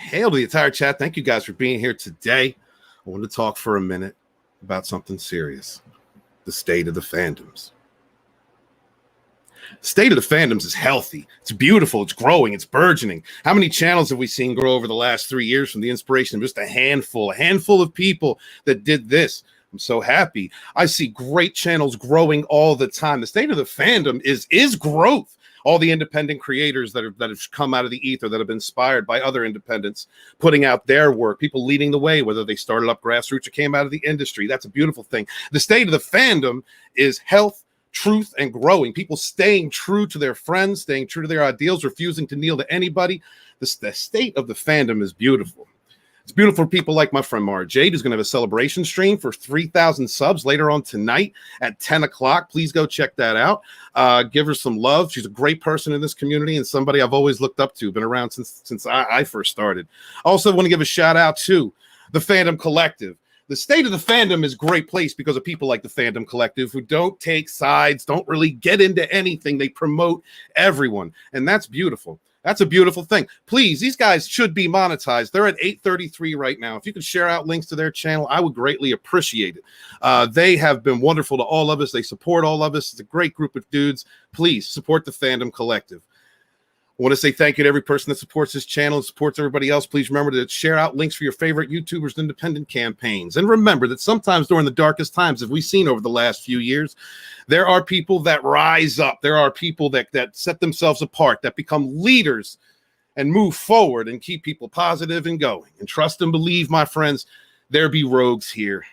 Hail to the entire chat. Thank you guys for being here today. I want to talk for a minute about something serious. The state of the fandoms. State of the fandoms is healthy. It's beautiful. It's growing. It's burgeoning. How many channels have we seen grow over the last 3 years from the inspiration of just a handful of people that did this? I'm so happy. I see great channels growing all the time. The state of the fandom is growth. All the independent creators that have come out of the ether, that have been inspired by other independents, putting out their work, people leading the way, whether they started up grassroots or came out of the industry. That's a beautiful thing. The state of the fandom is health, truth, and growing. People staying true to their friends, staying true to their ideals, refusing to kneel to anybody. The state of the fandom is beautiful. It's beautiful for people like my friend Mara Jade, who's going to have a celebration stream for 3,000 subs later on tonight at 10 o'clock. Please go check that out. Give her some love. She's a great person in this community and somebody I've always looked up to. Been around since I first started. Also want to give a shout out to the Fandom Collective. The state of the fandom is a great place because of people like the Fandom Collective who don't take sides, don't really get into anything. They promote everyone, and that's beautiful. That's a beautiful thing. Please, these guys should be monetized. They're at 833 right now. If you could share out links to their channel, I would greatly appreciate it. They have been wonderful to all of us. They support all of us. It's a great group of dudes. Please support the Fandom Collective. I want to say thank you to every person that supports this channel and supports everybody else. Please remember to share out links for your favorite YouTubers and independent campaigns. And remember that sometimes during the darkest times that we've seen over the last few years, there are people that rise up. There are people that set themselves apart, that become leaders and move forward and keep people positive and going. And trust and believe, my friends, there be rogues here.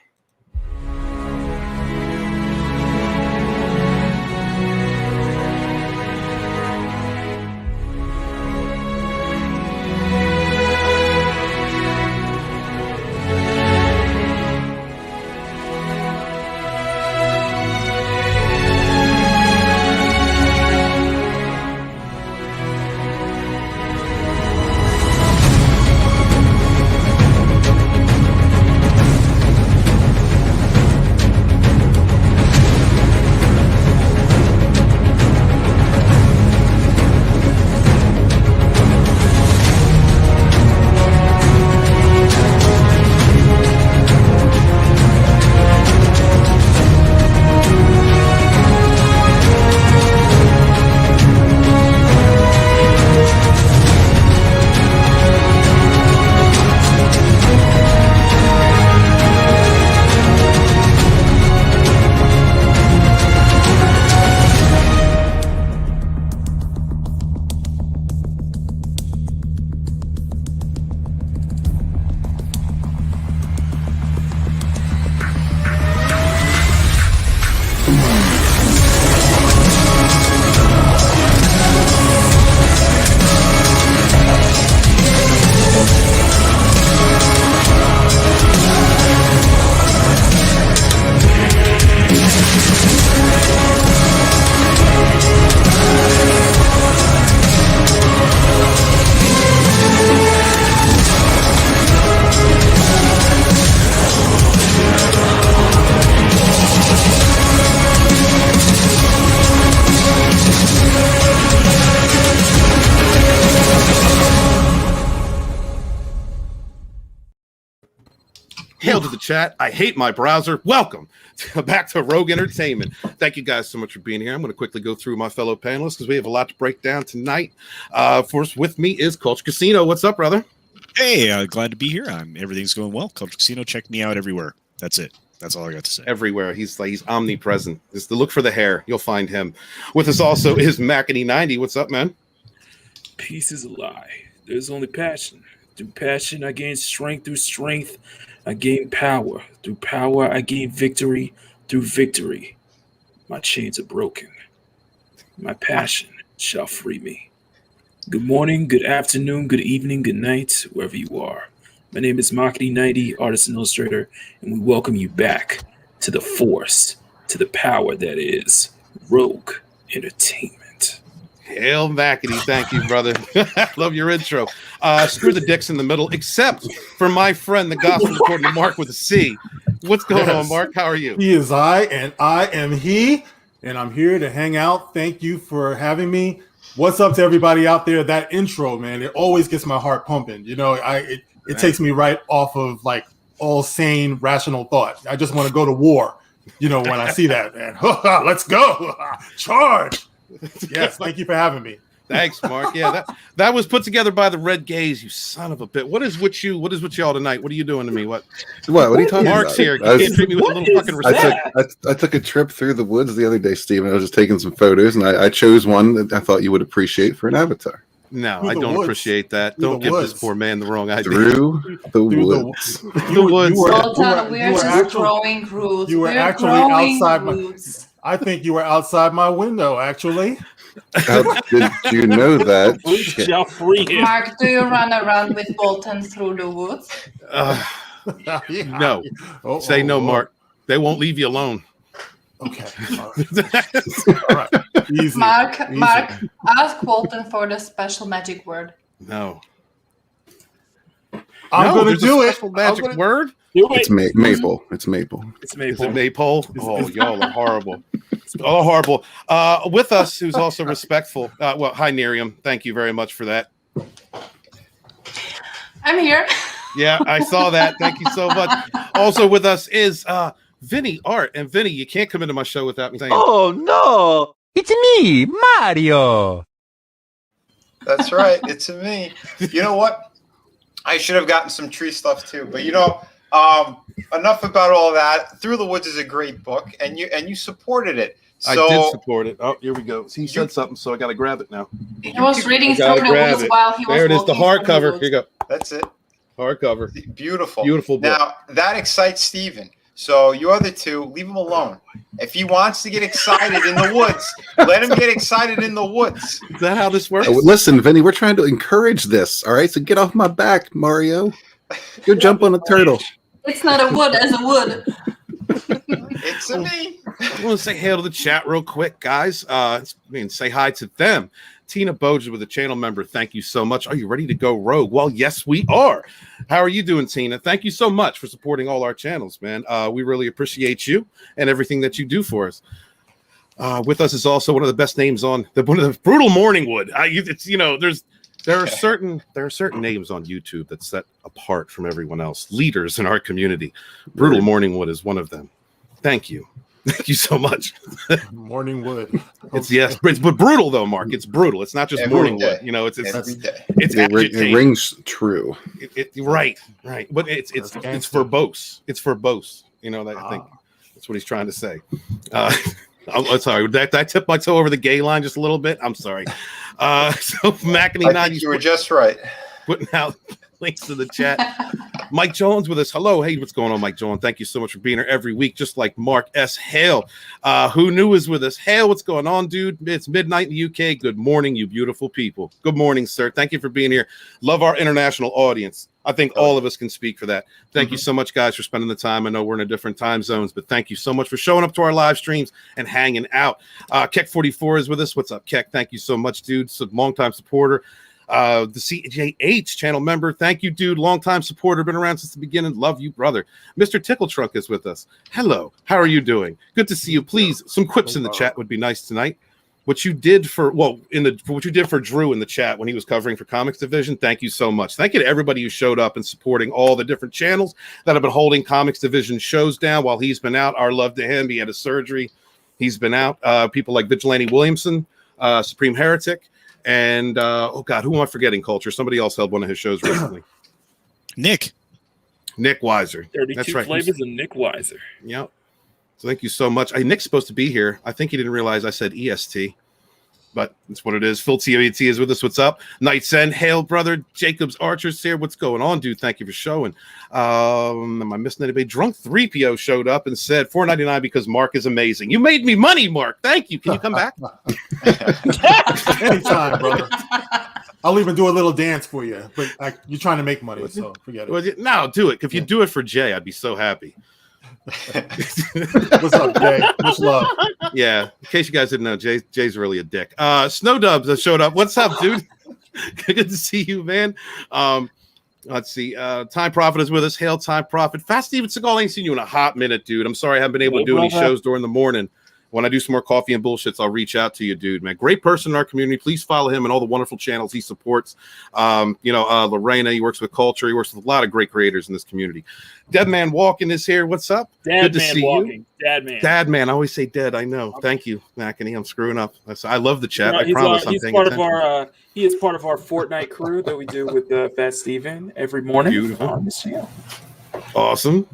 Hail to the chat. I hate my browser. Welcome back to Rogue Entertainment. Thank you guys so much for being here. I'm going to quickly go through my fellow panelists because we have a lot to break down tonight. First with me is Culture Casino. What's up, brother? Hey, glad to be here. Everything's going well. Culture Casino, check me out everywhere. That's it. That's all I got to say. He's omnipresent. Just to look for the hair. You'll find him. With us also is ta-nehisi. What's up, man? Peace is a lie. There's only passion. Through passion, I gain strength. Through strength, I gain power. Through power, I gain victory. Through victory, my chains are broken. My passion shall free me. Good morning, good afternoon, good evening, good night, wherever you are. My name is ta-nehisi, artist and illustrator, and we welcome you back to the force, to the power that is Rogue Entertainment. Hail Macity. Thank you, brother. Love your intro. Screw the dicks in the middle, except for my friend, the gospel according to Mark with a C. What's going on, Mark? How are you? He is I, and I am he, and I'm here to hang out. Thank you for having me. What's up to everybody out there? That intro, man, it always gets my heart pumping. You know, it takes me right off of like all sane, rational thought. I just want to go to war. You know, when I see that, man, let's go, charge. Yes, thank you for having me. Thanks, Mark. Yeah, that was put together by the Red Gaze. You son of a bit. What is with you? What is with y'all tonight? What are you doing to me? What are you talking Mark's about? here. You can't treat me with a little fucking respect. I took a trip through the woods the other day, Steve, and I was just taking some photos, and I chose one that I thought you would appreciate for an avatar. No, I don't appreciate that. Don't give this poor man the wrong idea. Through the woods. The woods. We're just growing roots. You were actually outside roots. I think you were outside my window, actually. How did you know that? Mark, do you run around with Bolton through the woods? No. Say no, Mark. They won't leave you alone. Okay. All right. Easy. Mark, ask Bolton for the special magic word. No. I'm going to do it. Magic word? It's maple. It's maple. It's maple. Is it maple? Oh, y'all are horrible. Oh, horrible. With us, who's also respectful. Hi, Miriam. Thank you very much for that. I'm here. Yeah, I saw that. Thank you so much. Also with us is Vinnieart. And Vinny, you can't come into my show without me saying, "Oh no, it's me, Mario." That's right, it's me. You know what? I should have gotten some tree stuff too, but enough about all that. Through the Woods is a great book, and you supported it. So, I did support it. Oh, here we go. He said something, so I got to grab it now. He was reading Through the Woods while he was there it is, the hardcover. Here you go. That's it. Hardcover. Beautiful. Beautiful book. Now, that excites Steven. So you other two, leave him alone. If he wants to get excited in the woods, let him get excited in the woods. Is that how this works? Listen, Vinny, we're trying to encourage this. All right, so get off my back, Mario. Go jump on a turtle. It's not a wood as a wood. It's a me. I want to say hail to the chat real quick, guys. Say hi to them. Tina Boja with a channel member. Thank you so much. Are you ready to go rogue? Well, yes, we are. How are you doing, Tina? Thank you so much for supporting all our channels, man. We really appreciate you and everything that you do for us. With us is also one of the best names on one of the Brutal Morningwood. There are certain names on YouTube that set apart from everyone else. Leaders in our community. Brutal Morningwood is one of them. Thank you. Thank you so much. Morningwood. It's but brutal though, Mark. It's brutal. It's not just Morningwood. It rings true. Right. But it's verbose. It's verbose. I think that's what he's trying to say. I'm sorry. Did I tip my toe over the gay line just a little bit? I'm sorry. So Macany, I think you were just right. Putting out links to the chat. Mike Jones with us. Hello. Hey, what's going on, Mike Jones? Thank you so much for being here every week, just like Mark S. Hale, who knew is with us. Hale, what's going on, dude? It's midnight in the UK. Good morning, you beautiful people. Good morning, sir. Thank you for being here. Love our international audience. I think all of us can speak for that. Thank you so much, guys, for spending the time. I know we're in a different time zones, but thank you so much for showing up to our live streams and hanging out. Keck44 is with us. What's up, Keck? Thank you so much, dude. Longtime supporter. The CJH channel member. Thank you, dude. Longtime supporter. Been around since the beginning. Love you, brother. Mr. Tickletrunk is with us. Hello. How are you doing? Good to see you. Please, some quips in the chat would be nice tonight. What you did for what you did for Drew in the chat when he was covering for Comics Division. Thank you so much. Thank you to everybody who showed up and supporting all the different channels that have been holding Comics Division shows down while he's been out. Our love to him. He had a surgery. He's been out. People like Vigilante Williamson, SupremeHeretic, and oh God, who am I forgetting? Culture. Somebody else held one of his shows recently. Nick Weiser. 32 That's right. flavors of Nick Weiser. Yep. So thank you so much. Nick's supposed to be here. I think he didn't realize I said EST, but that's what it is. Phil TOET is with us. What's up? Night's End, Hale, brother. Jacobs Archer's here. What's going on, dude? Thank you for showing. Am I missing anybody? Drunk 3PO showed up and said $4.99 because Mark is amazing. You made me money, Mark. Thank you. Can you come back? Anytime, brother. I'll even do a little dance for you, but you're trying to make money, so forget it. No, do it. If you do it for Jay, I'd be so happy. What's up, Jay? Much love. Yeah, in case you guys didn't know, Jay's really a dick. Snow Dubs showed up. What's up, dude? Good to see you, man. Let's see. Time Prophet is with us. Hail Time Prophet. Fast Steven Seagal, I ain't seen you in a hot minute, dude. I'm sorry I haven't been able to do any shows during the morning. when I do some more coffee and bullshits, I'll reach out to you, dude, man. Great person in our community. Please follow him and all the wonderful channels he supports. Lorena, he works with culture. He works with a lot of great creators in this community. Dead Man Walking is here. What's up? Good to see you. Dad Man. I always say dead. I know. Thank you, McAnee. I'm screwing up. I love the chat. I promise I'm paying attention. He is part of our Fortnite crew that we do with Fat Steven every morning. Beautiful. On this channel. Awesome.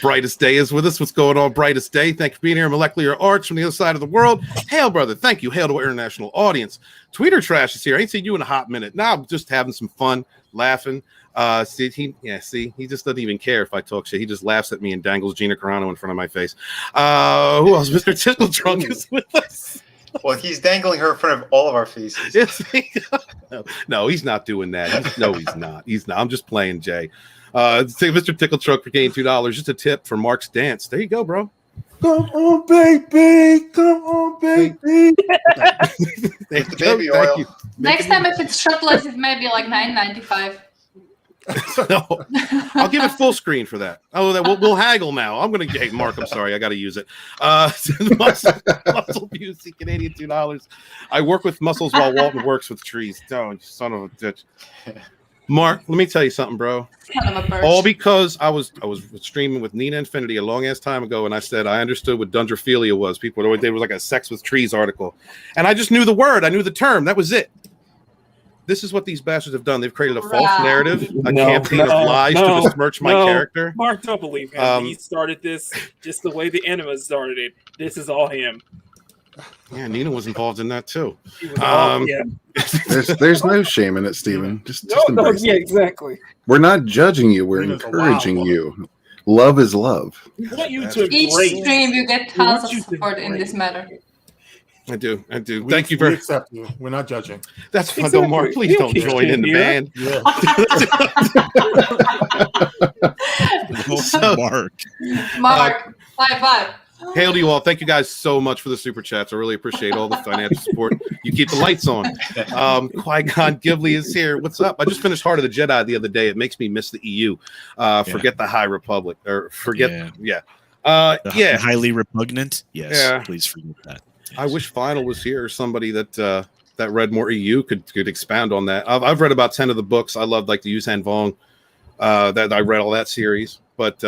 Brightest Day is with us. What's going on, Brightest Day? Thank you for being here. Molecular Arts from the other side of the world. Hail, brother. Thank you. Hail to our international audience. Tweeter Trash is here. I ain't seen you in a hot minute. Now I'm just having some fun, laughing. He just doesn't even care if I talk shit. He just laughs at me and dangles Gina Carano in front of my face. Who else? Mr. Tickle Trunk is with us. Well, he's dangling her in front of all of our faces. No, he's not doing that. He's not. He's not. I'm just playing, Jay. Mr. Tickle Truck for getting $2. Just a tip for Mark's dance. There you go, bro. Come on, baby. Come on, baby. Thank the baby oil. You. Next time, if it's shirtless, it may be like $9.95. No, I'll give it full screen for that. We'll haggle now. I'm gonna. Hey, Mark, I'm sorry, I got to use it. Muscle Beauty, Canadian $2. I work with muscles while Walton works with trees. Oh, son of a bitch. Mark, let me tell you something, bro. Kind of a bird. All because I was streaming with Nina Infinity a long ass time ago, and I said I understood what dendrophilia was. People would always say it was like a sex with trees article, and I just knew the word. I knew the term. That was it. This is what these bastards have done. They've created a false narrative, a campaign of lies to besmirch my character. Mark, don't believe him. He started this just the way the enema started it. This is all him. Yeah, Nina was involved in that too. There's no shame in it, Steven. Just embrace it. Exactly. We're not judging you. We're encouraging you. Love is love. We want you to each stream, you get tons of support in this matter. I do. Thank you very much. Accept you. We're not judging. That's fun. Don't, Mark. Please don't join in the band. Yeah. Mark, bye. Hail to you all. Thank you guys so much for the super chats. I really appreciate all the financial support. You keep the lights on. Qui-Gon Ghibli is here. What's up? I just finished Heart of the Jedi the other day. It makes me miss the EU. Forget the High Republic. Or forget. Highly repugnant. Yes. Yeah. Please forget that. I wish Final was here. Somebody that read more EU could expound on that. I've read about 10 of the books. I love like the Yuuzhan Vong. That I read all that series. But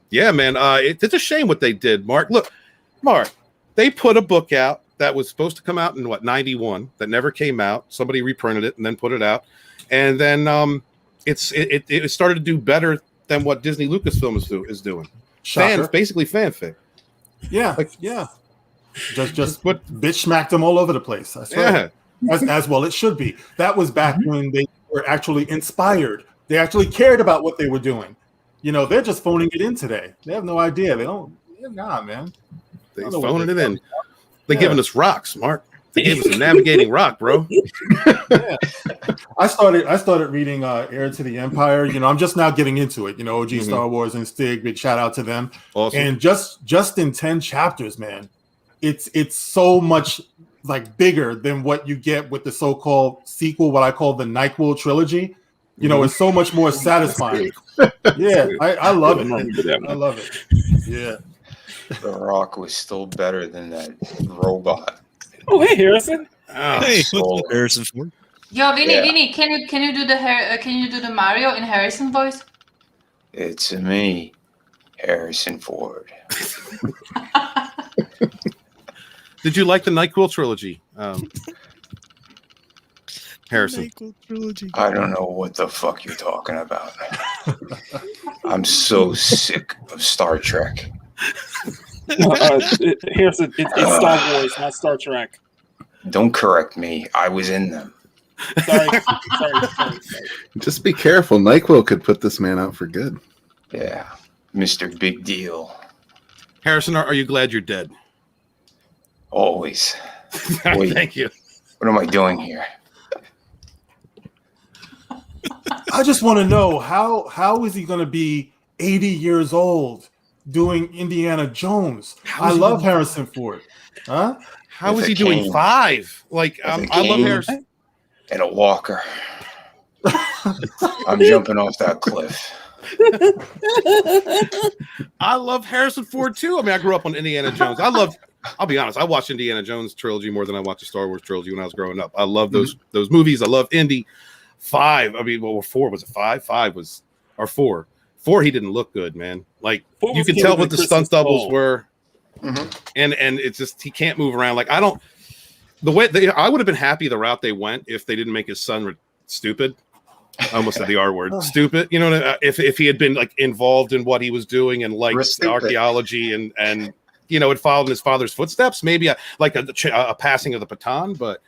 yeah, man, it's a shame what they did. Mark, they put a book out that was supposed to come out in 91 that never came out. Somebody reprinted it and then put it out, and then it started to do better than what Disney Lucasfilm is doing. Basically fanfic. Yeah, yeah. Just bitch smacked them all over the place. I swear. Yeah. As well it should be. That was back when they were actually inspired. They actually cared about what they were doing. You know, they're just phoning it in today. They have no idea. They don't. Nah, man. They're phoning it in. They're giving us rocks, Mark. They gave us a navigating rock, bro. Yeah. I started reading Heir to the Empire. You know, I'm just now getting into it. You know, OG Star Wars and Stig. Big shout out to them. Awesome. And just in 10 chapters, man. It's so much like bigger than what you get with the so-called sequel, what I call the NyQuil trilogy. You know, it's so much more satisfying. Yeah, I love it. I love it. Yeah. The Rock was still better than that robot. Oh, hey, Harrison. Oh, hey, Harrison Ford. Yo, Vinny, can you do the Mario in Harrison voice? It's me, Harrison Ford. Did you like the NyQuil trilogy, Harrison? I don't know what the fuck you're talking about. I'm so sick of Star Trek. Harrison, it's Star Wars, not Star Trek. Don't correct me. I was in them. Sorry. Just be careful. NyQuil could put this man out for good. Yeah, Mr. Big Deal. Harrison, are you glad you're dead? Always. Wait, thank you. What am I doing here? I just want to know how is he going to be 80 years old doing Indiana Jones? I love Harrison Ford. Huh? How is he doing 5? Like I love Harrison. And a walker. I'm jumping off that cliff. I love Harrison Ford too. I mean, I grew up on Indiana Jones. I love I'll be honest. I watched Indiana Jones trilogy more than I watched the Star Wars trilogy when I was growing up. I love those movies. I love Indy. 5. I mean, well, 4 was it 5? 5 was or 4. 4 he didn't look good, man. Like you could tell what the stunt doubles were, and it's just he can't move around. Like I don't. The way I would have been happy the route they went if they didn't make his son stupid. I almost said the R word, stupid. You know, if he had been like involved in what he was doing and like archaeology and you know, had followed in his father's footsteps, maybe like a passing of the baton. But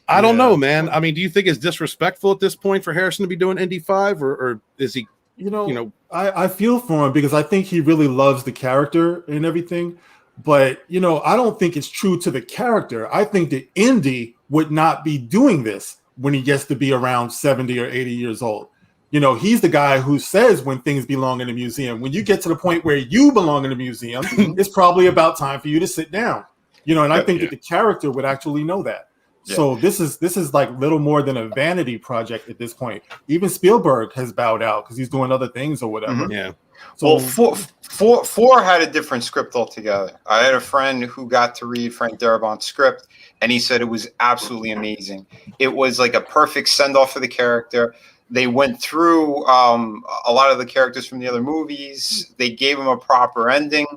I don't know, man. I mean, do you think it's disrespectful at this point for Harrison to be doing Indy 5, or is he? You know, I feel for him because I think he really loves the character and everything. But, you know, I don't think it's true to the character. I think that Indy would not be doing this when he gets to be around 70 or 80 years old. You know, he's the guy who says when things belong in a museum. When you get to the point where you belong in a museum, it's probably about time for you to sit down. You know, and I think that the character would actually know that. Yeah. So this is like little more than a vanity project at this point. Even Spielberg has bowed out because he's doing other things or whatever. Yeah. So, well, four had a different script altogether. I had a friend who got to read Frank Darabont's script, and he said it was absolutely amazing. It was like a perfect send-off for the character. They went through a lot of the characters from the other movies. They gave him a proper ending.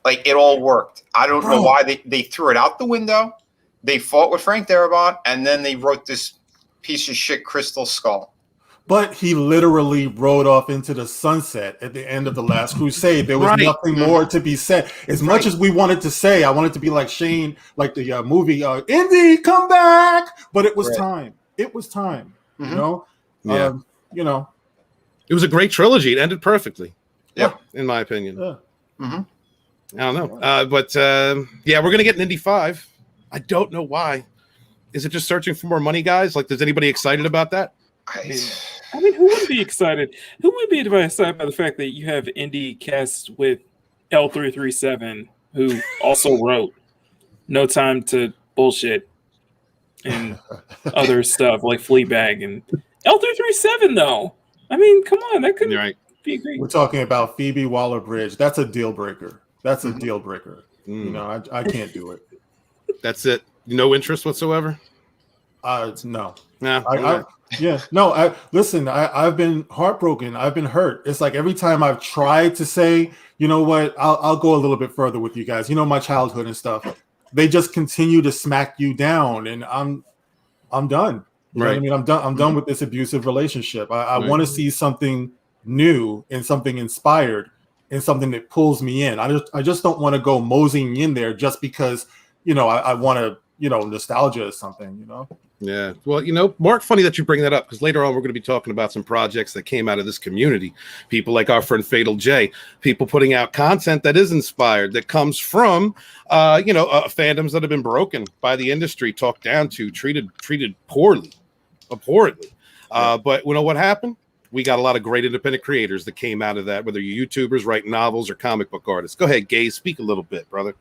Like, it all worked. I don't know why they threw it out the window. They fought with Frank Darabont, and then they wrote this piece of shit Crystal Skull. But he literally rode off into the sunset at the end of The Last Crusade. There was nothing more to be said. As much as we wanted to say, I wanted to be like Shane, like the movie, Indy, come back. But it was time. It was time. You know? Yeah. You know. It was a great trilogy. It ended perfectly. Yeah. In my opinion. Yeah. I don't know. But yeah, we're going to get an Indy 5. I don't know why. Is it just searching for more money, guys? Like, is anybody excited about that? I mean, who wouldn't be excited? Who would be excited by the fact that you have Indy cast with L337, who also wrote No Time to Bullshit and other stuff like Fleabag and L337, though. I mean, come on, that could be great. We're talking about Phoebe Waller-Bridge. That's a deal breaker. That's a deal breaker. You know, I can't do it. That's it. No interest whatsoever? No. Yeah. Listen, I've been heartbroken. I've been hurt. It's like every time I've tried to say, you know what, I'll go a little bit further with you guys. You know, my childhood and stuff. They just continue to smack you down, and I'm done. You know what I mean? I'm done with this abusive relationship. I want to see something new and something inspired and something that pulls me in. I just don't want to go moseying in there just because, you know, I want to, you know, nostalgia or something, you know? Yeah. Well, you know, Mark, funny that you bring that up because later on we're going to be talking about some projects that came out of this community. People like our friend Fatal J, people putting out content that is inspired, that comes from, you know, fandoms that have been broken by the industry, talked down to, treated poorly, abhorrently. But you know what happened? We got a lot of great independent creators that came out of that, whether you're YouTubers, writing novels, or comic book artists. Go ahead, Gaze, speak a little bit, brother.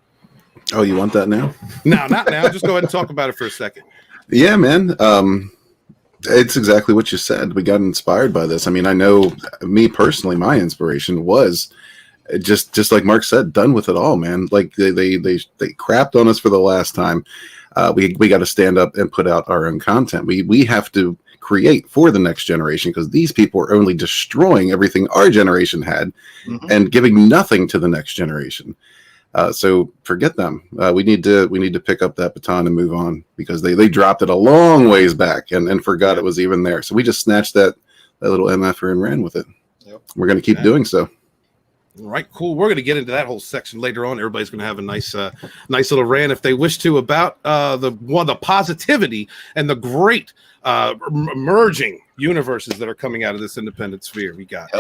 Oh, you want that now? No, not now. Just go ahead and talk about it for a second. Yeah, man. It's exactly what you said. We got inspired by this. I mean, I know me personally, my inspiration was just like Mark said, done with it all, man. Like they crapped on us for the last time. We got to stand up and put out our own content. We have to create for the next generation because these people are only destroying everything our generation had and giving nothing to the next generation. So forget them. We need to pick up that baton and move on because they dropped it a long ways back and forgot it was even there. So we just snatched that little MFer and ran with it. Yep. We're going to keep doing so. All right, cool. We're going to get into that whole section later on. Everybody's going to have a nice little rant if they wish to about the positivity and the great emerging universes that are coming out of this independent sphere. We got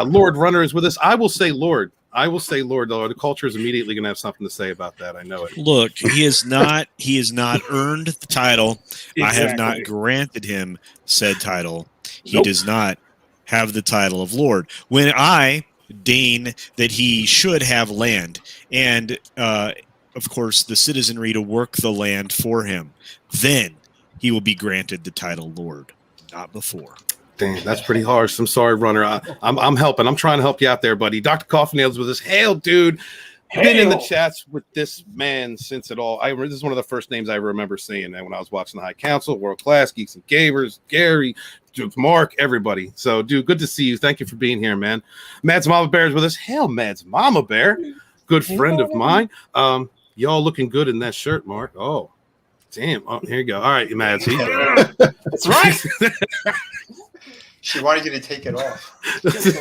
Lord Runner is with us. I will say Lord, though. The culture is immediately going to have something to say about that. I know it. Look, he has not earned the title. Exactly. I have not granted him said title. He does not have the title of Lord. When I deign that he should have land and, of course, the citizenry to work the land for him, then he will be granted the title Lord, not before. Damn, that's pretty harsh. I'm sorry, Runner. I'm helping. I'm trying to help you out there, buddy. Dr. Coffinail's with us. Hail, dude. been in the chats with this man since it all. This is one of the first names I remember seeing when I was watching the High Council, World Class, Geeks and Gamers, Gary, Duke, Mark, everybody. So, dude, good to see you. Thank you for being here, man. Mads Mama Bear is with us. Hail, Mads Mama Bear. Good friend of mine. Y'all looking good in that shirt, Mark. Oh, damn. Oh, here you go. All right, Mads. That's right. She wanted you to take it off. It's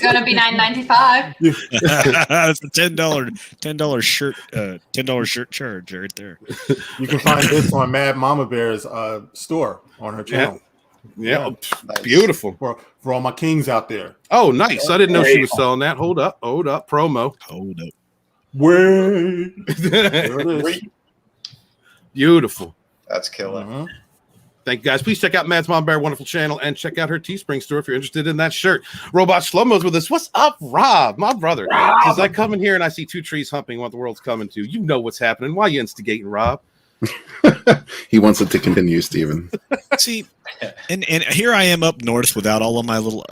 gonna be $9.95. That's a $10 shirt shirt charge right there. You can find this on Mad Mama Bear's store on her channel. Yeah. Nice. Beautiful. For all my kings out there. Oh, nice. I didn't know she was selling that. Hold up. Promo. Hold up. Way. There it is. Beautiful. That's killer. Uh-huh. Thank you, guys. Please check out Mads Mom Bear, wonderful channel, and check out her Teespring store if you're interested in that shirt. Robot Shlomo's with us. What's up, Rob? My brother. As I come in here and I see two trees humping what the world's coming to, you know what's happening. Why are you instigating, Rob? He wants it to continue, Steven. See, and here I am up north without all of my little,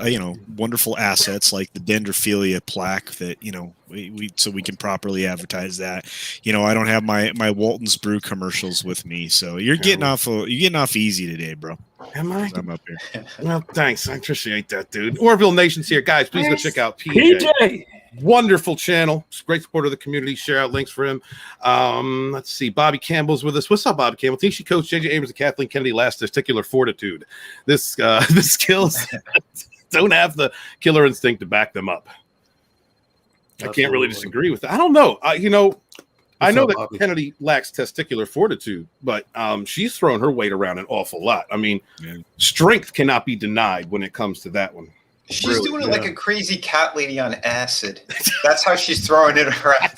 wonderful assets like the dendrophilia plaque that, we can properly advertise that. I don't have my Walton's Brew commercials with me, so you're getting off easy today, bro. Am I? I'm up here. Well, thanks. I appreciate that, dude. Orville Nation's here. Guys, please go check out PJ. Wonderful channel. Great supporter of the community. Share out links for him. Let's see. Bobby Campbell's with us. What's up, Bobby Campbell? I think she coached J.J. Abrams and Kathleen Kennedy last testicular fortitude. The skills don't have the killer instinct to back them up. I can't really disagree with that. I don't know. I know that Bobby? Kennedy lacks testicular fortitude, but she's thrown her weight around an awful lot. I mean, strength cannot be denied when it comes to that one. She's doing it like a crazy cat lady on acid. That's how she's throwing it around.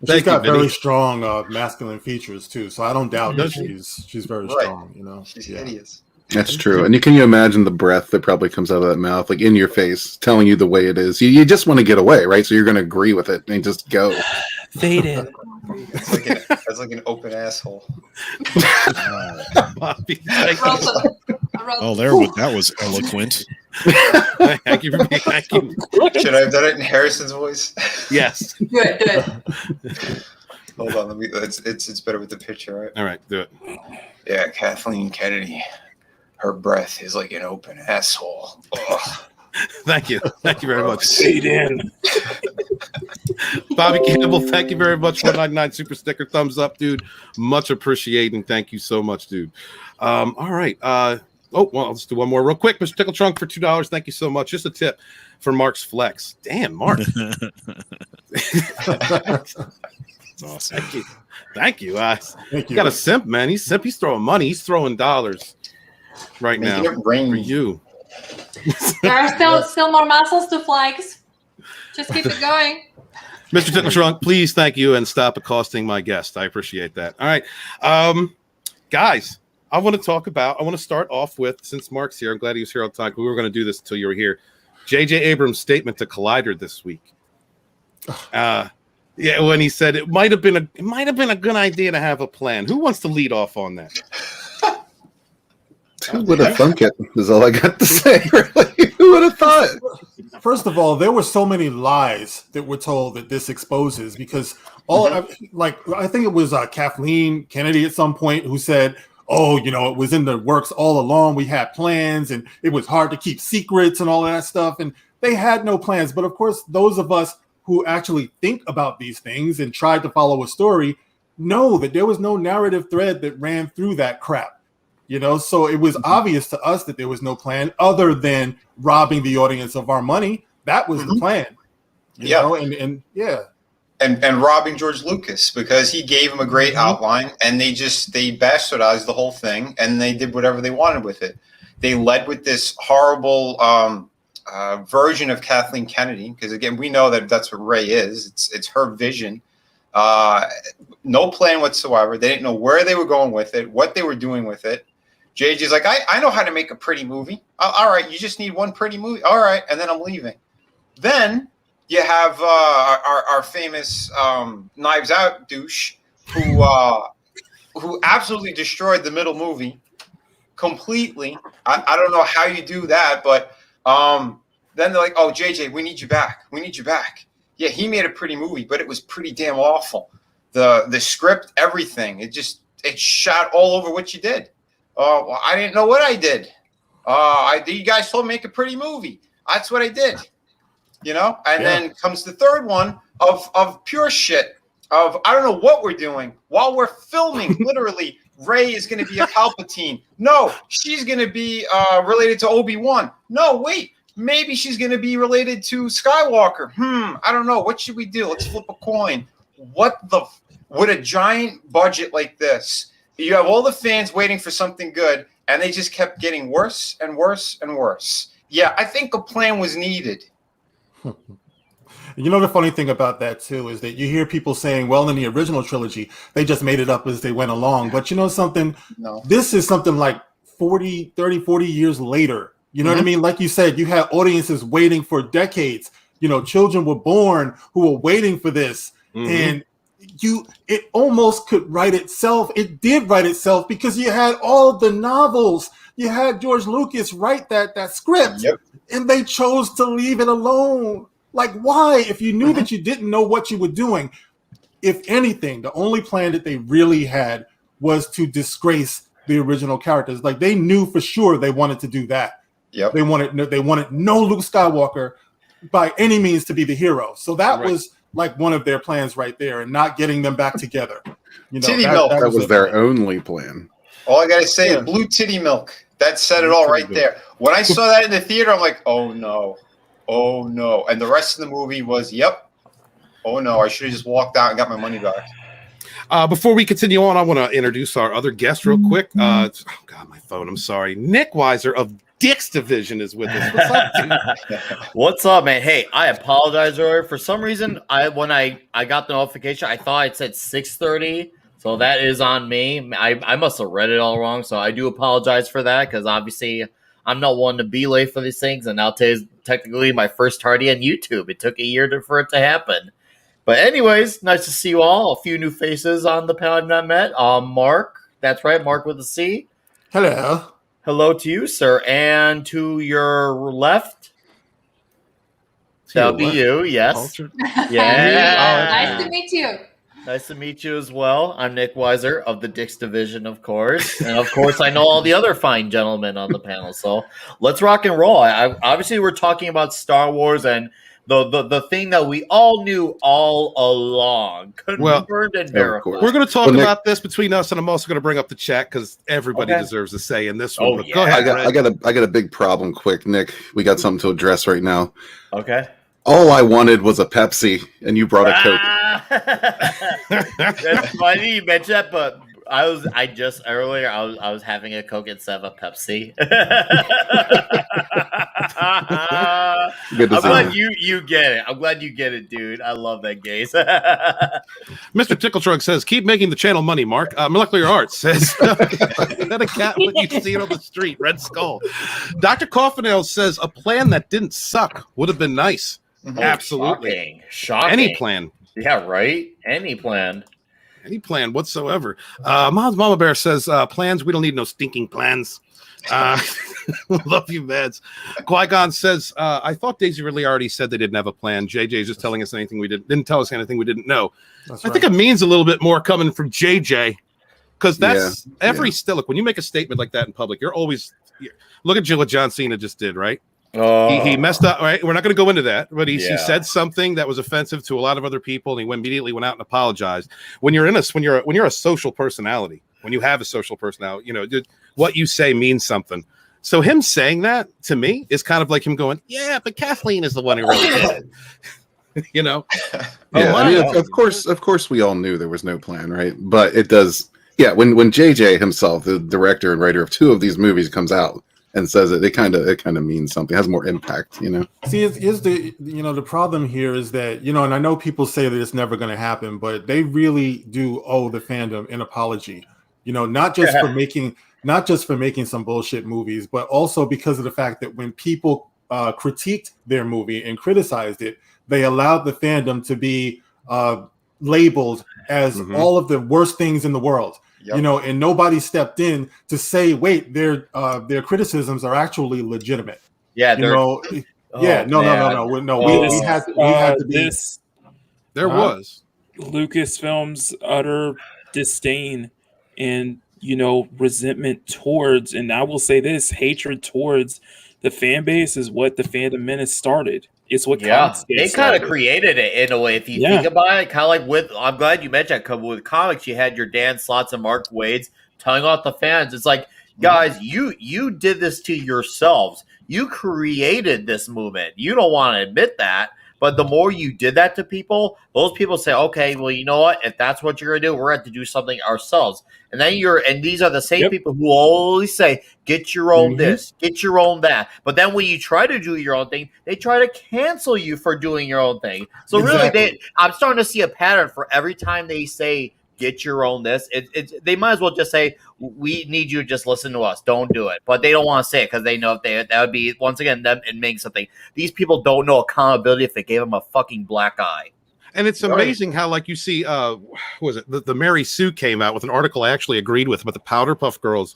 She's got very strong masculine features too, so I don't doubt that she's very strong. She's hideous. That's true. And can you imagine the breath that probably comes out of that mouth, like in your face, telling you the way it is? You just want to get away, right? So you're going to agree with it and just go. Fade in. It's like an open asshole. Oh, that was eloquent. Thank you. Should I have done it in Harrison's voice? Yes. Good. Hold on, it's better with the picture, right? All right, do it. Yeah, Kathleen Kennedy. Her breath is like an open asshole. Ugh. Thank you very much. Fade in. Bobby Campbell, thank you very much for 99 super sticker. Thumbs up, dude. Much appreciated. Thank you so much, dude. All right. Let's do one more real quick. Mr. Tickle Trunk for $2. Thank you so much. Just a tip for Mark's flex. Damn, Mark. That's awesome. Thank you. Got a simp, man. He's throwing money. He's throwing dollars right now for you. There are still more muscles to flex. Just keep it going. Mr. Tickle Trunk, please, thank you, and stop accosting my guest. I appreciate that. All right. Guys, I want to start off with, since Mark's here, I'm glad he was here all the time. We were going to do this until you were here. J.J. Abrams' statement to Collider this week. When he said it might have been a good idea to have a plan. Who wants to lead off on that? Who would have thunk it? Is all I got to say. Really, who would have thought? First of all, there were so many lies that were told that this exposes because I think it was Kathleen Kennedy at some point who said, "Oh, it was in the works all along. We had plans, and it was hard to keep secrets and all of that stuff." And they had no plans. But of course, those of us who actually think about these things and tried to follow a story know that there was no narrative thread that ran through that crap. So it was obvious to us that there was no plan other than robbing the audience of our money. That was the plan. And robbing George Lucas because he gave him a great outline and they bastardized the whole thing and they did whatever they wanted with it. They led with this horrible version of Kathleen Kennedy because again we know that that's what Ray is. It's her vision. No plan whatsoever. They didn't know where they were going with it, what they were doing with it. JJ's like, I know how to make a pretty movie. All right, you just need one pretty movie. All right, and then I'm leaving. Then you have our famous Knives Out douche who absolutely destroyed the middle movie completely. I don't know how you do that, but Then they're like, oh, JJ, we need you back. We need you back. Yeah, he made a pretty movie, but it was pretty damn awful. The script, everything. It shot all over what you did. Well, I didn't know what I did. You guys told me to make a pretty movie. That's what I did. And then comes the third one of pure shit. I don't know what we're doing while we're filming. Literally, Rey is going to be a Palpatine. No, she's going to be related to Obi-Wan. No, wait. Maybe she's going to be related to Skywalker. I don't know. What should we do? Let's flip a coin. With a giant budget like this, you have all the fans waiting for something good, and they just kept getting worse and worse and worse. Yeah, I think a plan was needed. The funny thing about that, too, is that you hear people saying, well, in the original trilogy, they just made it up as they went along. But you know something? No. This is something like 40 years later. You know what I mean? Like you said, you had audiences waiting for decades. Children were born who were waiting for this. And it almost could write itself. It did write itself because you had all the novels. You had George Lucas write that script, and they chose to leave it alone. Like, why? If you knew that you didn't know what you were doing, if anything, the only plan that they really had was to disgrace the original characters. Like, they knew for sure they wanted to do that. Yep. They wanted no Luke Skywalker by any means to be the hero. So that was like one of their plans right there, and not getting them back together. Titty milk. That was their only plan. All I gotta say is blue titty milk. That said it all right there. When I saw that in the theater, I'm like, oh no. And the rest of the movie was, oh no, I should have just walked out and got my money back. Before we continue on, I want to introduce our other guest real quick. Oh God, my phone. I'm sorry. Nick Weiser of Dick's Division is with us. What's up, dude? What's up, man? Hey, I apologize earlier. For some reason, when I got the notification, I thought it said 6:30. So that is on me. I must have read it all wrong. So I do apologize for that, because obviously I'm not one to be late for these things. And now today's technically my first tardy on YouTube. It took a year for it to happen. But anyways, nice to see you all. A few new faces on the panel I've not met. Mark, that's right, Mark with a C. Hello. Hello to you, sir. And to your left, that'll be you, yes. Nice to meet you. Nice to meet you as well. I'm Nick Weiser of the Dick's Division, of course. And of course, I know all the other fine gentlemen on the panel. So let's rock and roll. Obviously, we're talking about Star Wars and the thing that we all knew all along. Confirmed and verified. We're going to talk about this between us, and I'm also going to bring up the chat because everybody deserves a say in this one. Go ahead. I got a big problem. Quick, Nick. We got something to address right now. Okay. All I wanted was a Pepsi, and you brought a Coke. That's funny you mentioned that, but I was having a Coke instead of a Pepsi. I'm glad you get it. I'm glad you get it, dude. I love that gaze. Mr. Tickletrug says, keep making the channel money, Mark. Molecular Arts says, is that a cat when you see it on the street? Red Skull. Dr. Coffinail says, a plan that didn't suck would have been nice. Absolutely. Shocking. Any plan. Yeah, right? Any plan whatsoever. Mama Bear says, plans, we don't need no stinking plans. Love you, Mads. Qui-Gon says, I thought Daisy Ridley already said they didn't have a plan. JJ is just telling us anything we didn't tell us anything we didn't know. I think it means a little bit more coming from JJ, because that's still, look, when you make a statement like that in public, you're always look at what John Cena just did, right? He messed up, right? We're not going to go into that, but he said something that was offensive to a lot of other people, and he immediately went out and apologized. When you're a social personality, when you have a social personality, what you say means something. So him saying that to me is kind of like him going, "Yeah, but Kathleen is the one who really did it." Yeah, I mean, of course, we all knew there was no plan, right? But it does. Yeah, when JJ himself, the director and writer of 2 of these movies, comes out and says it kind of means something. It has more impact, See, is the the problem here is that and I know people say that it's never going to happen, but they really do owe the fandom an apology. Not just for making some bullshit movies, but also because of the fact that when people critiqued their movie and criticized it, they allowed the fandom to be labeled as all of the worst things in the world. Yep. And nobody stepped in to say, wait, their criticisms are actually legitimate. Yeah, Yeah, no. We had to be. There was Lucasfilm's utter disdain and resentment towards, and I will say this, hatred towards the fan base is what the Fandom Menace started. It's what they kind of created it in a way. If you think about it, kind of like with, I'm glad you mentioned that, with comics, you had your Dan Slotts and Mark Waid's telling off the fans. It's like, guys, you did this to yourselves. You created this movement. You don't want to admit that. But the more you did that to people, those people say, okay, well, you know what? If that's what you're going to do, we're going to have to do something ourselves. And then and these are the same people who always say, get your own this, get your own that. But then when you try to do your own thing, they try to cancel you for doing your own thing. So really, I'm starting to see a pattern for every time they say, get your own this. They might as well just say, we need you to just listen to us. Don't do it. But they don't want to say it because they know if that would be, once again, them admitting something. These people don't know accountability if they gave them a fucking black eye. And it's amazing how, like, you see, what was it? The Mary Sue came out with an article I actually agreed with about the Powder Puff Girls.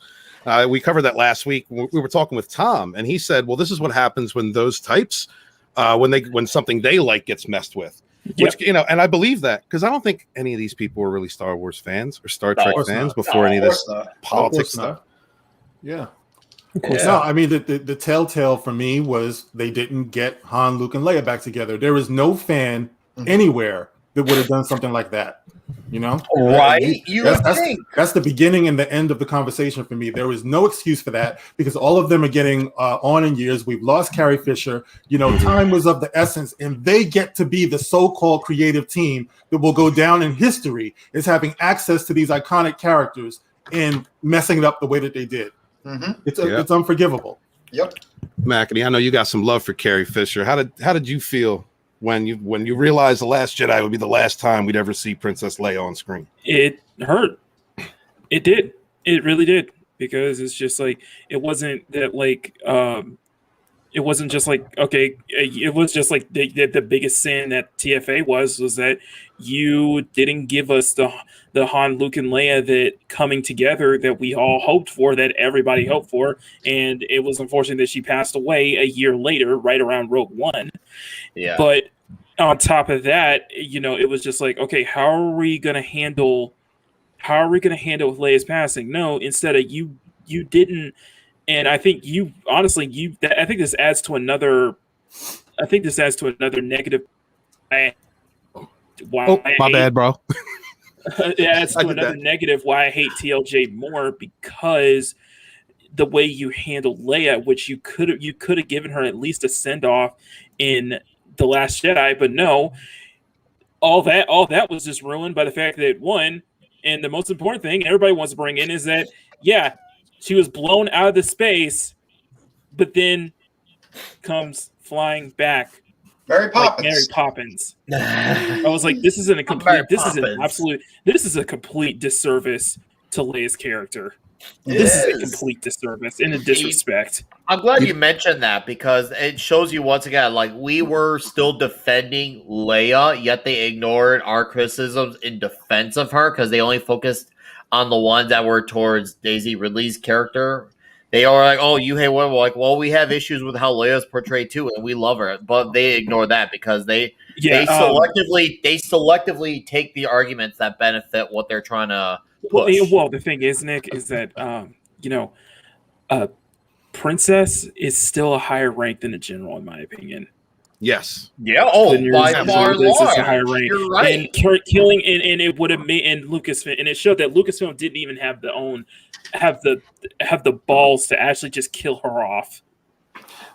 We covered that last week. We were talking with Tom, and he said, well, this is what happens when those types, when something they like gets messed with. Which, and I believe that because I don't think any of these people were really Star Wars fans or Star Trek fans before any of this politics stuff. Yeah. No, I mean, the telltale for me was they didn't get Han, Luke, and Leia back together. There is no fan anywhere that would have done something like that. Right? That's the beginning and the end of the conversation for me. There was no excuse for that because all of them are getting on in years. We've lost Carrie Fisher. Time was of the essence, and they get to be the so-called creative team that will go down in history as having access to these iconic characters and messing it up the way that they did. It's unforgivable. Yep. Mackety, I know you got some love for Carrie Fisher. How did you feel when you realized The Last Jedi would be the last time we'd ever see Princess Leia on screen? It hurt. It did. It really did. Because it's just like, it wasn't that like, it wasn't just like, okay, it was just like the biggest sin that TFA was that you didn't give us the Han, Luke, and Leia that coming together that we all hoped for, that everybody hoped for. And it was unfortunate that she passed away a year later, right around Rogue One. Yeah. But on top of that, it was just like, okay, how are we going to handle Leia's passing? No, instead of you didn't. And I think I think this adds to another negative. My bad, bro. It adds to another negative why I hate TLJ more, because the way you handled Leia, which you could have given her at least a send off in The Last Jedi, but no, all that was just ruined by the fact that, one, and the most important thing everybody wants to bring in is that, she was blown out of the space, but then comes flying back. Mary Poppins. Like Mary Poppins. I was like, this is a complete disservice to Leia's character. This is a complete disservice and a disrespect. I'm glad you mentioned that because it shows you once again, like, we were still defending Leia, yet they ignored our criticisms in defense of her because they only focused on the ones that were towards Daisy Ridley's character. They are like, oh, you hate women. We're like, well, we have issues with how Leia's portrayed too, and we love her. But they ignore that because they selectively take the arguments that benefit what they're trying to push. Well, the thing is, Nick, is that Princess is still a higher rank than a general, in my opinion. Yes. Yeah. Oh, by far and large. You're right. And killing, and it would have made, and Lucasfilm, and it showed that Lucasfilm didn't even have the balls to actually just kill her off.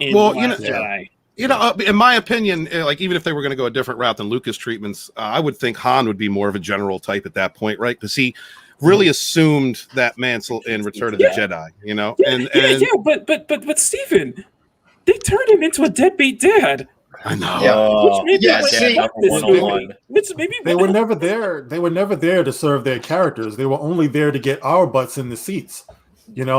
In Jedi. In my opinion, like, even if they were going to go a different route than Lucas treatments, I would think Han would be more of a general type at that point, right? Because he really assumed that mantle in Return of the Jedi, But Stephen, they turned him into a deadbeat dad. I know. They were never there. They were never there to serve their characters. They were only there to get our butts in the seats.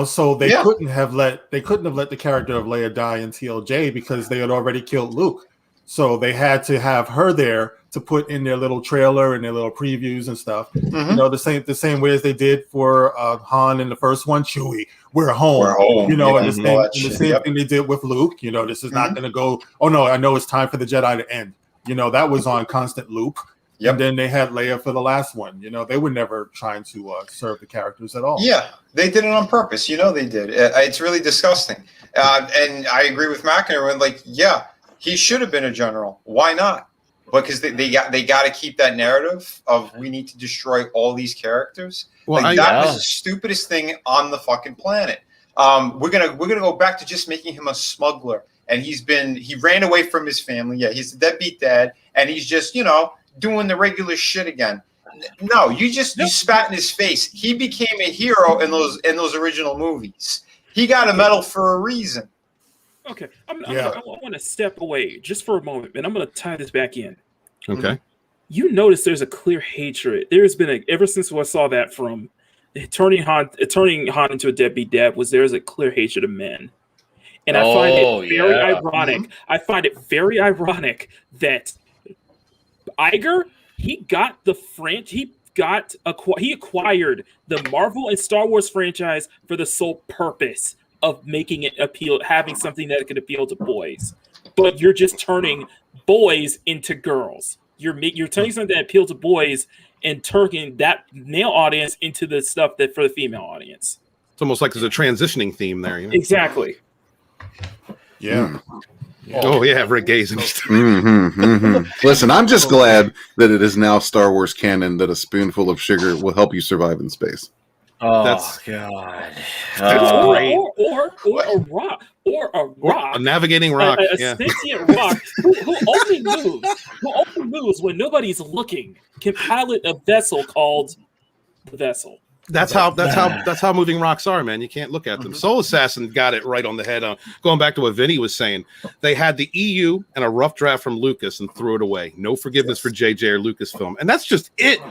So they couldn't have let the character of Leia die in TLJ because they had already killed Luke. So they had to have her there to put in their little trailer and their little previews and stuff. Mhm. You know, the same way as they did for Han in the first one, Chewie, we're home. We're home. You know, Yeah, and all that the shit. same Yep. thing they did with Luke. You know, this is not going to go, oh no, I know it's time for the Jedi to end. You know, that was on constant loop. Yep. And then they had Leia for the last one. You know, they were never trying to serve the characters at all. Yeah, they did it on purpose. You know, they did. It's really disgusting. And I agree with McInerney. Like, yeah, he should have been a general. Why not? Because they got to keep that narrative of we need to destroy all these characters. Well, That was the stupidest thing on the fucking planet. We're gonna go back to just making him a smuggler, and he ran away from his family. Yeah, he's a deadbeat dad, and he's just doing the regular shit again. No, you spat in his face. He became a hero in those original movies. He got a medal for a reason. Okay, I want to step away just for a moment, and I'm going to tie this back in. Okay. You notice there's a clear hatred. There's been ever since I saw that from turning Han into a deadbeat dad there's a clear hatred of men, and I find it very ironic. I find it very ironic that Iger he acquired the Marvel and Star Wars franchise for the sole purpose of making it having something that could appeal to boys, but you're just turning boys into girls. You're turning something that appeal to boys and turning that male audience into the stuff that for the female audience. It's almost like there's a transitioning theme there. You know? Exactly. Yeah. Oh yeah, Rick Gaze. Listen, I'm just glad that it is now Star Wars canon that a spoonful of sugar will help you survive in space. Oh, That's God. Or a rock. A navigating rock. A sentient rock who only moves when nobody's looking can pilot a vessel called the Vessel. That's how moving rocks are, man. You can't look at them. Soul Assassin got it right on the head. Going back to what Vinny was saying, they had the EU and a rough draft from Lucas and threw it away. No forgiveness for JJ or Lucasfilm, and that's just it.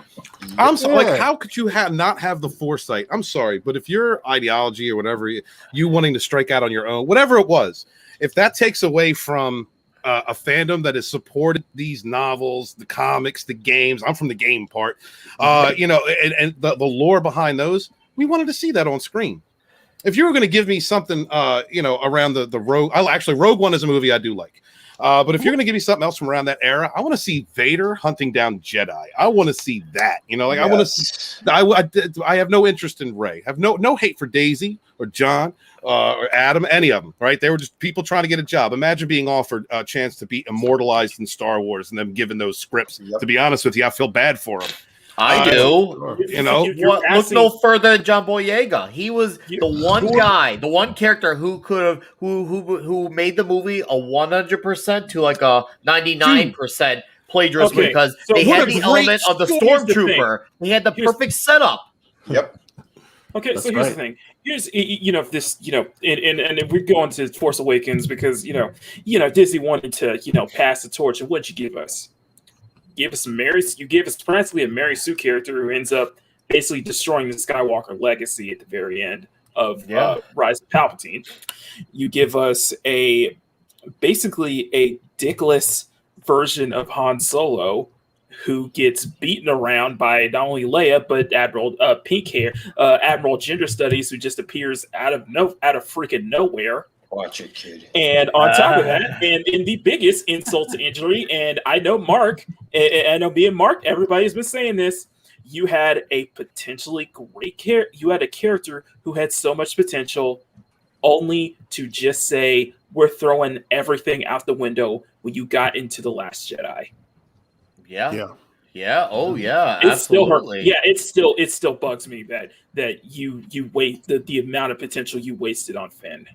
I'm so, like, how could you not have the foresight? I'm sorry, but if your ideology or whatever you wanting to strike out on your own, whatever it was, if that takes away from a fandom that has supported these novels, the comics, the games. I'm from the game part, and the lore behind those. We wanted to see that on screen. If you were going to give me something, around the Rogue, Rogue One is a movie I do like. But if you're going to give me something else from around that era, I want to see Vader hunting down Jedi. I want to see that. I want to see. I have no interest in Rey. I have no hate for Daisy or John or Adam, any of them. Right? They were just people trying to get a job. Imagine being offered a chance to be immortalized in Star Wars and them given those scripts. To be honest with you, I feel bad for them. I do. Look no further than John Boyega. He was the one character who could have who made the movie a 100% to like a 99% plagiarism because they had the element of the stormtrooper. They had the perfect setup. Yep. Okay, so here's the thing. Here's this, and if we go into Force Awakens because Disney wanted to pass the torch, and what'd you give us? You gave us practically a Mary Sue character who ends up basically destroying the Skywalker legacy at the very end of Rise of Palpatine. You give us basically a dickless version of Han Solo who gets beaten around by not only Leia but Admiral Pink Hair, Admiral Gender Studies, who just appears out of freaking nowhere. Watch it, kid. And on top of that, and in the biggest insult to injury, and I know Mark, I know being Mark, everybody's been saying this. You had a potentially great character. You had a character who had so much potential, only to just say we're throwing everything out the window when you got into The Last Jedi. Yeah. Oh yeah. It absolutely. still hurt. Yeah. It still bugs me that you waste the amount of potential you wasted on Finn.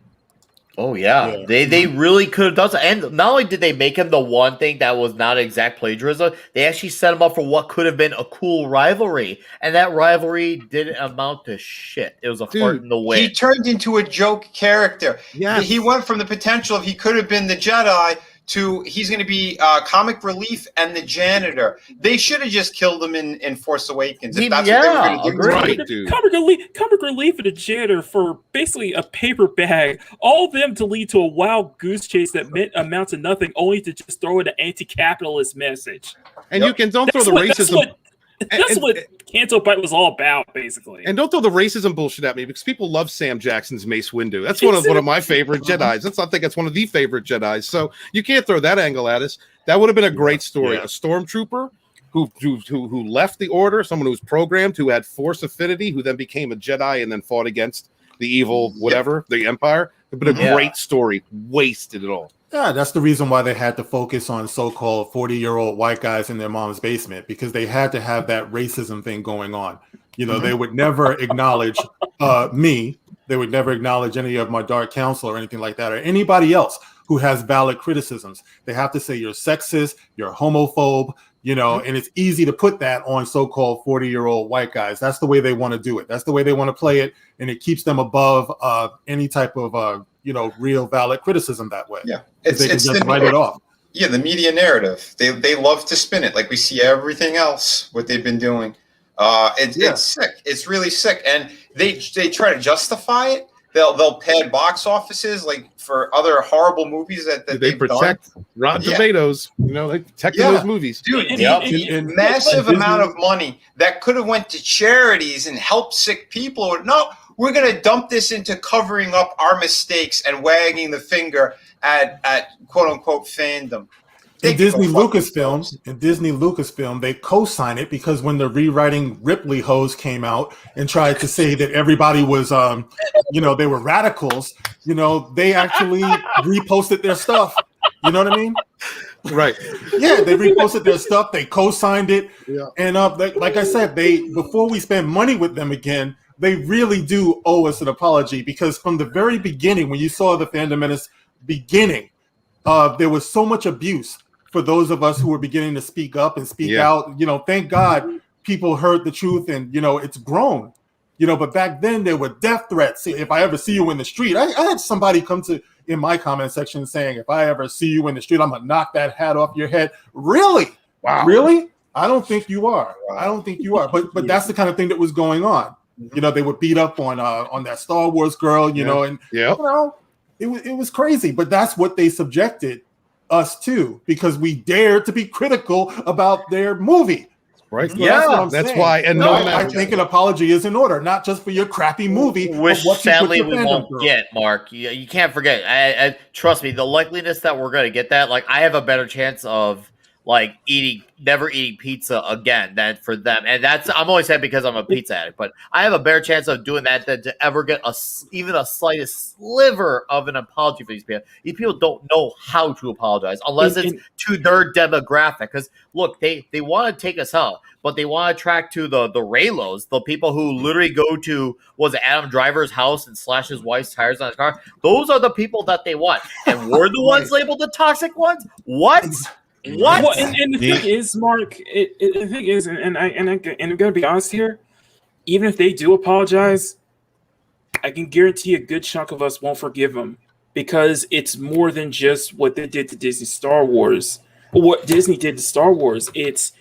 Oh yeah. They really could have done so. And not only did they make him the one thing that was not exact plagiarism, they actually set him up for what could have been a cool rivalry, and that rivalry didn't amount to shit. It was a fart in the wind. He turned into a joke character. Yeah, he went from the potential of he could have been the Jedi to he's going to be comic relief and the janitor. They should have just killed him in Force Awakens. If that's what they were going to do. Right, dude. Comic relief and a janitor for basically a paper bag. All of them to lead to a wild goose chase that amounts to nothing, only to just throw in an anti-capitalist message. And you can don't throw the racism. That's what Canto Bite was all about, basically. And don't throw the racism bullshit at me, because people love Sam Jackson's Mace Windu. That's one of my favorite Jedis. I think that's one of the favorite Jedis. So you can't throw that angle at us. That would have been a great story. Yeah. A stormtrooper who left the Order, someone who was programmed, who had Force affinity, who then became a Jedi and then fought against the evil the Empire. It would have been a great story. Wasted it all. Yeah, that's the reason why they had to focus on so-called 40-year-old white guys in their mom's basement, because they had to have that racism thing going on. You know, they would never acknowledge me. They would never acknowledge any of my dark counsel or anything like that, or anybody else who has valid criticisms. They have to say you're sexist, you're homophobe, you know, and it's easy to put that on so-called 40-year-old white guys. That's the way they want to do it. That's the way they want to play it, and it keeps them above any type of real valid criticism that way. Yeah, they can just write it off. Yeah, the media narrative. They love to spin it like we see everything else what they've been doing. It's sick. It's really sick, and they try to justify it. They'll pad box offices like for other horrible movies that they protect done. Rotten Tomatoes. You know, they protect those movies, dude. Massive amount of money that could have went to charities and helped sick people. No, we're going to dump this into covering up our mistakes and wagging the finger at quote unquote fandom. In Disney Lucasfilm, they co-sign it because when the rewriting Ripley hose came out and tried to say that everybody was, they were radicals, they actually reposted their stuff. You know what I mean? Right. Yeah, they reposted their stuff. They co-signed it. Yeah. And like I said, before we spend money with them again, they really do owe us an apology, because from the very beginning, when you saw the Fandom Menace beginning, there was so much abuse for those of us who were beginning to speak up and speak out. Thank God people heard the truth, and it's grown. But back then there were death threats. If I ever see you in the street, I had somebody come to in my comment section saying, if I ever see you in the street, I'm gonna knock that hat off your head. Really? Wow. Really? I don't think you are. I don't think you are. But that's the kind of thing that was going on. They would beat up on that Star Wars girl, and it was crazy. But that's what they subjected us to, because we dared to be critical about their movie. Right. So that's why. And I think an apology is in order, not just for your crappy movie. Which sadly we won't get, Mark. You can't forget. Trust me, the likeliness that we're going to get that, like, I have a better chance of never eating pizza again than for them. And I'm only saying because I'm a pizza addict, but I have a better chance of doing that than to ever get even a slightest sliver of an apology for these people. These people don't know how to apologize unless it's to their demographic. Because look, they want to take us out, but they want to attract to the Raylos, the people who literally go to Adam Driver's house and slash his wife's tires on his car. Those are the people that they want. And we're the ones labeled the toxic ones? What? What? Well, and the thing is, Mark, the thing is, and I'm gonna be honest here, even if they do apologize, I can guarantee a good chunk of us won't forgive them, because it's more than just what they did to Disney Star Wars. What Disney did to Star Wars, it's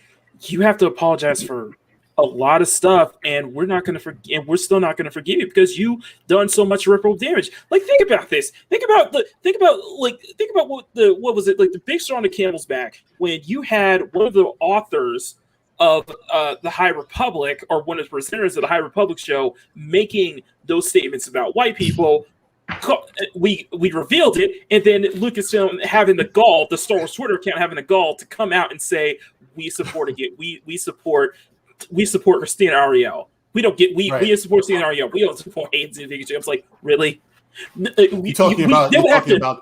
you have to apologize for a lot of stuff, and we're not going to forgive, and we're still not going to forgive you because you done so much irreparable damage. Like, think about this. Think about what was it, like the big straw on the camel's back when you had one of the authors of the High Republic, or one of the presenters of the High Republic show, making those statements about white people. We revealed it, and then Lucasfilm having the gall, the Star Wars Twitter account having the gall to come out and say we supported it. We support Christina Ariel. We support Christina Ariel. We don't support Hayden's and I was like, really? You're talking about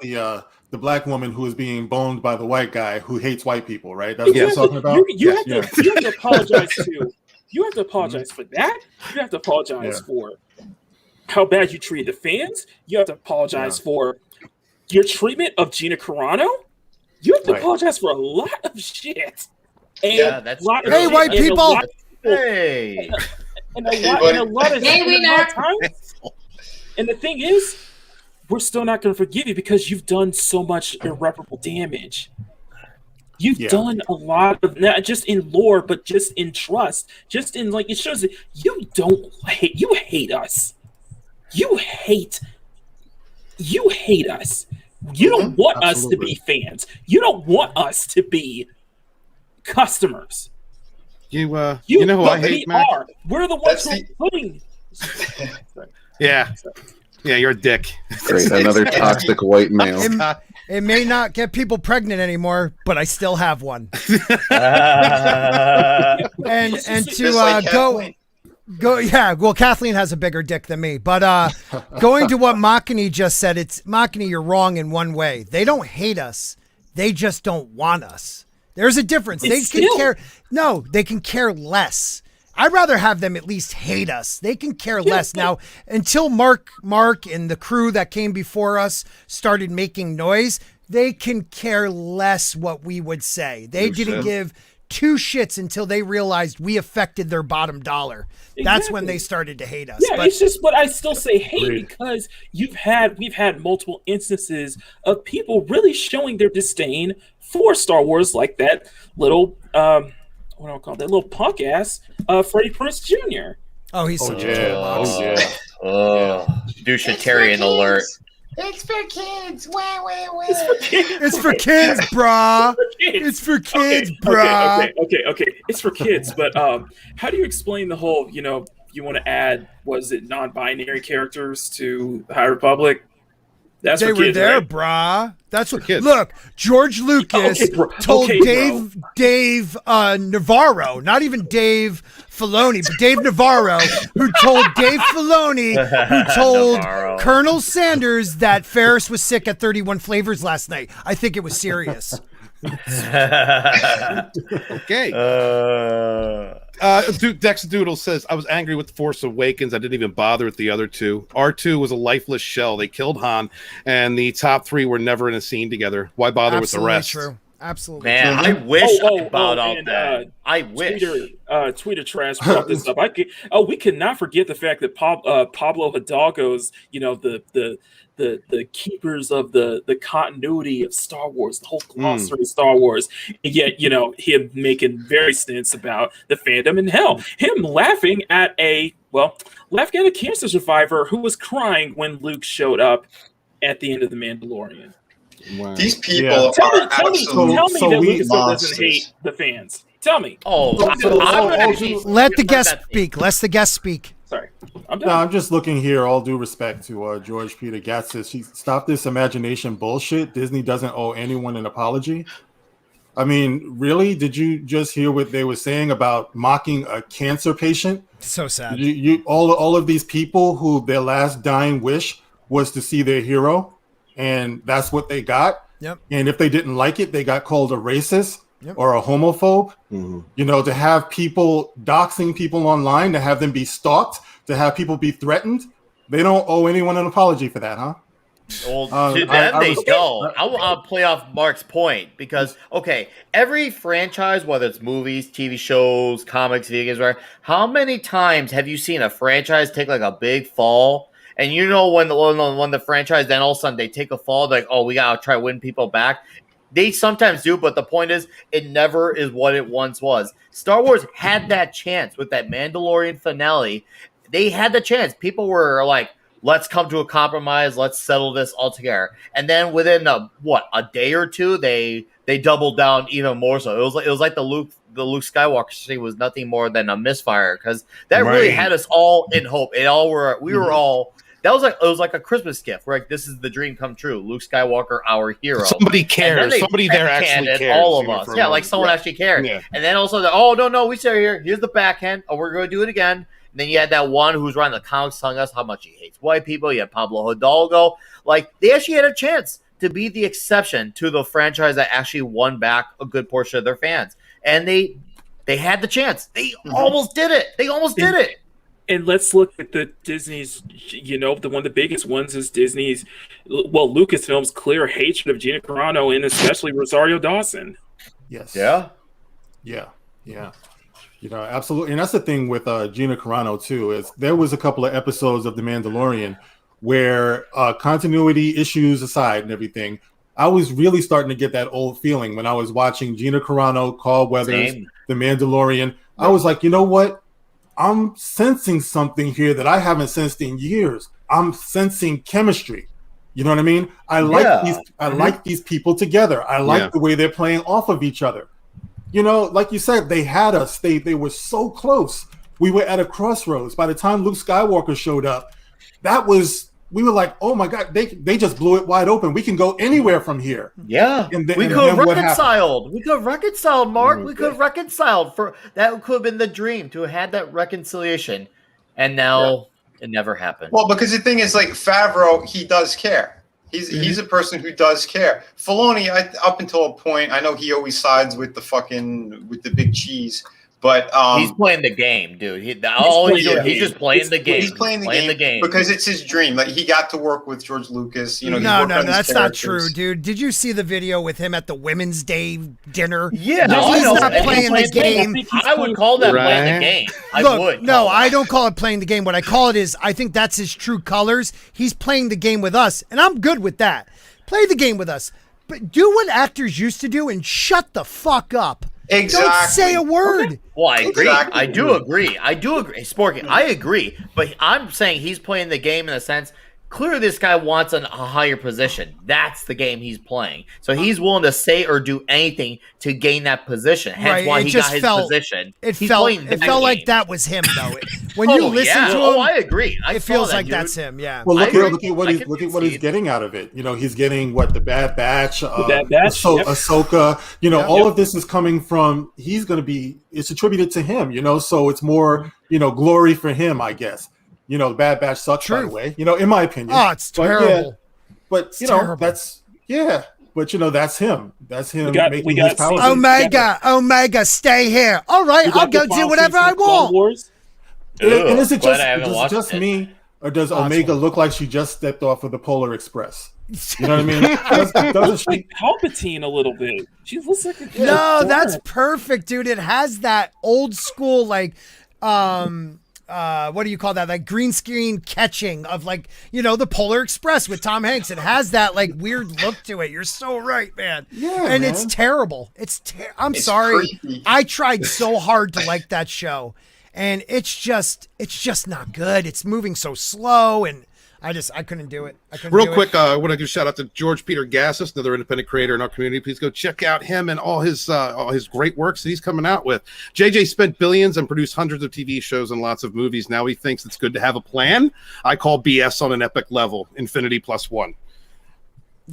the black woman who is being boned by the white guy who hates white people, right? That's what you're talking about. You have to apologize to. You have to apologize for that. You have to apologize for how bad you treated the fans. You have to apologize for your treatment of Gina Carano. You have to apologize for a lot of shit. And that's hey, white people. Hey, and a lot of times. And the thing is, we're still not going to forgive you because you've done so much irreparable damage. You've done a lot of, not just in lore, but just in trust, just in like, it shows that you hate us. You hate us. You don't want us to be fans. You don't want us to be customers. You know who I hate, Mac? We're the ones who are putting. Yeah, you're a dick. Great, another toxic white male. It may not get people pregnant anymore, but I still have one. and to go, yeah. Well, Kathleen has a bigger dick than me, but going to what Makani just said, it's Makani. You're wrong in one way. They don't hate us; they just don't want us. There's a difference. They can care. No, they can care less. I'd rather have them at least hate us. They can care less. Now, until Mark and the crew that came before us started making noise, they can care less what we would say. They didn't give two shits until they realized we affected their bottom dollar. Exactly. That's when they started to hate us. Yeah, it's just, but I still say hate because we've had multiple instances of people really showing their disdain for Star Wars, like that little what do I call that little punk ass Freddie Prinze Jr. Oh, he's such a douchetarian alert. It's for kids. It's for kids, brah. It's for kids, brah. Okay. It's for kids, but how do you explain the whole? You want to add non-binary characters to High Republic? That's they for kids, were there, right? brah. That's what. Look, George Lucas told Dave Navarro, not even Dave Filoni, but Dave Navarro, who told Dave Filoni, who told Colonel Sanders that Ferris was sick at 31 Flavors last night. I think it was serious. Okay. Dex Doodle says, I was angry with The Force Awakens. I didn't even bother with the other two. R2 was a lifeless shell. They killed Han, and the top three were never in a scene together. Why bother with the rest? True. Absolutely. Man, true. I wish I could bowed out that. I wish. Tweeter Trash brought this up. We cannot forget the fact that Pablo Hidalgo's, the keepers of the continuity of Star Wars, the whole glossary of Star Wars, and yet him making very stints about the fandom and hell, him laughing at a cancer survivor who was crying when Luke showed up at the end of The Mandalorian. Wow. These people are tell me that Lucasfilm doesn't hate the fans. Tell me. Let the guest speak. Let the guest speak. Sorry. I'm just looking here, all due respect to George Peter Gatsis. Stop this imagination bullshit. Disney doesn't owe anyone an apology. I mean, really? Did you just hear what they were saying about mocking a cancer patient? So sad. All of these people who their last dying wish was to see their hero, and that's what they got. Yep. And if they didn't like it, they got called a racist or a homophobe. Mm-hmm. To have people doxing people online, to have them be stalked, to have people be threatened, they don't owe anyone an apology for that, huh? Well, to them, they don't. I want to play off Mark's point because, every franchise, whether it's movies, TV shows, comics, video games, right? How many times have you seen a franchise take like a big fall? And when the franchise, then all of a sudden they take a fall, like, we got to try to win people back. They sometimes do, but the point is, it never is what it once was. Star Wars had that chance with that Mandalorian finale. They had the chance. People were like, let's come to a compromise. Let's settle this all together. And then within a day or two, they doubled down even more so. It was like the Luke Skywalker scene was nothing more than a misfire because that really had us all in hope. We were all. It was like a Christmas gift. We're like, this is the dream come true. Luke Skywalker, our hero. Somebody cares. Somebody there actually cares. All of us. Yeah, like someone actually cared. Yeah. And then also, no, we stay here. Here's the backhand. We're going to do it again. And then you had that one who's running the comics telling us how much he hates white people. You had Pablo Hidalgo. Like, they actually had a chance to be the exception to the franchise that actually won back a good portion of their fans. And they had the chance. They almost did it. Did it. And let's look at the Disney's, one of the biggest ones is Disney's, Lucasfilm's clear hatred of Gina Carano and especially Rosario Dawson. Yes. Yeah. Absolutely. And that's the thing with Gina Carano, too, is there was a couple of episodes of The Mandalorian where continuity issues aside and everything, I was really starting to get that old feeling when I was watching Gina Carano, Carl Weathers, Same. The Mandalorian. I was like, you know what? I'm sensing something here that I haven't sensed in years. I'm sensing chemistry. You know what I mean? I like these people together. I like the way they're playing off of each other. You know, like you said, they had us. They were so close. We were at a crossroads. By the time Luke Skywalker showed up, we were like, oh my God, they just blew it wide open. We can go anywhere from here. Yeah. We could have reconciled. We could have reconciled, Mark. We could have reconciled. That could have been the dream, to have had that reconciliation. And now it never happened. Well, because the thing is, like, Favreau, he does care. He's a person who does care. Filoni, up until a point, I know he always sides with the big cheese. But he's playing the game, dude. He's just playing the game. He's playing the game because it's his dream. Like, he got to work with George Lucas. You know, no, that's not true, dude. Did you see the video with him at the Women's Day dinner? Yeah, he's not playing the game. I would call that playing the game. I don't call it playing the game. What I call it is, I think that's his true colors. He's playing the game with us, and I'm good with that. Play the game with us, but do what actors used to do and shut the fuck up. Exactly. Don't say a word. Okay. Well, I agree. Exactly. I do agree. Sporking, I agree. But I'm saying he's playing the game in a sense. Clearly, this guy wants a higher position. That's the game he's playing. So he's willing to say or do anything to gain that position. Hence why he got his position. It felt like that was him, though. When you listen to him, I agree. It feels like that's him. Yeah. Well, look at what he's getting out of it. You know, he's getting the Bad Batch, Ahsoka. You know, all of this is coming from. It's attributed to him. You know, so it's more glory for him, I guess. You know, the Bad Batch sucks, by the way. You know, in my opinion. Oh, it's terrible. But you know, that's that's him. That's him making his power. Omega, stay here. All right, I'll go do whatever I want. And is it just me, or does Omega look like she just stepped off of the Polar Express? You know what I mean? Doesn't she? Palpatine a little bit. She looks like a No, that's perfect, dude. It has that old school what do you call that? Like green screen catching of the Polar Express with Tom Hanks. It has that weird look to it. You're so right, man. Yeah, and it's terrible. I'm sorry. Creepy. I tried so hard to like that show, and it's just not good. It's moving so slow, and I couldn't do it. Real quick, I want to give a shout out to George Peter Gassis, another independent creator in our community. Please go check out him and all his great works that he's coming out with. JJ spent billions and produced hundreds of TV shows and lots of movies. Now he thinks it's good to have a plan. I call BS on an epic level. Infinity +1.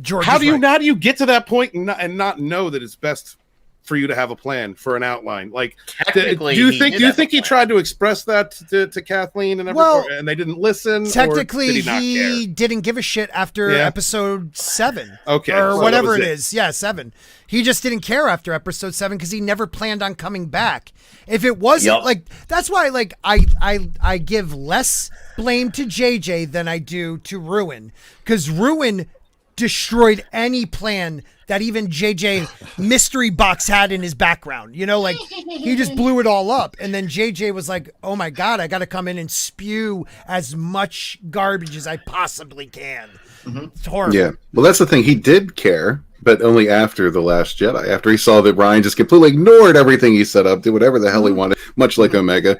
George, how do you get to that point and not know that it's best for you to have a plan for an outline? Like, do you think he tried to express that to Kathleen and everyone, and they didn't listen? Technically, he didn't give a shit after episode 7, or whatever it is. Yeah, 7. He just didn't care after episode 7 because he never planned on coming back. If it wasn't that's why I give less blame to JJ than I do to Ruin, because Ruin destroyed any plan that even JJ Mystery Box had in his background. You know, he just blew it all up. And then JJ was like, oh my God, I got to come in and spew as much garbage as I possibly can. Mm-hmm. It's horrible. Yeah. Well, that's the thing. He did care, but only after The Last Jedi, after he saw that Ryan just completely ignored everything he set up, did whatever the hell he wanted, much like Omega.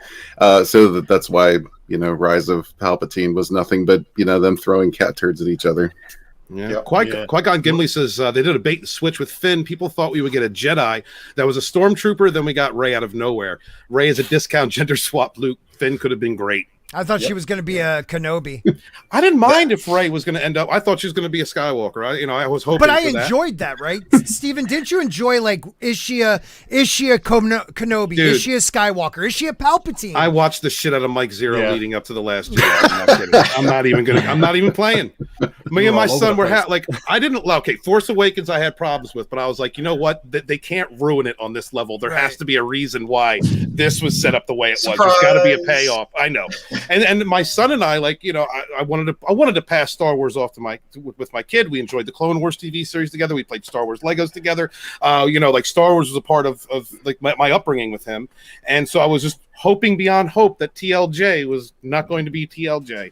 So that's why, Rise of Palpatine was nothing but, them throwing cat turds at each other. Yeah. Qui-Gon Gimli says they did a bait and switch with Finn. People thought we would get a Jedi that was a stormtrooper. Then we got Rey out of nowhere. Rey is a discount gender swap Luke. Finn could have been great. I thought she was going to be a Kenobi. I didn't mind if Rey was going to end up. I thought she was going to be a Skywalker. I was hoping. But I enjoyed that, right, Steven? Didn't you enjoy is she a Kenobi? Dude, is she a Skywalker? Is she a Palpatine? I watched the shit out of Mike Zero leading up to The Last Jedi. I'm not even playing. Me and my son were I didn't. Okay, Force Awakens I had problems with, but I was like, you know what? They can't ruin it on this level. There has to be a reason why this was set up the way it was. There's got to be a payoff. I know. And my son and I, I wanted to pass Star Wars off with my kid. We enjoyed the Clone Wars TV series together. We played Star Wars Legos together. Star Wars was a part of my upbringing with him. And so I was just hoping beyond hope that TLJ was not going to be TLJ.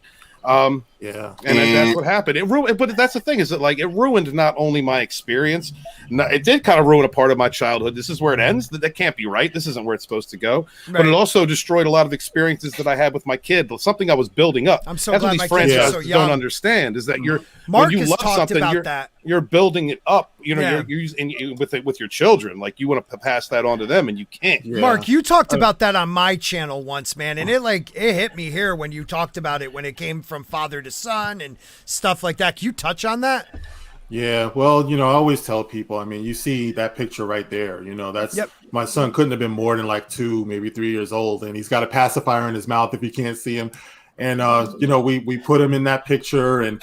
Yeah, and that's what happened. It ruined, but that's the thing, is that like it ruined not only my experience, it did kind of ruin a part of my childhood. This is where it ends. That can't be right. This isn't where it's supposed to go. Right. But it also destroyed a lot of experiences that I had with my kid. Something I was building up. I'm so that's glad what my these franchises so don't understand, is that Mark when you has love talked something, about that. you're building it up. You know, you're using with your children. Like you want to pass that on to them, and you can't. Yeah. Mark, you talked about that on my channel once, man, and it hit me here when you talked about it, when it came from father to son and stuff like that. Can you touch on that? Yeah, well, I always tell people, I mean, you see that picture right there, that's my son couldn't have been more than like 2, maybe 3 years old, and he's got a pacifier in his mouth if you can't see him. And, we put him in that picture, and,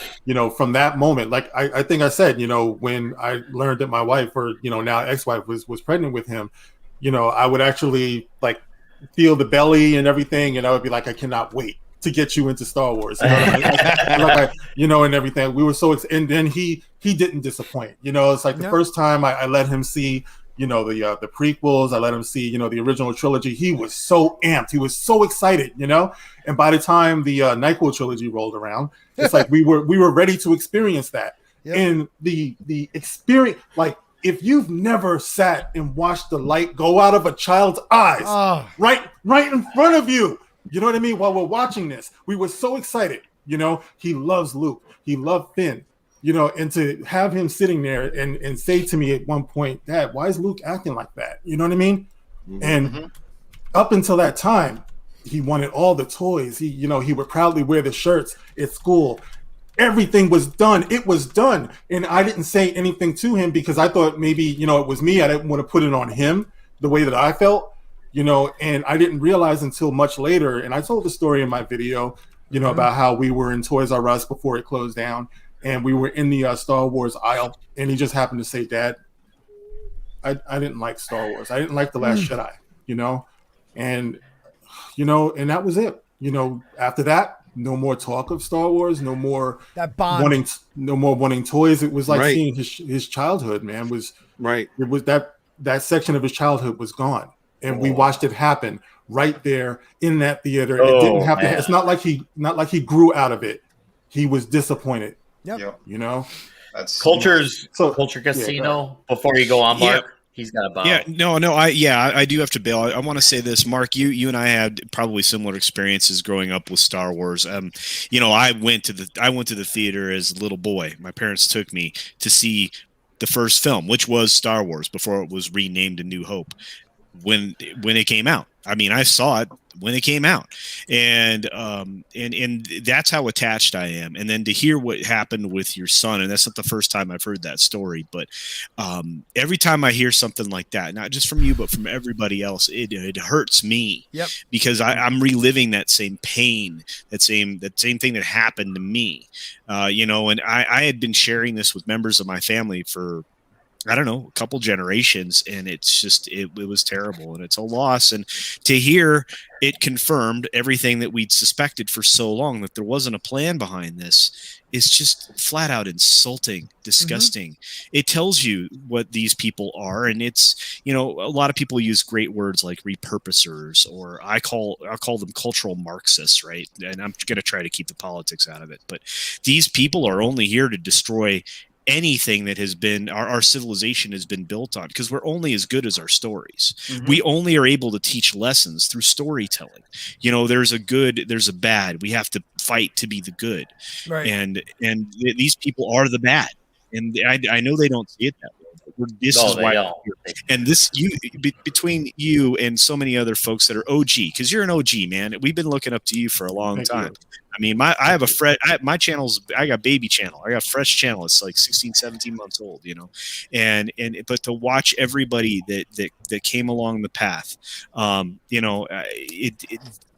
from that moment, like I think I said, when I learned that my wife, or, now ex-wife was pregnant with him, I would actually like feel the belly and everything, and I would be like, I cannot wait to get you into Star Wars, and everything. We were so and then he didn't disappoint. It's like the first time I let him see, the prequels. I let him see, the original trilogy. He was so amped. He was so excited, And by the time the Nyquil trilogy rolled around, it's like we were ready to experience that. Yep. And the experience, like, if you've never sat and watched the light go out of a child's eyes, right in front of you. You know what I mean? While we're watching this, we were so excited. He loves Luke. He loved Finn. And to have him sitting there and say to me at one point, Dad, why is Luke acting like that? You know what I mean? Mm-hmm. And up until that time, he wanted all the toys. He would proudly wear the shirts at school. Everything was done. It was done. And I didn't say anything to him because I thought maybe, it was me. I didn't want to put it on him the way that I felt. And I didn't realize until much later, and I told the story in my video, about how we were in Toys R Us before it closed down, and we were in the Star Wars aisle, and he just happened to say, Dad, I didn't like Star Wars. I didn't like The Last Jedi, and, and that was it. After that, no more talk of Star Wars, no more that bond, wanting toys. It was like seeing his childhood, man, was right. It was that section of his childhood was gone. And we watched it happen right there in that theater. It didn't have to. It's not like he grew out of it. He was disappointed. Yep. That's Culture Casino. Before you go on, Mark, he's got a bow. I do have to bail. I want to say this, Mark. You and I had probably similar experiences growing up with Star Wars. I went to the theater as a little boy. My parents took me to see the first film, which was Star Wars before it was renamed A New Hope. When it came out, I mean, I saw it when it came out, and that's how attached I am. And then to hear what happened with your son, and that's not the first time I've heard that story, but every time I hear something like that, not just from you, but from everybody else, it hurts me. Yep. Because I'm reliving that same pain, that same thing that happened to me. And I had been sharing this with members of my family for, I don't know, a couple generations, and it's just, it was terrible, and it's a loss. And to hear it confirmed everything that we'd suspected for so long, that there wasn't a plan behind this, is just flat out insulting, disgusting. Mm-hmm. It tells you what these people are. And it's, a lot of people use great words like repurposers, or I'll call them cultural Marxists, right? And I'm going to try to keep the politics out of it, but these people are only here to destroy anything that has been our civilization has been built on, because we're only as good as our stories. Mm-hmm. We only are able to teach lessons through storytelling. There's a good, there's a bad. We have to fight to be the good. Right. And these people are the bad. And I know they don't see it that way. This is why. And between you and so many other folks that are OG, because you're an OG, man. We've been looking up to you for a long time. I mean, I have my channel's, I got baby channel. I got fresh channel. It's like 16, 17 months old, but to watch everybody that came along the path,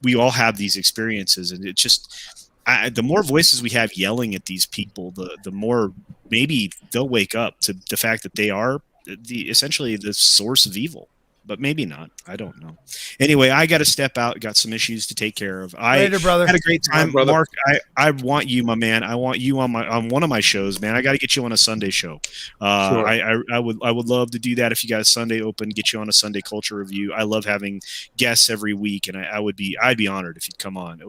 we all have these experiences, and it just, the more voices we have yelling at these people, the more maybe they'll wake up to the fact that they are essentially the source of evil. but maybe not. I don't know. Anyway, I got to step out. Got some issues to take care of. Later, brother. Had a great time, brother. Mark. I want you, my man. I want you on one of my shows, man. I got to get you on a Sunday show. Sure. I would love to do that if you guys Sunday open. Get you on a Sunday culture review. I love having guests every week, and I'd be honored if you'd come on.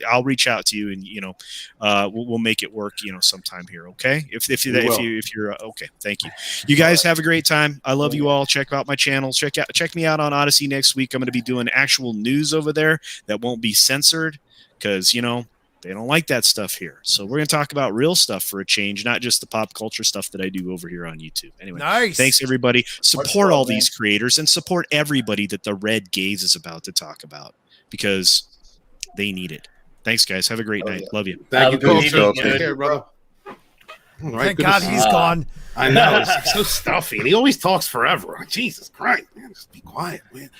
I'll reach out to you, and we'll make it work. Sometime here. Okay. If you're okay. Thank you. You guys have a great time. I love you all. Check out my channel. Check me out on Odyssey next week. I'm going to be doing actual news over there that won't be censored because they don't like that stuff here. So we're going to talk about real stuff for a change, not just the pop culture stuff that I do over here on YouTube. Anyway, Nice. Thanks everybody. Support all these creators and support everybody that the Red Gaze is about to talk about because they need it. Thanks, guys. Have a great night. Love you. Thank you, Good Coach. evening, Take care, brother. All right, Thank good to God see he's you. gone. I know, it's so stuffy, and he always talks forever. Jesus Christ, man, just be quiet, man.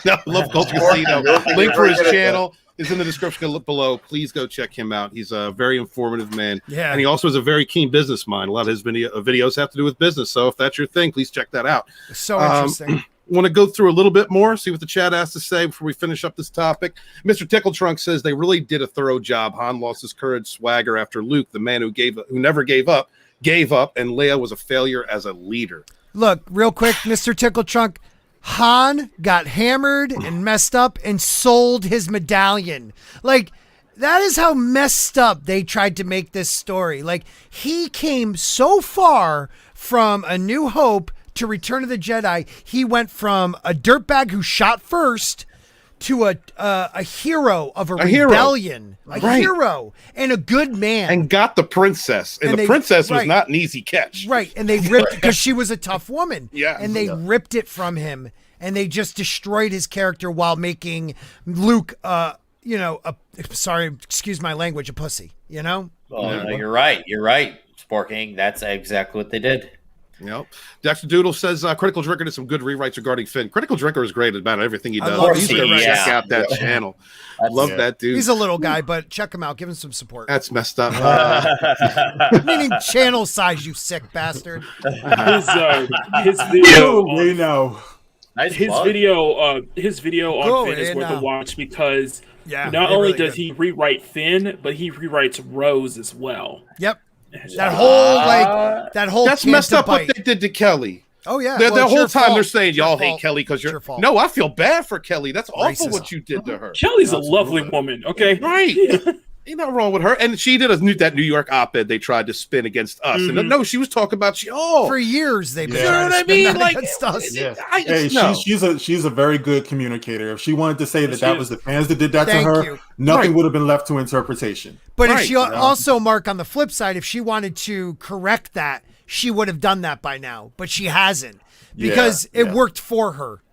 No, love Culture Casino. Link for his channel is in the description below. Please go check him out. He's a very informative man, and he also has a very keen business mind. A lot of his videos have to do with business, so if that's your thing, please check that out. So interesting. Want to go through a little bit more, see what the chat has to say before we finish up this topic. Mr. Tickletrunk says they really did a thorough job. Han lost his courage, swagger after Luke, the man who never gave up, and Leia was a failure as a leader. Look, real quick, Mr. Tickletrunk. Han got hammered and messed up and sold his medallion. Like, that is how messed up they tried to make this story. Like, he came so far from A New Hope to Return of the Jedi. He went from a dirtbag who shot first to a hero of a rebellion. A hero and a good man. And got the princess. And the princess was not an easy catch. Right. And they ripped because she was a tough woman. Yeah. And they ripped it from him. And they just destroyed his character while making Luke sorry, excuse my language, a pussy, Well, no, you're right. You're right, Sporking. That's exactly what they did. Yep. Dr. Doodle says Critical Drinker did some good rewrites regarding Finn. Critical Drinker is great about everything he does. Please check out that channel. Love that dude. He's a little guy, but check him out. Give him some support. That's messed up. Meaning channel size, you sick bastard. His video. Nice his plug. video on Finn is worth a watch because not only does he rewrite Finn, but he rewrites Rose as well. Yep. That whole that's messed up what they did to Kelly. Oh yeah. The whole time they're saying y'all hate Kelly because you're no, I feel bad for Kelly. That's awful what you did to her. Kelly's a lovely woman, okay? Right. Ain't nothing wrong with her. And she did that New York op-ed they tried to spin against us. And no, she was talking about for years they've been trying to spin that against us. She's a very good communicator. If she wanted to say that was the fans that did that to her, nothing would have been left to interpretation. But if she also, Mark, on the flip side, if she wanted to correct that, she would have done that by now. But she hasn't because it worked for her.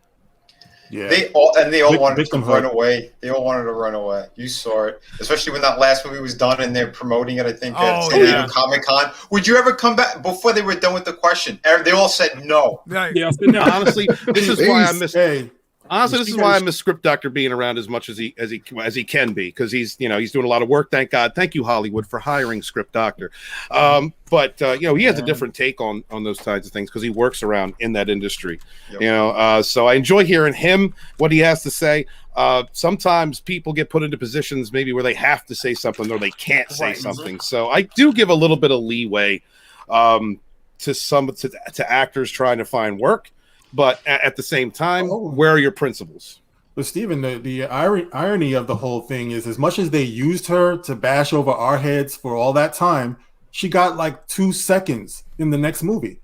Yeah. They all wanted to run away. They all wanted to run away. You saw it, especially when that last movie was done and they're promoting it. I think at San Diego Comic-Con. Would you ever come back before they were done with the question? They all said no. Right. Yeah, honestly, this is why I miss. Honestly, this is why I miss Script Doctor being around as much as he can be because he's doing a lot of work. Thank God. Thank you, Hollywood, for hiring Script Doctor. But he has a different take on those kinds of things because he works around in that industry. Yep. So I enjoy hearing him what he has to say. Sometimes people get put into positions maybe where they have to say something or they can't say something. So I do give a little bit of leeway to actors trying to find work. But at the same time, where are your principles? But Steven, the irony of the whole thing is as much as they used her to bash over our heads for all that time, she got like 2 seconds in the next movie.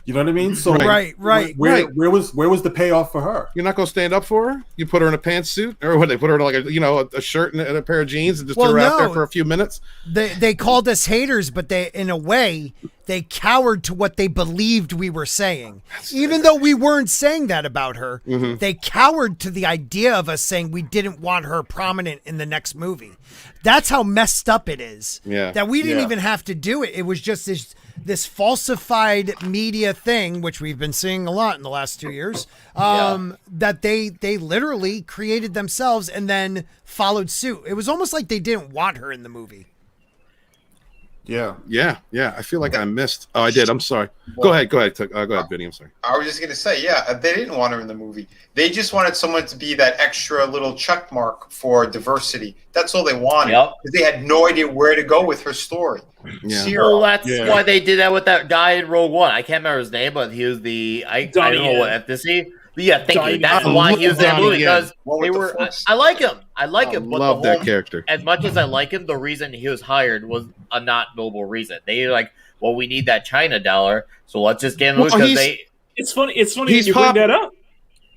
You know what I mean? So right. Where was the payoff for her? You're not going to stand up for her? You put her in a pantsuit, or what? They put her in like a shirt and a pair of jeans and just threw her out there for a few minutes. They called us haters, but they, in a way, they cowered to what they believed we were saying. Even though we weren't saying that about her, they cowered to the idea of us saying we didn't want her prominent in the next movie. That's how messed up it is. Yeah. That we didn't even have to do it. It was just this falsified media thing, which we've been seeing a lot in the last 2 years, that they literally created themselves and then followed suit. It was almost like they didn't want her in the movie. Yeah. I feel like I missed. Oh, I did. I'm sorry. Go ahead. Go ahead, Vinny. I'm sorry. I was just gonna say, they didn't want her in the movie. They just wanted someone to be that extra little check mark for diversity. That's all they wanted. Because they had no idea where to go with her story. Well, that's why they did that with that guy in Rogue One. I can't remember his name, but he was I don't know what ethnicity. But yeah, thank you. That's why he was in the movie, because they were. I like him. I love that character. As much as I like him, the reason he was hired was a not noble reason. They like, well, we need that China dollar, so let's just get him because they. It's funny you bring that up.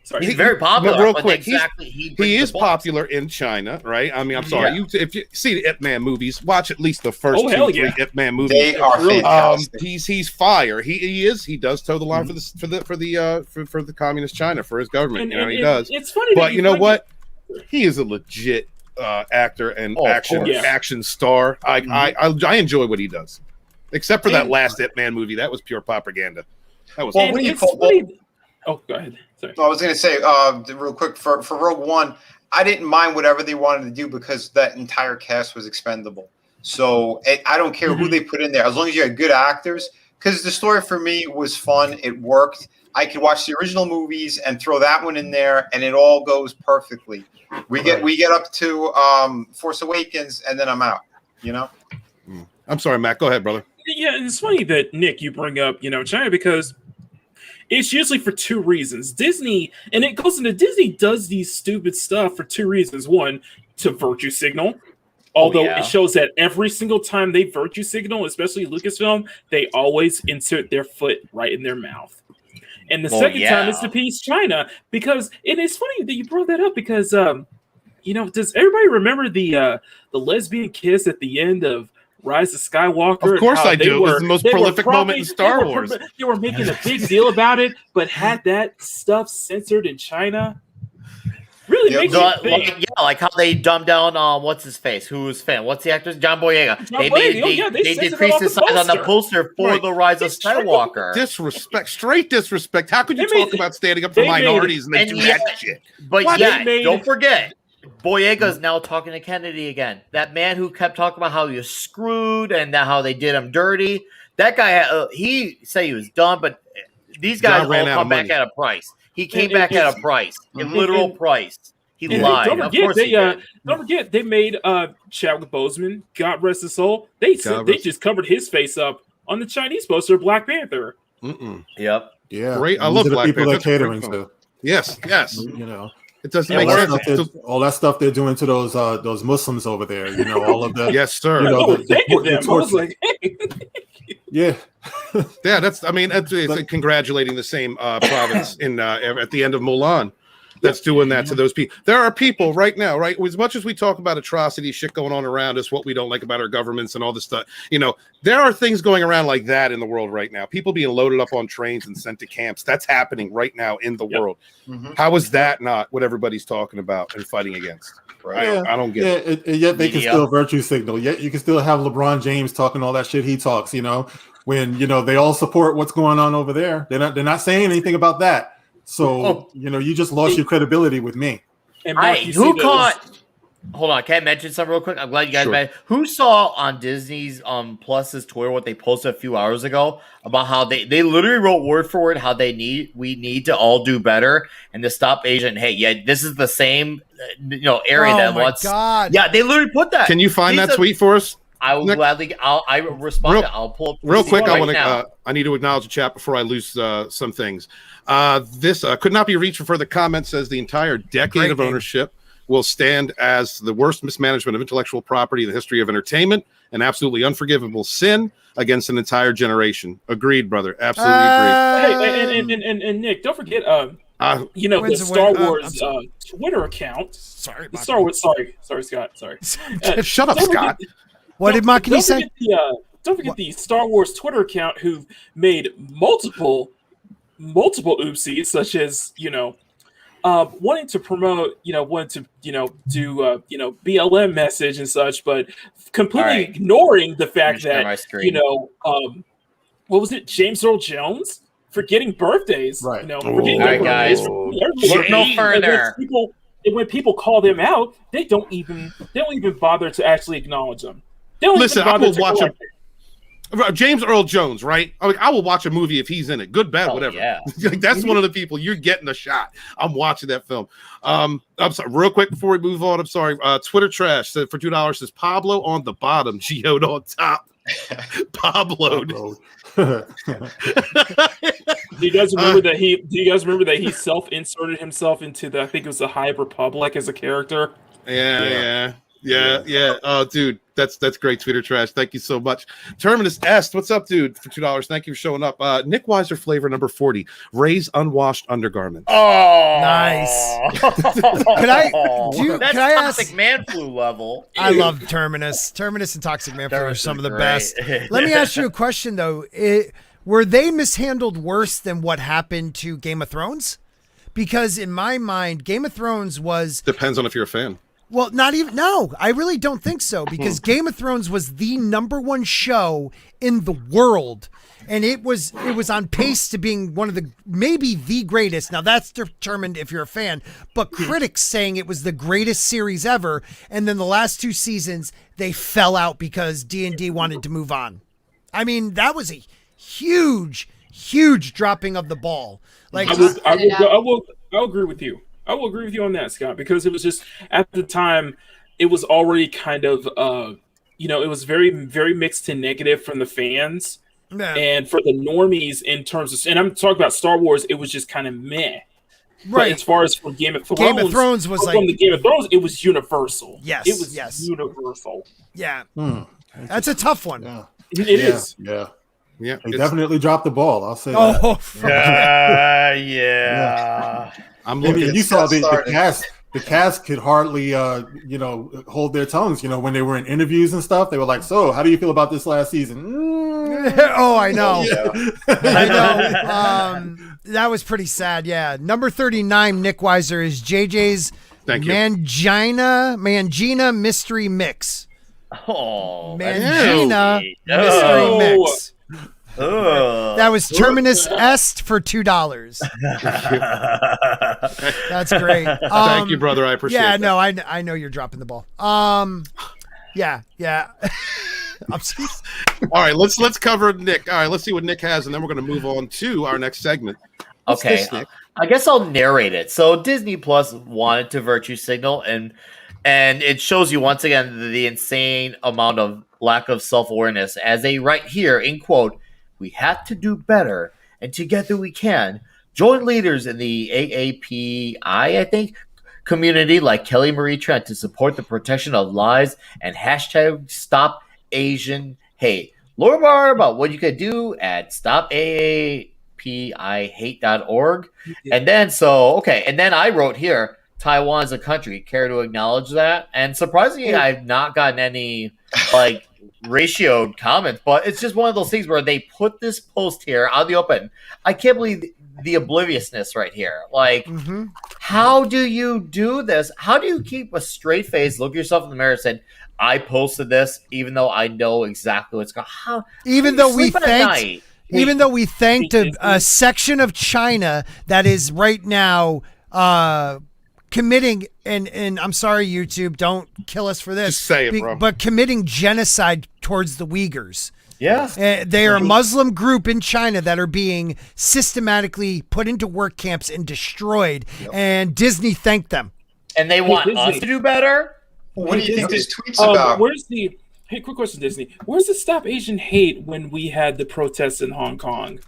Sorry. He's very popular. Real quick, exactly, he is popular in China, right? I mean, I'm sorry. If you see the Ip Man movies, watch at least the first 2-3 Ip Man movies. They are fantastic. He's fire. He does toe the line for the communist China, for his government. He does. It's funny, but you know what? He is a legit actor and action star. I enjoy what he does, except for that last Ip Man movie. That was pure propaganda. That was. Well, oh, go ahead. Sorry. I was going to say, real quick, for Rogue One, I didn't mind whatever they wanted to do because that entire cast was expendable. So I don't care who they put in there, as long as you had good actors. Because the story for me was fun. It worked. I could watch the original movies and throw that one in there, and it all goes perfectly. We get up to Force Awakens, and then I'm out. I'm sorry, Matt. Go ahead, brother. Yeah, and it's funny that, Nick, you bring up, China, because it's usually for two reasons. Disney does these stupid stuff for two reasons. One, to virtue signal. Although it shows that every single time they virtue signal, especially Lucasfilm, they always insert their foot right in their mouth. And the second time is to appease China. And it's funny that you brought that up because, does everybody remember the lesbian kiss at the end of Rise of Skywalker? Of course I do. It was the most prolific moment in Star Wars. They were making a big deal about it, but had that stuff censored in China. Really makes you think. Like how they dumbed down what's his face? Who's fan? What's the actor? John Boyega. They decreased the size on the poster for the Rise of Skywalker. Straight disrespect. How could you talk about standing up for minorities and they do that shit? But don't forget, Boyega's now talking to Kennedy again. That man who kept talking about how he was screwed and how they did him dirty. That guy, he said he was done, but these guys all come back at a price. He came back at a price, a literal price. He lied. Don't forget, they made Chadwick Boseman, God rest his soul. They just covered his face up on the Chinese poster of Black Panther. Yep. Yeah. Great. I love the Black people Panther. They're catering to. Yes. It doesn't make sense. All that stuff they're doing to those Muslims over there. All of the yes, sir. I was like, hey. Yeah. That's congratulating the same province at the end of Mulan. That's doing that to those people. There are people right now, right? As much as we talk about atrocity, shit going on around us, what we don't like about our governments and all this stuff, there are things going around like that in the world right now. People being loaded up on trains and sent to camps. That's happening right now in the world. Mm-hmm. How is that not what everybody's talking about and fighting against? Right? I don't get it. Yet they can still virtue signal. Yet you can still have LeBron James talking all that shit he talks, when, they all support what's going on over there. They're not saying anything about that. So, you just lost your credibility with me. And Mark, hold on, can I mention something real quick? I'm glad you guys met. Who saw on Disney's Plus's Twitter what they posted a few hours ago about how they literally wrote word for word how we need to all do better and to stop Asian hate. This is the same area that wants. God. Yeah, they literally put that. Can you find that tweet for us? I will gladly. I respond. I'll pull up real quick. Right I need to acknowledge the chat before I lose some things. This could not be reached for further comment. Says the entire decade of ownership will stand as the worst mismanagement of intellectual property in the history of entertainment, an absolutely unforgivable sin against an entire generation. Agreed, brother. Absolutely agreed. Hey, and Nick, don't forget. The Star Wars Twitter account. Sorry, Star Wars. Sorry, Scott. Sorry. Shut up, Scott. What did Makini say? Don't forget the Star Wars Twitter account who made multiple oopsies, such as wanting to promote, wanting to do BLM message and such, but completely ignoring the fact that what was it, James Earl Jones forgetting birthdays, right? Forgetting guys, look no further. When people call them out, they don't even bother to actually acknowledge them. Listen, James Earl Jones, right? I will watch a movie if he's in it, good, bad, whatever. Yeah. Like, that's one of the people you're getting a shot. I'm watching that film. I'm sorry, real quick before we move on. I'm sorry. Twitter trash said for $2 says Pablo on the bottom, Geode on top. Pablo. Do you guys remember that he? Do you guys remember that he self-inserted himself into the? I think it was the High Republic as a character. Yeah. Oh, dude, that's great Twitter trash. Thank you so much. Terminus asked, "What's up, dude?" For $2. Thank you for showing up. Nick Weiser flavor number 40. Ray's unwashed undergarments. Oh, nice. Can I Toxic ask? Man Flu level. I love Terminus. Terminus and Toxic Man Flu are some of the best. Let me ask you a question though. Were they mishandled worse than what happened to Game of Thrones? Because in my mind, Game of Thrones was depends on if you're a fan. Well, not even. No, I really don't think so, because Game of Thrones was the #1 show in the world, and it was on pace to being one of the, maybe the greatest. Now that's determined if you're a fan, but critics saying it was the greatest series ever. And then the last 2 seasons they fell out because D&D wanted to move on. I mean, that was a huge dropping of the ball. Like I will agree with you. I will agree with you on that, Scott, because it was just, at the time, it was already kind of, it was very, very mixed to negative from the fans. Yeah. And for the normies in terms of, and I'm talking about Star Wars, it was just kind of meh. Right. But as far as from Game of Thrones, was from the Game of Thrones, it was universal. Yes. It was universal. Yeah. That's a tough one. Yeah. It is. Yeah. Yeah, they definitely dropped the ball. I'll say that. Yeah. I'm looking. looking. You saw the cast. The cast could hardly, hold their tongues. When they were in interviews and stuff, they were like, "So, how do you feel about this last season?" Oh, I know. I know. That was pretty sad. Yeah, number 39, Nick Weiser, is JJ's Mangina Mystery Mix. Oh, Mangina Mystery Mix. That was Terminus Est for $2. That's great. Thank you, brother. I appreciate it. Yeah, no, I know you're dropping the ball. Yeah. All right, let's cover Nick. All right, let's see what Nick has, and then we're going to move on to our next segment. What's okay, this, Nick? I guess I'll narrate it. So Disney Plus wanted to virtue signal, and it shows you once again the insane amount of lack of self-awareness as they write here in quote, "We have to do better, and together we can. Join leaders in the AAPI, I think, community like Kelly Marie Trent to support the protection of lives and hashtag Stop Asian Hate. Learn more about what you could do at stopaapihate.org." And then I wrote here, Taiwan is a country. Care to acknowledge that? And surprisingly, I've not gotten any ratioed comments, but it's just one of those things where they put this post here out in the open. I can't believe the obliviousness right here. Like, how do you do this? How do you keep a straight face, look yourself in the mirror, and say, "I posted this," even though I know exactly what's going on? Even though we thanked a section of China that is right now committing, and I'm sorry, YouTube, don't kill us for this. Just say it, bro. But committing genocide towards the Uyghurs. Yeah. They are a Muslim group in China that are being systematically put into work camps and destroyed, and Disney thanked them. And they want us to do better? What do you think this tweet's about? Hey, quick question, Disney. Where's the Stop Asian Hate when we had the protests in Hong Kong?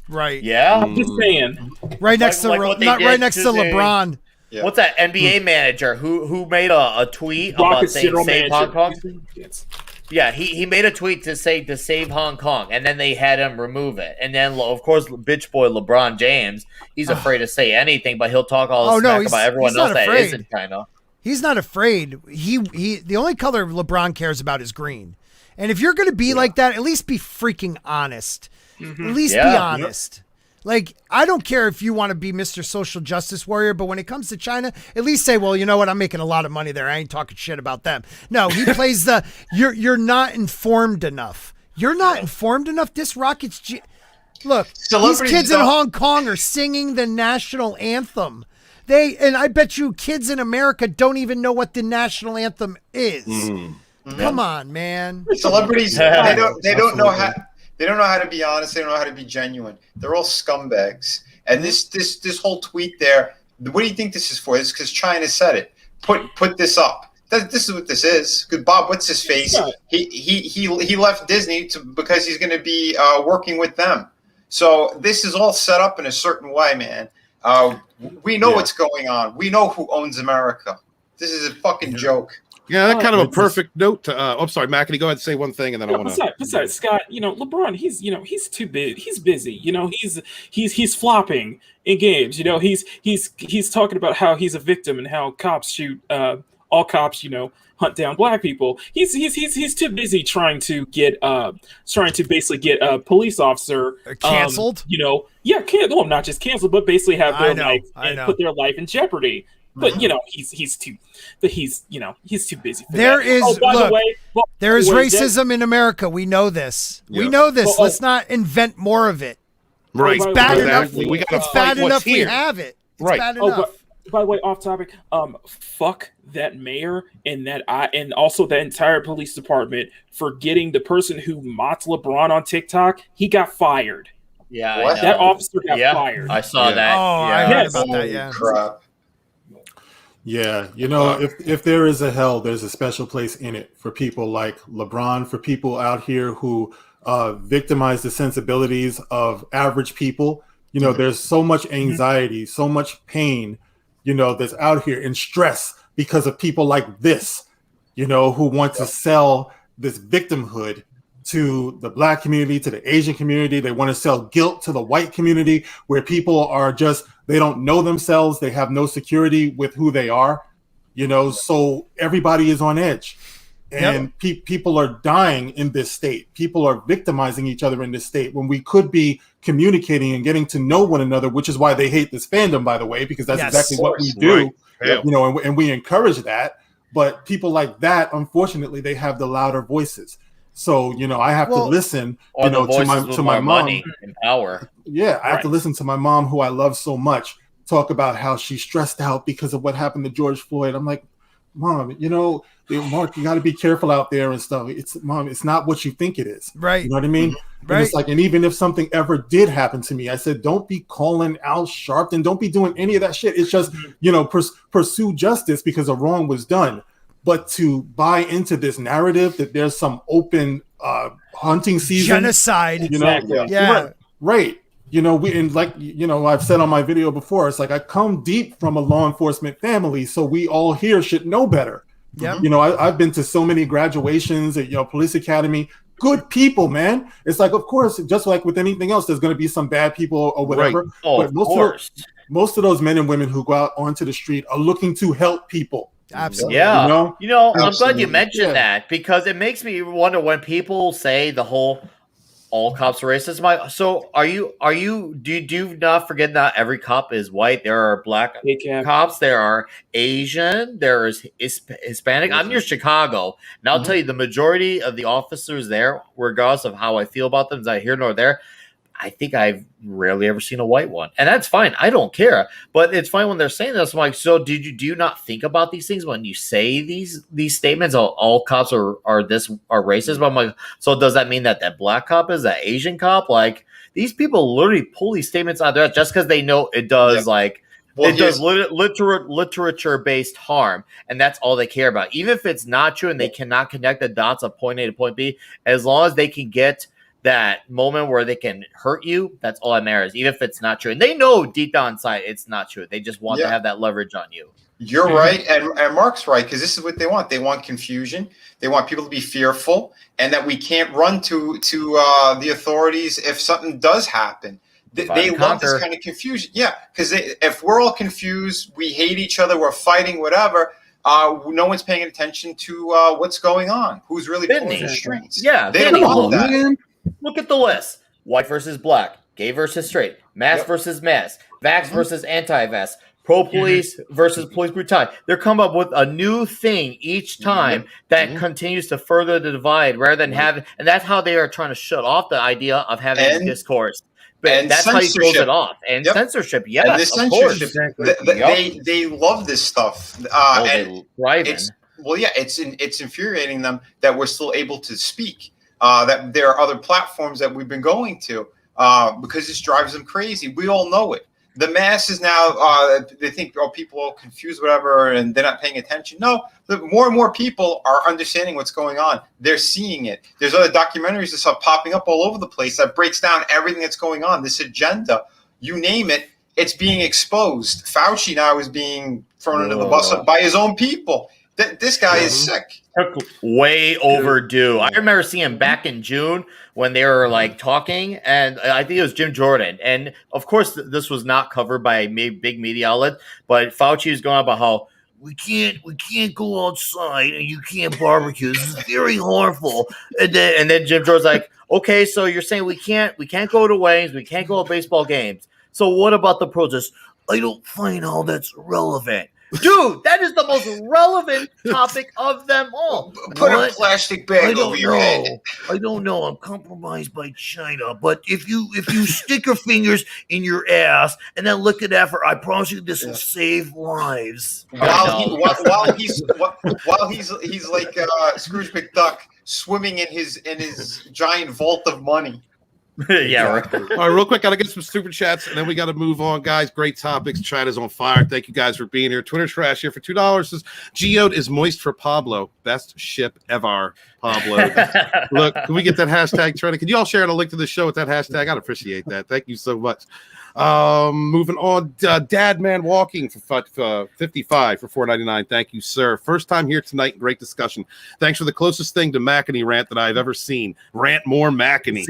Right. Yeah. I'm just saying. Right next to LeBron. Yeah. What's that NBA manager who made a tweet about saying save Hong Kong? Yes. Yeah, he made a tweet to say to save Hong Kong, and then they had him remove it. And then, of course, bitch boy LeBron James, he's afraid to say anything, but he'll talk all this smack about everyone else that is in China. He's not afraid. He the only color LeBron cares about is green. And if you're going to be like that, at least be freaking honest. At least be honest. Like, I don't care if you want to be Mr. Social Justice Warrior, but when it comes to China, at least say, well, you know what? I'm making a lot of money there. I ain't talking shit about them. No, he plays you're not informed enough. You're not informed enough. This Rockets... Look, these kids in Hong Kong are singing the national anthem. And I bet you kids in America don't even know what the national anthem is. Come on, man. Celebrities, they don't know how to be honest. They don't know how to be genuine. They're all scumbags. And this whole tweet there, what do you think this is for? It's because China said it. Put this up. This is what this is. Because Bob, what's his face? He left Disney because he's going to be working with them. So this is all set up in a certain way, man. We know what's going on. We know who owns America. This is a fucking joke. Yeah, that kind of a perfect note to. I'm sorry, Mackey. Go ahead and say one thing, and then I want to. Besides, Scott, LeBron, he's too big. He's busy. He's flopping in games. He's talking about how he's a victim and how cops shoot. All cops, hunt down black people. He's too busy trying to basically get a police officer canceled. Not just canceled, but basically have their life and put their life in jeopardy. But he's too busy for there that. Is there is racism in America. We know this. Yeah. We know this. Let's not invent more of it. Right. It's bad enough. It's bad enough we have it. It's bad enough. By the way, off topic. Fuck that mayor and also the entire police department for getting the person who mocked LeBron on TikTok. He got fired. Yeah, that officer got fired. I saw that. Oh, I heard about that. Yeah. Crap. Yeah, if there is a hell, there's a special place in it for people like LeBron, for people out here who victimize the sensibilities of average people. There's so much anxiety, so much pain, that's out here, and stress because of people like this, who want to sell this victimhood to the black community, to the Asian community. They want to sell guilt to the white community, where people are just, they don't know themselves. They have no security with who they are, so everybody is on edge. And people are dying in this state. People are victimizing each other in this state when we could be communicating and getting to know one another, which is why they hate this fandom, by the way, because that's exactly what we do, and we encourage that. But people like that, unfortunately, they have the louder voices. So, I have to listen, to my mom. Money and power. Yeah, I have to listen to my mom, who I love so much, talk about how she's stressed out because of what happened to George Floyd. I'm like, Mom, Mark, you got to be careful out there and stuff. Mom, it's not what you think it is. Right. You know what I mean? Right. And it's like, and even if something ever did happen to me, I said, don't be calling Al Sharpton. Don't be doing any of that shit. It's just, pursue justice because a wrong was done. But to buy into this narrative that there's some open hunting season, genocide, right. I've said on my video before, it's like I come deep from a law enforcement family, so we all here should know better. Yeah. I've been to so many graduations at police academy. Good people, man. It's like, of course, just like with anything else, there's going to be some bad people or whatever. Right. Oh, but most of those men and women who go out onto the street are looking to help people. Absolutely. Yeah. Absolutely. I'm glad you mentioned that, because it makes me wonder when people say the whole all cops are racist. So do you not forget that every cop is white? There are black cops, there are Asian, there is Hispanic. I'm near Chicago, and I'll tell you, the majority of the officers there, regardless of how I feel about them, is neither here nor there. I think I've rarely ever seen a white one, and that's fine. I don't care, but it's fine when they're saying this. I'm like, so do you not think about these things when you say these statements? All cops are racist. But I'm like, so does that mean that black cop is that Asian cop? Like, these people literally pull these statements out there just because they know it does literature based harm, and that's all they care about. Even if it's not true and they cannot connect the dots of point A to point B, as long as they can get that moment where they can hurt you, that's all that matters, even if it's not true. And they know deep down inside it's not true. They just want to have that leverage on you. You're right, and Mark's right, because this is what they want. They want confusion. They want people to be fearful, and that we can't run to the authorities if something does happen. They love this kind of confusion. Yeah, because if we're all confused, we hate each other, we're fighting, whatever, no one's paying attention to what's going on, who's really pulling the strings. Yeah, they don't want that. Man. Look at the list. White versus black, gay versus straight, mask versus mask, vax versus anti-vax, pro-police versus police brutality. They're coming up with a new thing each time that continues to further the divide rather than having, and that's how they are trying to shut off the idea of having discourse. But that's how you close it off. And censorship, yes, and the censorship, they love this stuff. well, yeah, it's infuriating them that we're still able to speak. That there are other platforms that we've been going to because this drives them crazy. We all know it. The masses now, they think people are confused, whatever, and they're not paying attention. No, more and more people are understanding what's going on. They're seeing it. There's other documentaries and stuff popping up all over the place that breaks down everything that's going on. This agenda, you name it, it's being exposed. Fauci now is being thrown under the bus by his own people. This guy is sick. Way overdue. I remember seeing him back in June when they were like talking, and I think it was Jim Jordan. And of course, this was not covered by a big media outlet, but Fauci was going about how we can't go outside and you can't barbecue. This is very harmful. And then Jim Jordan's like, okay, so you're saying we can't go to weddings, we can't go to baseball games. So what about the protests? I don't find how that's relevant. Dude, that is the most relevant topic of them all. Put a plastic bag over your head. I don't know. I'm compromised by China, but if you stick your fingers in your ass and then look at effort, I promise you this will save lives. While he's like Scrooge McDuck swimming in his giant vault of money. Yeah, right. All right, real quick, gotta get some super chats, and then we gotta move on, guys. Great topics. China's on fire. Thank you guys for being here. Twitter Trash here for $2 says Geode is moist for Pablo. Best ship ever, Pablo. Look, can we get that hashtag trending? Can you all share a link to the show with that hashtag? I'd appreciate that. Thank you so much. Moving on, Dad Man Walking for 55 for $4.99. Thank you, sir. First time here tonight. Great discussion. Thanks for the closest thing to Mackany rant that I've ever seen. Rant more Mackany.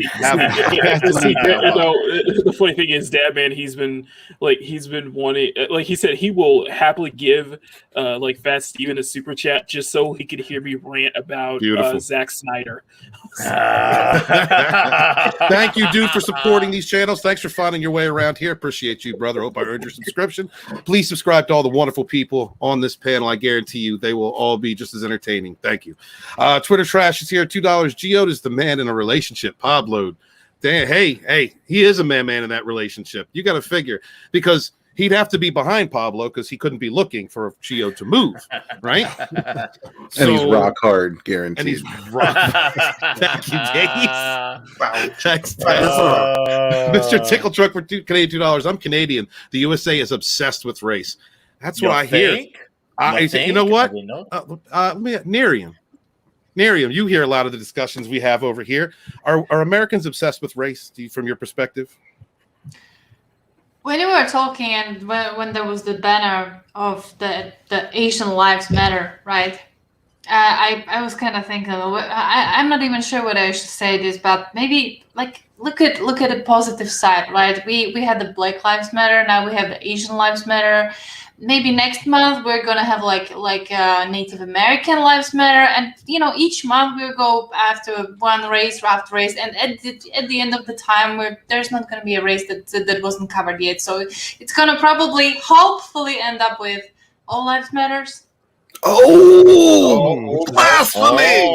The funny thing is, Dad Man, he's been wanting, like he said, he will happily give like Fat Steven a super chat just so he could hear me rant about Zack Snyder. Thank you, dude, for supporting these channels. Thanks for finding your way around here. Appreciate you, brother. Hope I earned your subscription. Please subscribe to all the wonderful people on this panel. I guarantee you they will all be just as entertaining. Thank you. Twitter Trash is here. $2. Geode is the man in a relationship. Pablo. Damn, hey, he is a man in that relationship. You got to figure, because he'd have to be behind Pablo because he couldn't be looking for Geode to move, right? And he's rock hard, guaranteed. And he's rock hard. Thank you, Dave. Wow. Thanks, Mr. Tickle Truck for $2. I'm Canadian. The USA is obsessed with race. That's what I hear. You know what? Nerium, you hear a lot of the discussions we have over here. Are Americans obsessed with race, from your perspective? When you were talking and when there was the banner of the Asian Lives Matter, right? I was kind of thinking, I'm not even sure whether I should say this, but maybe like look at the positive side, right? We had the Black Lives Matter, now we have the Asian Lives Matter. Maybe next month we're gonna have like Native American Lives Matter, and each month we'll go after one race after race, and at the end of the time there's not gonna be a race that wasn't covered yet. So it's gonna probably, hopefully, end up with All Lives Matters. Oh, blasphemy!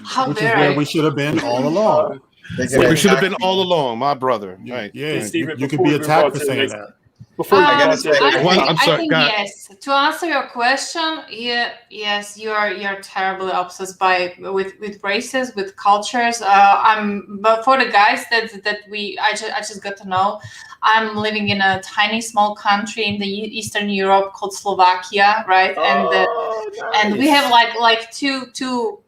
How Which is where we should have been all along. We should have been all along, my brother. Right? Yeah, Steven, you could be attacked for saying that. I think yes. To answer your question, yes, you're terribly obsessed with races, with cultures. But for the guys that I just got to know, I'm living in a tiny small country in the Eastern Europe called Slovakia, right? And we have like two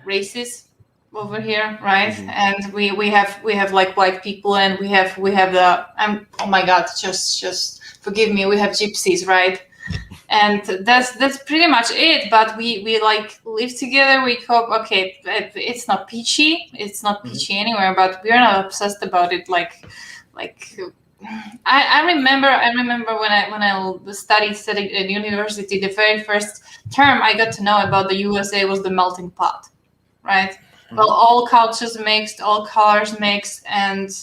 races over here, right? And we have like white people, and we have the oh my god, just forgive me, we have gypsies, right? And that's pretty much it. But we like live together. We cope. Okay, it's not peachy anywhere, but we're not obsessed about it. Like I remember when I studied at university, the very first term I got to know about the USA was the melting pot, right? Well, all cultures mixed, all colors mixed, and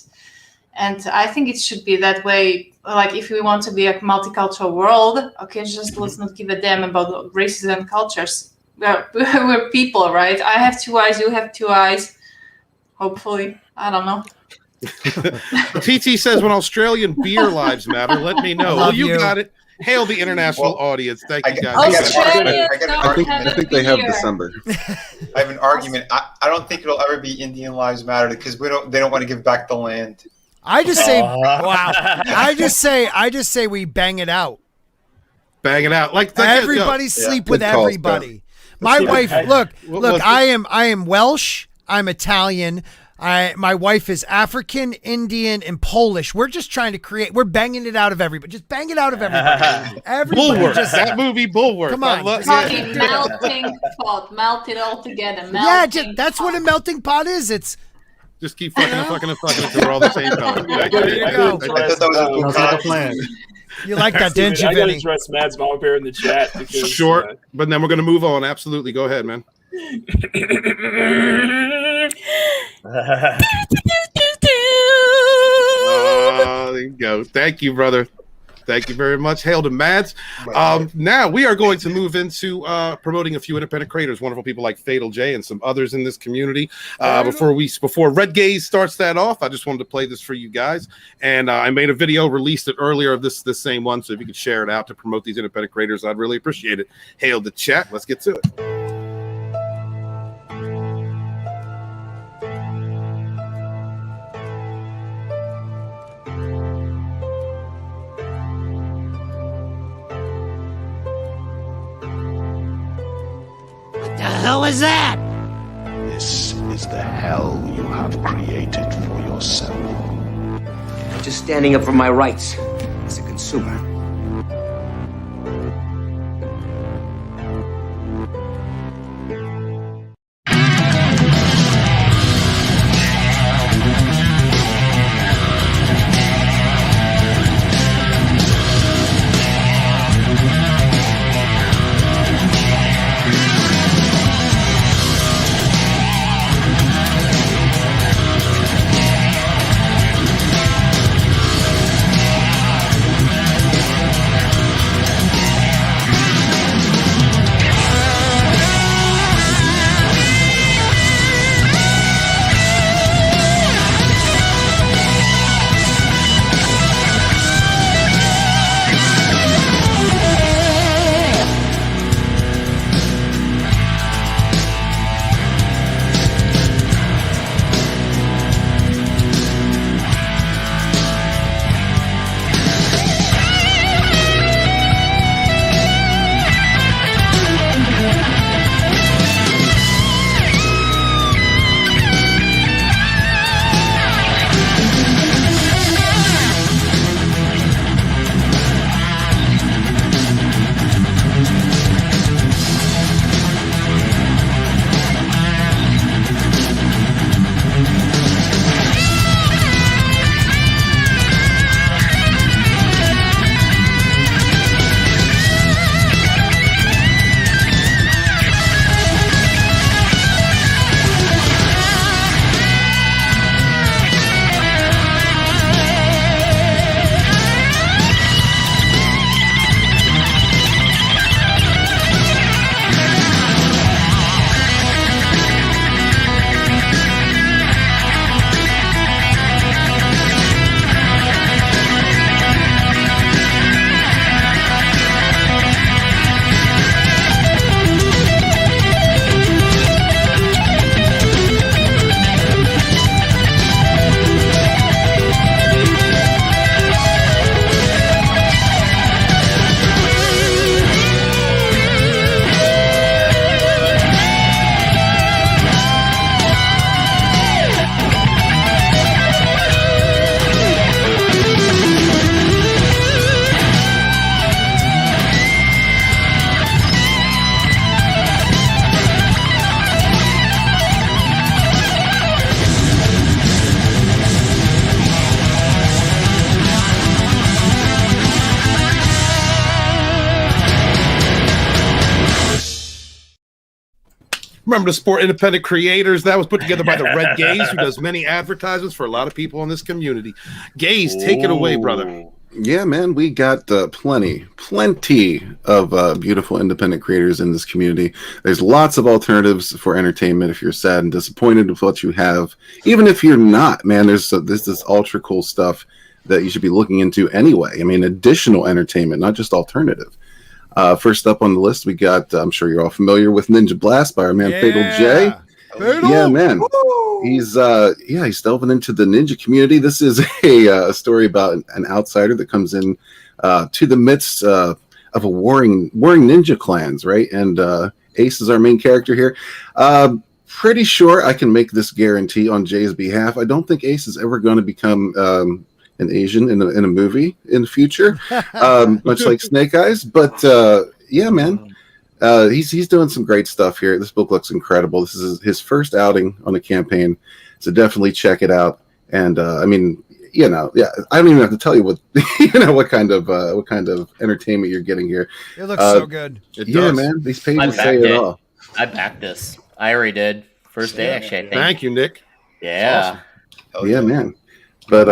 I think it should be that way. Like, if we want to be a multicultural world, okay, let's not give a damn about races and cultures. We're people, right? I have two eyes, you have two eyes. Hopefully, I don't know. TT says, when Australian beer lives matter, let me know. Well, you got it. Hail the international audience. Thank you guys. I think they have December. I have an argument. I don't think it'll ever be Indian Lives Matter because they don't want to give back the land. I just say, wow. I just say we bang it out. Bang it out. Like everybody sleep with everybody. My wife, look, I am Welsh. I'm Italian. My wife is African, Indian, and Polish. We're just trying to we're banging it out of everybody. Just bang it out of everybody. Bulwark. That movie Bulwark. Come on. Talking melting pot. Melt it all together. That's what a melting pot is. It's just keep fucking until we're all the same color. There you go. Sounds like a plan. You like that, didn't you, I got to Vinny? address Mads Mama Bear in the chat. Because, short, but then we're going to move on. Absolutely. Go ahead, man. There you go. Thank you, brother. Thank you very much. Hail to Mads. Now we are going to move into promoting a few independent creators, wonderful people like Fatal J and some others in this community. Before Red Gaze starts that off, I just wanted to play this for you guys. And I made a video, released it earlier of this same one. So if you could share it out to promote these independent creators, I'd really appreciate it. Hail the chat. Let's get to it. The hell is that? This is the hell you have created for yourself. I'm just standing up for my rights as a consumer. Remember to support independent creators. That was put together by the Red Gaze, who does many advertisements for a lot of people in this community. Gaze, take it away, brother. Yeah, man, we got plenty of beautiful independent creators in this community. There's lots of alternatives for entertainment if you're sad and disappointed with what you have. Even if you're not, man, there's this ultra cool stuff that you should be looking into anyway. I mean, additional entertainment, not just alternative. First up on the list, we got, I'm sure you're all familiar with Ninja Blast by our man Fatal J. Yeah, man. Woo! He's delving into the ninja community. This is a story about an outsider that comes in to the midst of a warring ninja clans, right? And Ace is our main character here. Pretty sure I can make this guarantee on Jay's behalf. I don't think Ace is ever going to become an Asian in a movie in the future, much like Snake Eyes. But yeah, man. He's doing some great stuff here. This book looks incredible. This is his first outing on a campaign, so definitely check it out. And I mean, I don't even have to tell you what what kind of entertainment you're getting here. It looks so good. Man, these pages say it all. I backed this. I already did. First day, actually. I think. Thank you, Nick. Yeah. Awesome. Yeah, man. But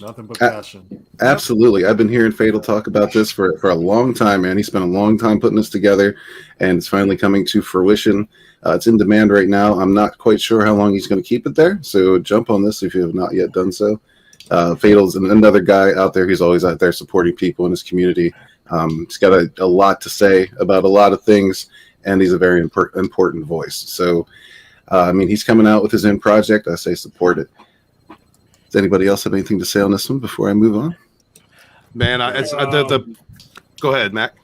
nothing but passion. Absolutely. I've been hearing Fatal talk about this for a long time, man. He spent a long time putting this together, and it's finally coming to fruition. It's in demand right now. I'm not quite sure how long he's going to keep it there, so jump on this if you have not yet done so. Fatal's another guy out there. He's always out there supporting people in his community. He's got a lot to say about a lot of things, and he's a very important voice. So, I mean, he's coming out with his own project. I say support it. Does anybody else have anything to say on this one before I move on? Man, go ahead, Mac.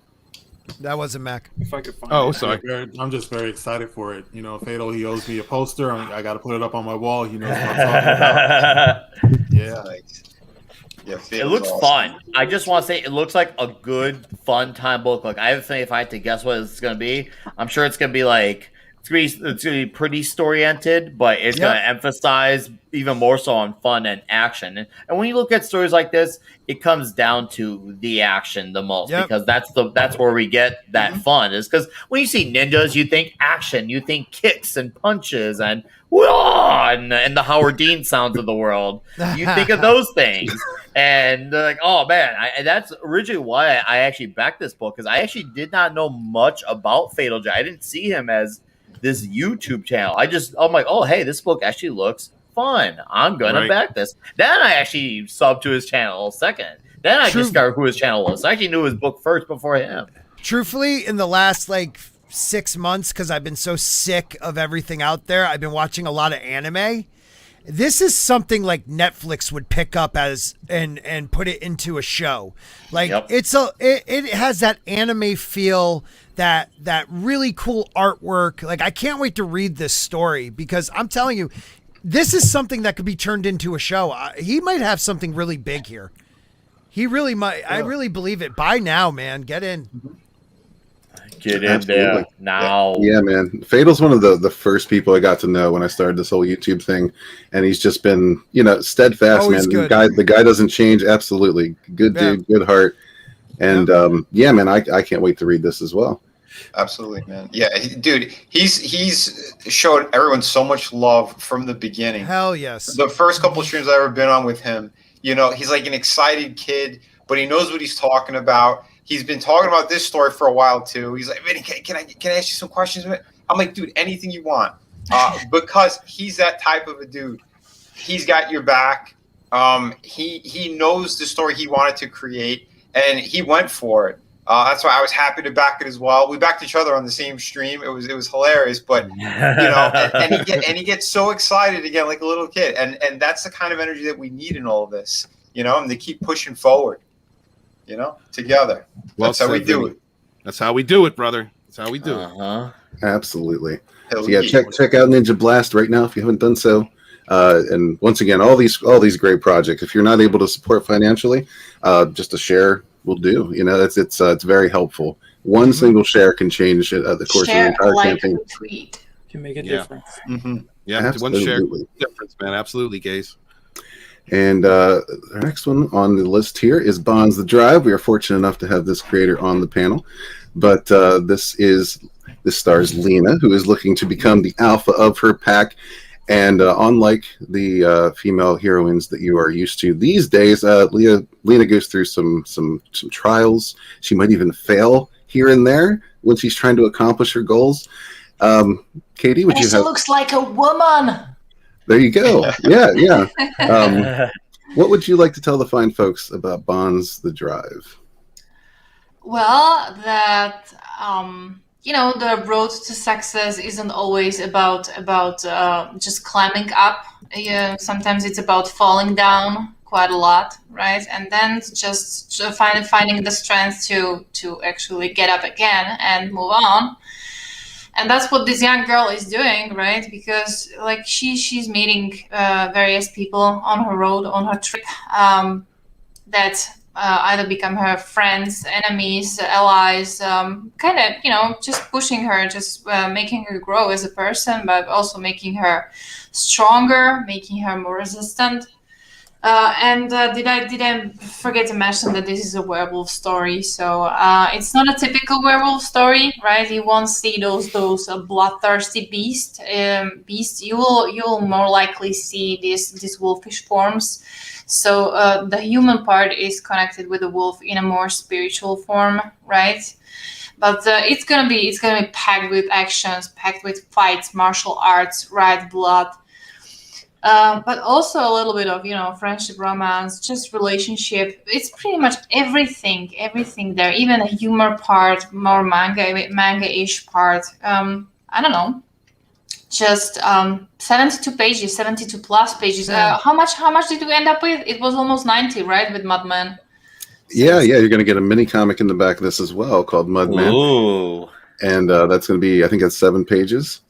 That wasn't Mac. If I could find sorry. I'm just very excited for it. Fatal, he owes me a poster. I got to put it up on my wall. He knows what I'm talking about. Yeah. It looks fun. I just want to say it looks like a good, fun time book. Like, I think if I had to guess what it's going to be, I'm sure it's going to be like, it's going to be pretty story-oriented, but it's going to emphasize even more so on fun and action. And when you look at stories like this, it comes down to the action the most, because that's where we get that fun. Is because when you see ninjas, you think action, you think kicks and punches and the Howard Dean sounds of the world. You think of those things, and they're like, oh man, that's originally why I actually backed this book, because I actually did not know much about Fatal J. I didn't see him as this YouTube channel. I'm like, oh hey, this book actually looks fun. I'm gonna back this. Then I actually subbed to his channel second. Then I discovered who his channel was. I actually knew his book first before him. Truthfully, in the last 6 months, because I've been so sick of everything out there, I've been watching a lot of anime. This is something like Netflix would pick up as and put it into a show. It has that anime feel, that really cool artwork. Like, I can't wait to read this story, because I'm telling you, this is something that could be turned into a show. He might have something really big here. He really might. Yeah. I really believe it. Buy now, man. Get in. Get in there now. Yeah, man. Fatal's one of the first people I got to know when I started this whole YouTube thing, and he's just been, steadfast, always man. Good. The guy doesn't change. Absolutely, good dude, good heart, and man, I can't wait to read this as well. Absolutely, man. Yeah, dude, he's showed everyone so much love from the beginning. Hell yes. The first couple of streams I've ever been on with him, he's like an excited kid, but he knows what he's talking about. He's been talking about this story for a while too. He's like, Vinny, can I ask you some questions? I'm like, dude, anything you want, because he's that type of a dude. He's got your back. He knows the story he wanted to create, and he went for it. That's why I was happy to back it as well. We backed each other on the same stream. It was hilarious, but and he gets so excited again, like a little kid, and that's the kind of energy that we need in all of this, and to keep pushing forward, together. That's how we do it. That's how we do it, brother. That's how we do it. Absolutely. So check out Ninja Blast right now if you haven't done so. And once again, all these great projects. If you're not able to support financially, just a share will do. It's very helpful. One single share can change the course of the entire campaign. Tweet can make a difference. Mm-hmm. Yeah, absolutely. One share difference, man. Absolutely, Gaze. And the next one on the list here is Bonds the Drive. We are fortunate enough to have this creator on the panel, but this stars Lena, who is looking to become the alpha of her pack. And unlike the female heroines that you are used to these days, Lena goes through some trials. She might even fail here and there when she's trying to accomplish her goals. Katie, she looks like a woman. There you go. Yeah. What would you like to tell the fine folks about Bonds the Drive? Well, that the road to success isn't always about just climbing up. Sometimes it's about falling down quite a lot, right? And then just finding the strength to actually get up again and move on. And that's what this young girl is doing, right? Because like she's meeting various people on her road, on her trip, that either become her friends, enemies, allies, kind of, just pushing her, just making her grow as a person, but also making her stronger, making her more resistant. And did I forget to mention that this is a werewolf story? So it's not a typical werewolf story, right? You won't see those bloodthirsty beasts. You will more likely see these wolfish forms. So the human part is connected with the wolf in a more spiritual form, right? But it's gonna be packed with actions, packed with fights, martial arts, red blood. But also a little bit of, friendship, romance, just relationship. It's pretty much everything there, even a humor part, more manga-ish part. I don't know, just 72 pages, 72 plus pages. How much did we end up with? It was almost 90, right, with Mudman? Yeah, you're going to get a mini comic in the back of this as well called Mudman. Ooh. And that's going to be, I think it's 7 pages.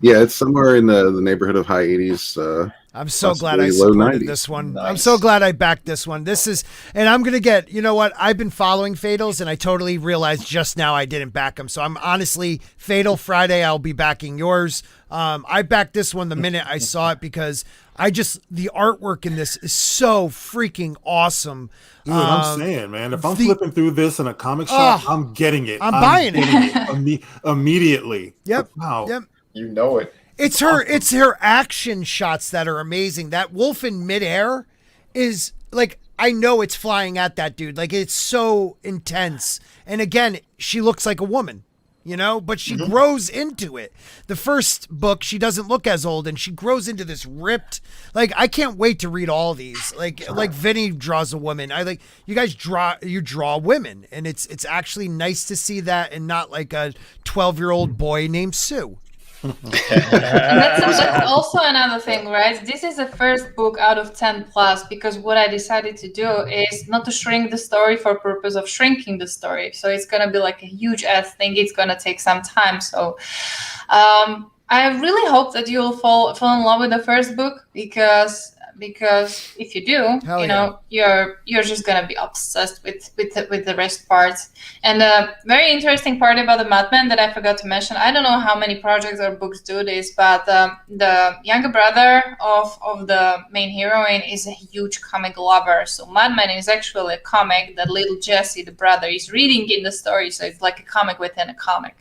It's somewhere in the neighborhood of high 80s. I'm so glad I supported this one. Nice. I'm so glad I backed this one. And I'm going to get, you know what? I've been following Fatals, and I totally realized just now I didn't back them. So I'm honestly, Fatal Friday, I'll be backing yours. I backed this one the minute I saw it because the artwork in this is so freaking awesome. Dude, I'm saying, man, if I'm flipping through this in a comic shop, I'm getting it. I'm buying it immediately. Yep. Wow. Yep. You know it. It's her action shots that are amazing. That wolf in midair is like, I know it's flying at that dude. Like, it's so intense. And again, she looks like a woman, but she grows into it. The first book, she doesn't look as old, and she grows into this ripped, like, I can't wait to read all these. Like Vinny draws a woman. You guys draw women, and it's actually nice to see that, and not like a 12-year-old boy named Sue. And that's also another thing, right? This is the first book out of 10 plus, because what I decided to do is not to shrink the story for purpose of shrinking the story. So it's going to be like a huge ass thing. It's going to take some time. So I really hope that you'll fall in love with the first book, because if you do, you're just gonna be obsessed with the rest parts. And a very interesting part about the Madman that I forgot to mention, I don't know how many projects or books do this, but the younger brother of the main heroine is a huge comic lover. So Madman is actually a comic that little Jesse, the brother, is reading in the story. So it's like a comic within a comic.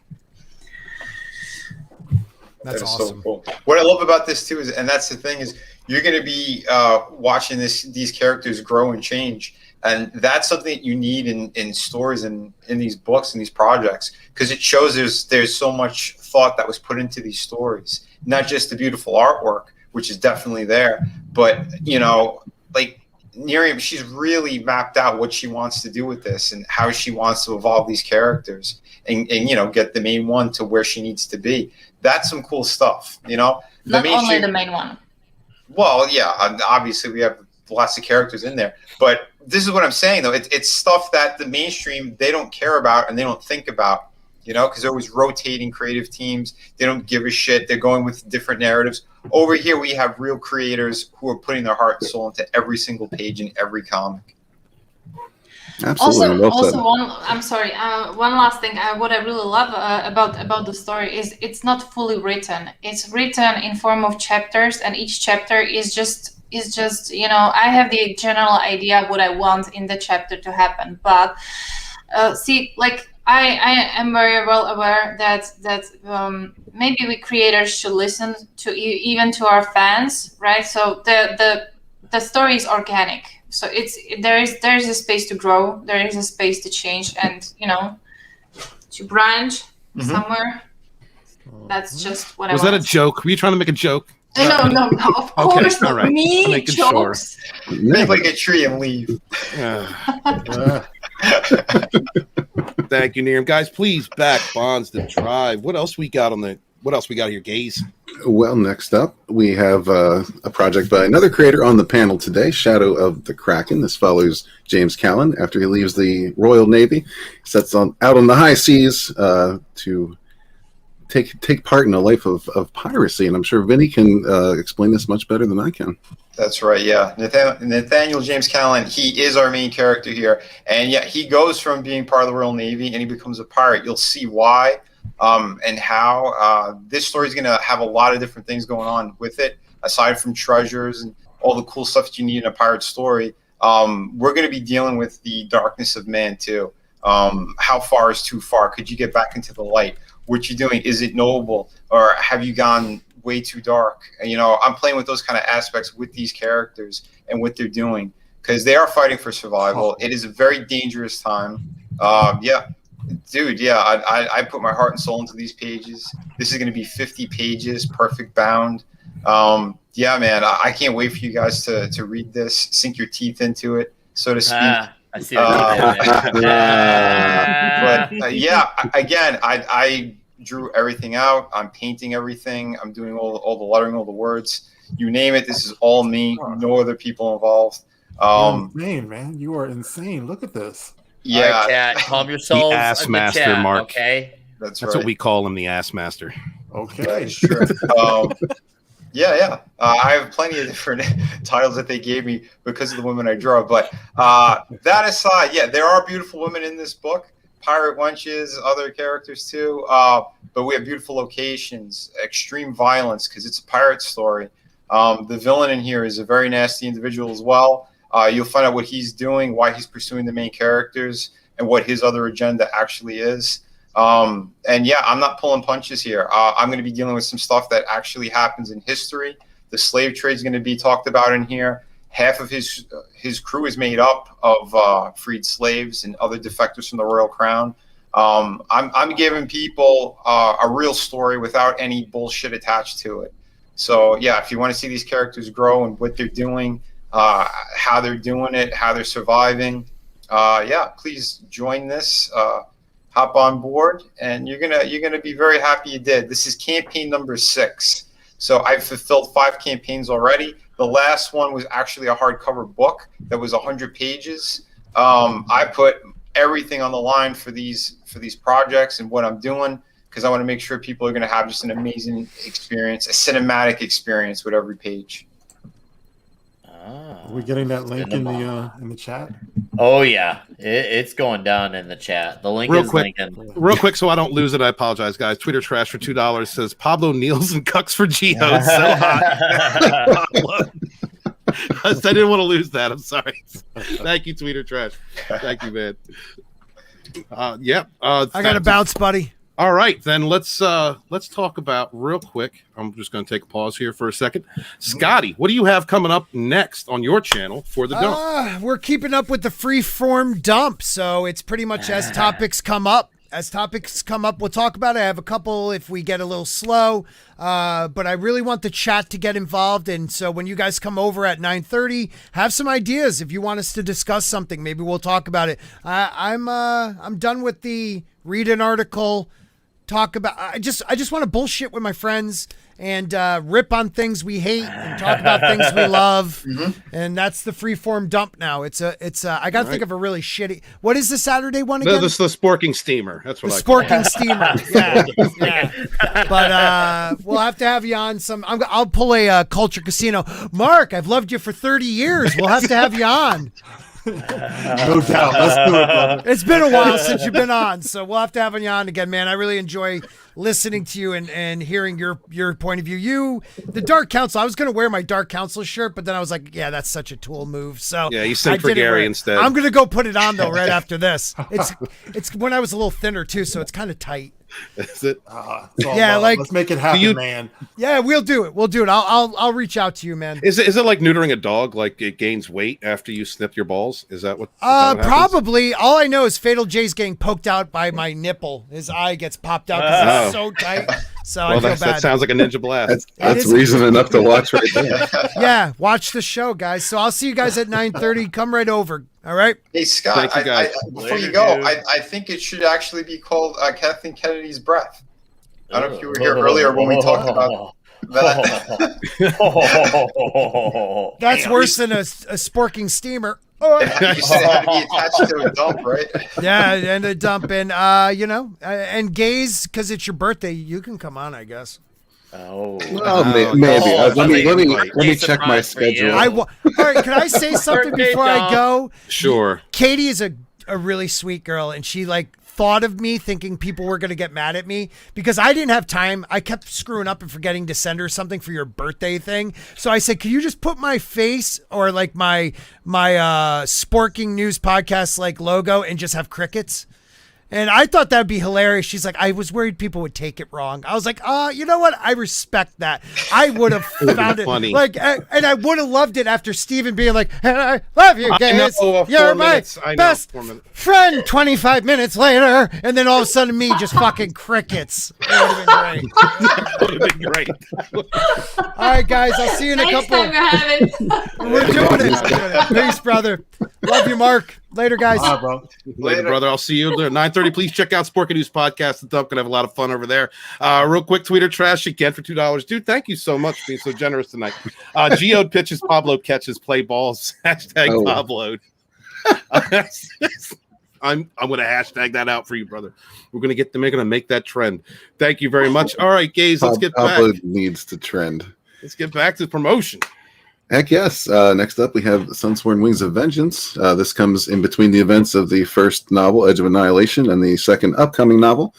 That's awesome. So cool. What I love about this too is, and that's the thing, is you're going to be watching these characters grow and change, and that's something that you need in stories and in these books and these projects, because it shows there's so much thought that was put into these stories, not just the beautiful artwork, which is definitely there, but like Miriam, she's really mapped out what she wants to do with this and how she wants to evolve these characters and get the main one to where she needs to be. That's some cool stuff, Not only the main one. Well, yeah, obviously we have lots of characters in there, but this is what I'm saying, though. It's stuff that the mainstream, they don't care about and they don't think about, because they're always rotating creative teams. They don't give a shit. They're going with different narratives. Over here, we have real creators who are putting their heart and soul into every single page in every comic. Absolutely. Also, one last thing. What I really love about the story is it's not fully written. It's written in form of chapters, and each chapter is just I have the general idea what I want in the chapter to happen. But I am very well aware that maybe we creators should listen to even to our fans, right? So the story is organic. So there is a space to grow, there is a space to change, and to branch somewhere. That's just what I want. Was that a joke? Were you trying to make a joke? No. Of course, all right. me Making sure. jokes. Make like a tree and leave. Thank you, Neeram. Guys, please back Bonds to Drive. What else we got here, Gaze? Well, next up, we have a project by another creator on the panel today, Shadow of the Kraken. This follows James Callan after he leaves the Royal Navy. He sets out on the high seas to take part in a life of piracy. And I'm sure Vinny can explain this much better than I can. That's right, yeah. Nathaniel James Callan, he is our main character here. And yeah, he goes from being part of the Royal Navy and he becomes a pirate. You'll see why. And how this story is going to have a lot of different things going on with it, aside from treasures and all the cool stuff that you need in a pirate story. We're going to be dealing with the darkness of man too. How far is too far? Could you get back into the light? What you're doing, is it noble, or have you gone way too dark? And, you know, I'm playing with those kind of aspects with these characters and what they're doing, because they are fighting for survival. It is a very dangerous time. Yeah. Dude, yeah, I put my heart and soul into these pages. This is going to be 50 pages, perfect bound. Yeah, man, I can't wait for you guys to read this, sink your teeth into it, so to speak. I see that. But yeah, again, I drew everything out. I'm painting everything. I'm doing all the lettering, all the words. You name it, this is all me. No other people involved. Insane, man. You are insane. Look at this. Yeah, right, chat, calm yourselves. The ass master, chat, Mark. Okay, that's what we call him, the ass master. Okay, sure. Yeah. I have plenty of different titles that they gave me because of the women I draw. But that aside, yeah, there are beautiful women in this book. Pirate wenches, other characters too. But we have beautiful locations, extreme violence because it's a pirate story. The villain in here is a very nasty individual as well. You'll find out what he's doing, why he's pursuing the main characters, and what his other agenda actually is. And yeah, I'm not pulling punches here. I'm going to be dealing with some stuff that actually happens in history. The slave trade is going to be talked about in here. Half of his crew is made up of freed slaves and other defectors from the Royal Crown. I'm giving people a real story without any bullshit attached to it. So yeah, if you want to see these characters grow and what they're doing, how they're doing it, how they're surviving, yeah, please join this. Hop on board, and you're gonna be very happy you did. This is campaign number 6. So I've fulfilled 5 campaigns already. The last one was actually a hardcover book that was 100 pages. I put everything on the line for these projects and what I'm doing, because I want to make sure people are going to have just an amazing experience, a cinematic experience with every page. Are we getting that link in the chat? Oh yeah, it's going down in the chat. The link is linking. Real quick, so I don't lose it. I apologize, guys. Twitter trash for $2 says Pablo kneels and cucks for Geo. So hot. I didn't want to lose that. I'm sorry. Thank you, Twitter trash. Thank you, man. Yeah. I got to bounce, buddy. All right, then let's talk about real quick. I'm just going to take a pause here for a second. Scotty, what do you have coming up next on your channel for the dump? We're keeping up with the free-form dump, so it's pretty much as topics come up. As topics come up, we'll talk about it. I have a couple if we get a little slow, but I really want the chat to get involved. And so when you guys come over at 9:30, have some ideas. If you want us to discuss something, maybe we'll talk about it. I'm done with the read an article. Talk about. I just want to bullshit with my friends and rip on things we hate and talk about things we love. And that's the freeform dump now. It's I got to think of a really shitty. What is the Saturday one again? This is the Sporking Steamer. That's what the I call it. Sporking Steamer. Yeah. But we'll have to have you on some. I'll pull a Culture Casino. Mark, I've loved you for 30 years. We'll have to have you on. No doubt. Let's do it, brother. It's been a while since you've been on, so we'll have to have you on again, man. I really enjoy listening to you and hearing your point of view. You, the Dark Council. I was going to wear my Dark Council shirt, but then I was like, yeah, that's such a Tool move. So yeah, you sent for Gary instead. I'm going to go put it on though right after this. It's when I was a little thinner too, so it's kind of tight. Is it? Yeah, like let's make it happen, man. Yeah, we'll do it. We'll do it. I'll reach out to you, man. Is it like neutering a dog? Like it gains weight after you snip your balls? Is that what? Probably. All I know is Fatal J's getting poked out by my nipple. His eye gets popped out because it's so tight. So I feel bad. That sounds like a ninja blast. That's reason enough to watch right there. Yeah, watch the show, guys. So I'll see you guys at 9:30. Come right over. All right. Hey Scott, Thank you, guys. before you go, I think it should actually be called Kathleen Kennedy's breath. I don't know if you were here earlier when we talked about that. That's worse than a sporking steamer. You said it had to be attached to a dump, right? Yeah, and a dump. And, and gays, because it's your birthday, you can come on, I guess. Oh, well, maybe. Let me check my schedule. All right, can I say something before I go? Sure. Katie is a really sweet girl, and she thought of me thinking people were going to get mad at me because I didn't have time. I kept screwing up and forgetting to send her something for your birthday thing. So I said, "Can you just put my face or my Sporking News podcast logo and just have crickets?" And I thought that'd be hilarious. She's like, I was worried people would take it wrong. I was like, you know what? I respect that. I would have found it funny. And I would have loved it after Steven being like, I love you guys. You're my best friend. 25 minutes later. And then all of a sudden me just fucking crickets. It would have been great. All right, guys. I'll see you in a couple. Next time we're having. We're doing it. Peace, brother. Love you, Mark. Later, guys. All right, bro. Later, brother. I'll see you at 9:30. Please check out Sporking News Podcast. The Dump. Gonna have a lot of fun over there. Real quick, Twitter trash again for $2. Dude, thank you so much for being so generous tonight. Geode pitches, Pablo catches, play balls. Hashtag Pablo. I'm gonna hashtag that out for you, brother. We're gonna make that trend. Thank you very much. All right, gays, let's get back. Pablo needs to trend. Let's get back to promotion. Heck yes. Next up, we have Sunsworn Wings of Vengeance. This comes in between the events of the first novel, Edge of Annihilation, and the second upcoming novel.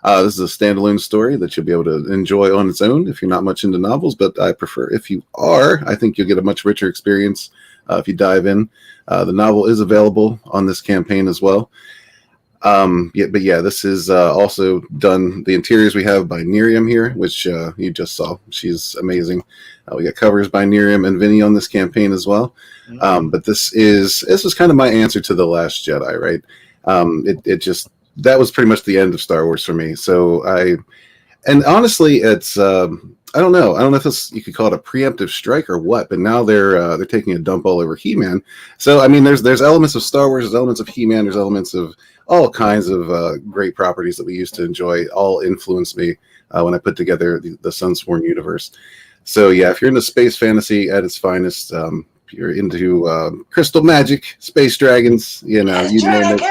This is a standalone story that you'll be able to enjoy on its own if you're not much into novels, but I prefer if you are. I think you'll get a much richer experience if you dive in. The novel is available on this campaign as well. This is also done. The interiors we have by Nerium here, which you just saw. She's amazing. We got covers by Nerium and Vinnie on this campaign as well. But this was kind of my answer to The Last Jedi, right? That was pretty much the end of Star Wars for me. And honestly, it's I don't know if you could call it a preemptive strike or what, but now they're taking a dump all over He-Man. So I mean, there's elements of Star Wars, there's elements of He-Man, there's elements of all kinds of great properties that we used to enjoy. All influenced me when I put together the Sunsworn universe. So yeah, if you're into space fantasy at its finest, if you're into crystal magic, space dragons, you name it.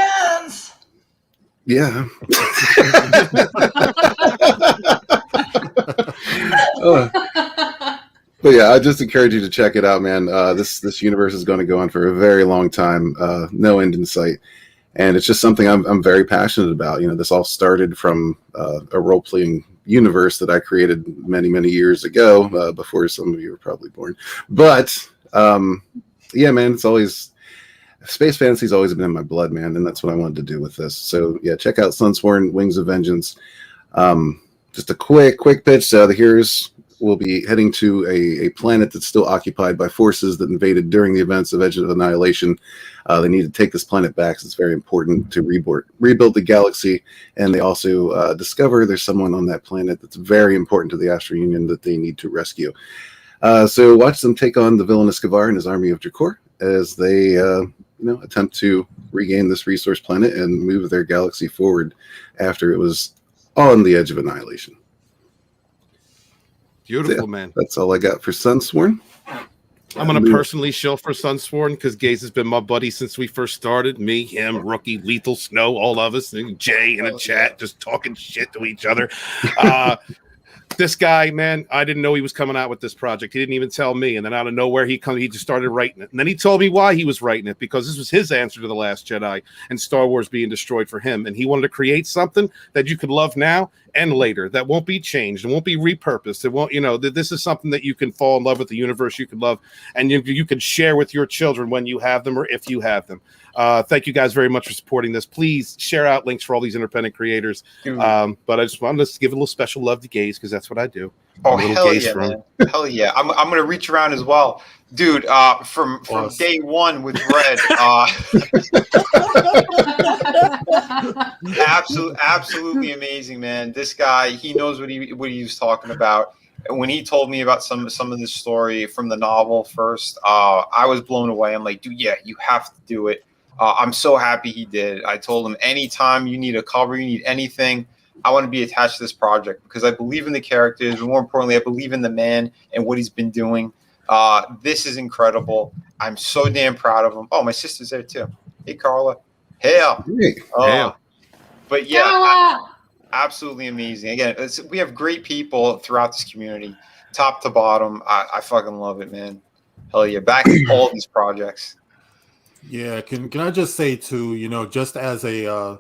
Yeah. But yeah, I just encourage you to check it out, man. This universe is going to go on for a very long time, no end in sight, and it's just something I'm very passionate about. This all started from a role-playing universe that I created many years ago, before some of you were probably born. But yeah, man, it's always space fantasy's always been in my blood, man, and that's what I wanted to do with this. So yeah, check out Sunsworn Wings of Vengeance. Just a quick pitch. The heroes will be heading to a planet that's still occupied by forces that invaded during the events of Edge of Annihilation. They need to take this planet back, so it's very important to rebuild the galaxy. And they also discover there's someone on that planet that's very important to the Astro Union that they need to rescue. So watch them take on the villainous Kavar and his army of Drakor as they attempt to regain this resource planet and move their galaxy forward after it was on the edge of annihilation. Beautiful, so, yeah, man. That's all I got for Sunsworn. I'm going to personally shill for Sunsworn because Gaze has been my buddy since we first started. Me, him, Rookie, Lethal, Snow, all of us. And Jay in a chat just talking shit to each other. This guy, man, I didn't know he was coming out with this project. He didn't even tell me. And then out of nowhere, he just started writing it. And then he told me why he was writing it, because this was his answer to The Last Jedi and Star Wars being destroyed for him. And he wanted to create something that you could love now and later, that won't be changed. It won't be repurposed. It won't, this is something that you can fall in love with, the universe you can love, and you can share with your children when you have them or if you have them. Thank you guys very much for supporting this. Please share out links for all these independent creators. But I just wanted to give a little special love to Gaze because that's what I do. Oh, hell yeah, man. Hell yeah. I'm going to reach around as well. Dude, from day one with Red, Absolutely amazing, man. This guy, he knows what he was talking about. And when he told me about some of this story from the novel first, I was blown away. I'm like, dude, yeah, you have to do it. I'm so happy he did. I told him, anytime you need a cover, you need anything, I want to be attached to this project because I believe in the characters, but more importantly, I believe in the man and what he's been doing. This is incredible. I'm so damn proud of him. Oh, my sister's there too. Hey, Carla. Hail. Hail. But yeah, absolutely amazing. Again, we have great people throughout this community, top to bottom. I fucking love it, man. Hell yeah. Back to all these projects. Yeah. Can I just say too, just as a,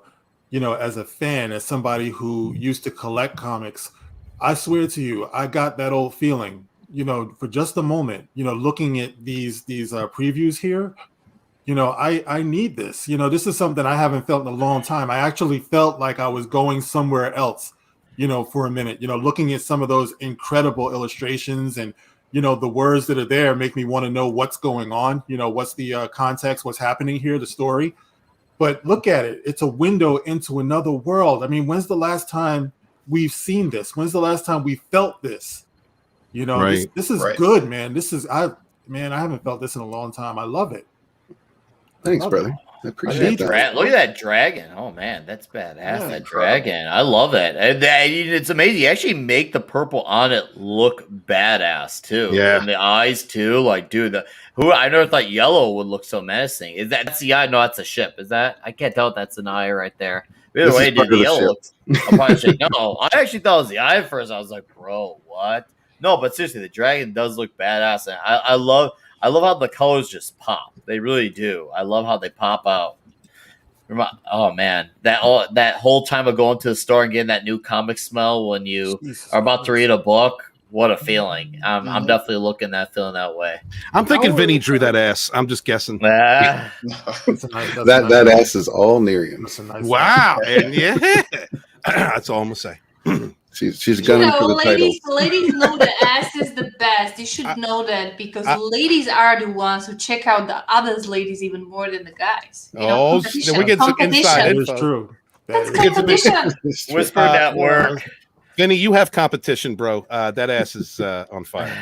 as a fan, as somebody who used to collect comics, I swear to you, I got that old feeling, for just a moment, looking at these previews here, I need this. This is something I haven't felt in a long time. I actually felt like I was going somewhere else, for a minute, looking at some of those incredible illustrations and, the words that are there make me want to know what's going on, what's the context, what's happening here, the story. But look at it. It's a window into another world. I mean, when's the last time we've seen this? When's the last time we felt this? Right. This is good, man. I haven't felt this in a long time. I love it. Thanks, brother. I appreciate that. Look at that dragon. Oh, man, that's badass. That dragon. I love it. And it's amazing. You actually make the purple on it look badass, too. Yeah. And the eyes, too. Like, dude, I never thought yellow would look so menacing. That's the eye? No, that's a ship. Is that? I can't tell if that's an eye right there. Either way, did the yellow look? I'm probably saying, no, I actually thought it was the eye at first. I was like, bro, what? No, but seriously, the dragon does look badass. And I love how the colors just pop. They really do. I love how they pop out. Oh man, that whole time of going to the store and getting that new comic smell when you are about to read a book. What a feeling! I'm definitely feeling that way. I'm thinking Vinny drew that ass. I'm just guessing. That ass is all Miriam. Wow, and yeah, that's all I'm gonna say. She's gunning for the title. Ladies know the ass is the best. You should know that because ladies are the ones who check out the others ladies even more than the guys. We get some inside info. It's true. That's competition. Whisper that word. Vinny, you have competition, bro. That ass is on fire.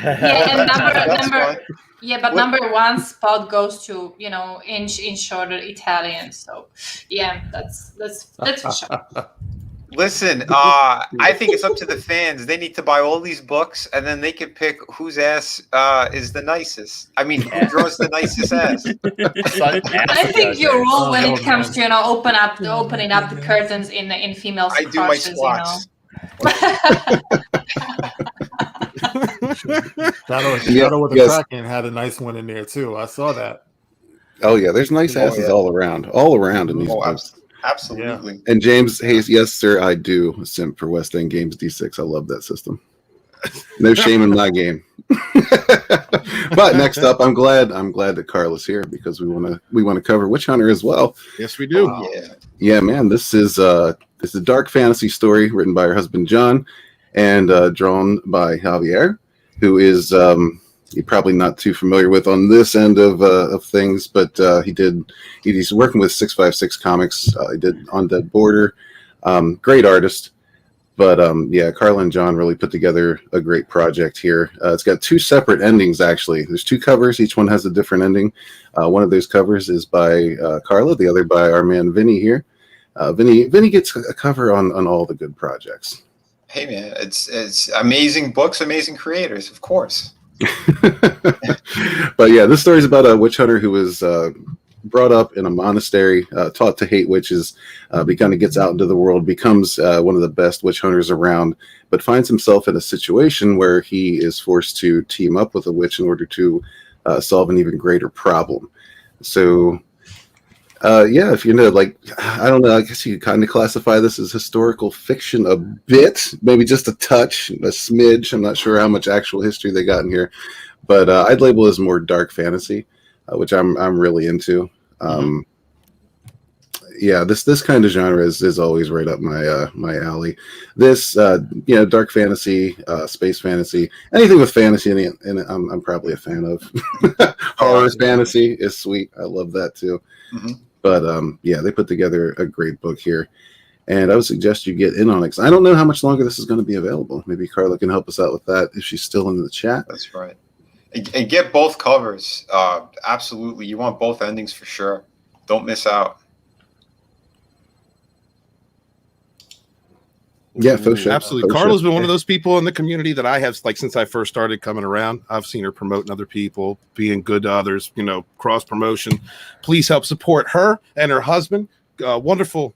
But number one spot goes to inch shorter Italian. So yeah, that's for sure. Listen, I think it's up to the fans. They need to buy all these books, and then they can pick whose ass is the nicest. I mean, who draws the nicest ass? I think you're wrong when it comes to opening up the curtains in female crushes. I do my squats. Shadow with the Kraken had a nice one in there too. I saw that. Oh yeah, there's nice asses all around in these books. Absolutely. Yeah. And James Hayes, yes, sir, I do simp for West End Games D6. I love that system. No shame in my game. But next up, I'm glad that Carla's here because we want to cover Witch Hunter as well. Yes, we do. Yeah, man. This is a dark fantasy story written by her husband John and drawn by Javier, who is you're probably not too familiar with on this end of things, but he's working with 656 Comics. He did Undead Border, great artist. But Carla and John really put together a great project here. It's got two separate endings, actually. There's two covers. Each one has a different ending. One of those covers is by Carla, the other by our man Vinny here. Vinny gets a cover on all the good projects. Hey, man, it's amazing books, amazing creators, of course. But yeah, this story is about a witch hunter who was brought up in a monastery, taught to hate witches, kind of gets out into the world, becomes one of the best witch hunters around, but finds himself in a situation where he is forced to team up with a witch in order to solve an even greater problem. So, if you know, I don't know, I guess you could kind of classify this as historical fiction a bit, maybe just a touch, a smidge. I'm not sure how much actual history they got in here, but I'd label it as more dark fantasy, which I'm really into. This kind of genre is always right up my alley. This dark fantasy, space fantasy, anything with fantasy in it, I'm probably a fan of. Horror fantasy is sweet. I love that too. But yeah, they put together a great book here. And I would suggest you get in on it. 'Cause I don't know how much longer this is going to be available. Maybe Carla can help us out with that if she's still in the chat. That's right. And get both covers. Absolutely. You want both endings for sure. Don't miss out. Yeah, for sure. Absolutely. Carla's been one of those people in the community that I have, like, since I first started coming around. I've seen her promoting other people, being good to others, cross promotion. Please help support her and her husband. Wonderful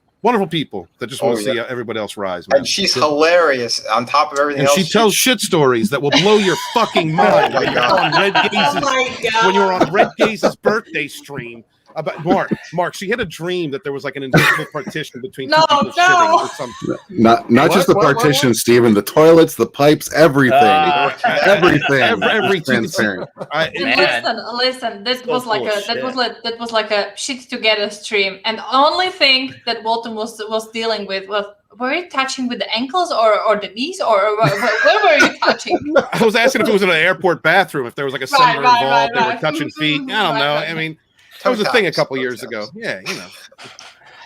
people that just want to see everybody else rise, man. And she's hilarious on top of everything else. She tells shit stories that will blow your fucking mind. When you were on Red Gaze's birthday stream. About Mark, she had a dream that there was like an invisible partition between two people shitting or something. Not just the partition, Steven, the toilets, the pipes, everything. Everything. Transparent. Listen, that was like a shit together stream. And the only thing that Walton was dealing with was, were you touching with the ankles or the knees, or where were you touching? I was asking if it was in an airport bathroom, if there was like a senator involved, they were touching feet. I don't know. I mean, that was a thing a couple years ago. Yeah,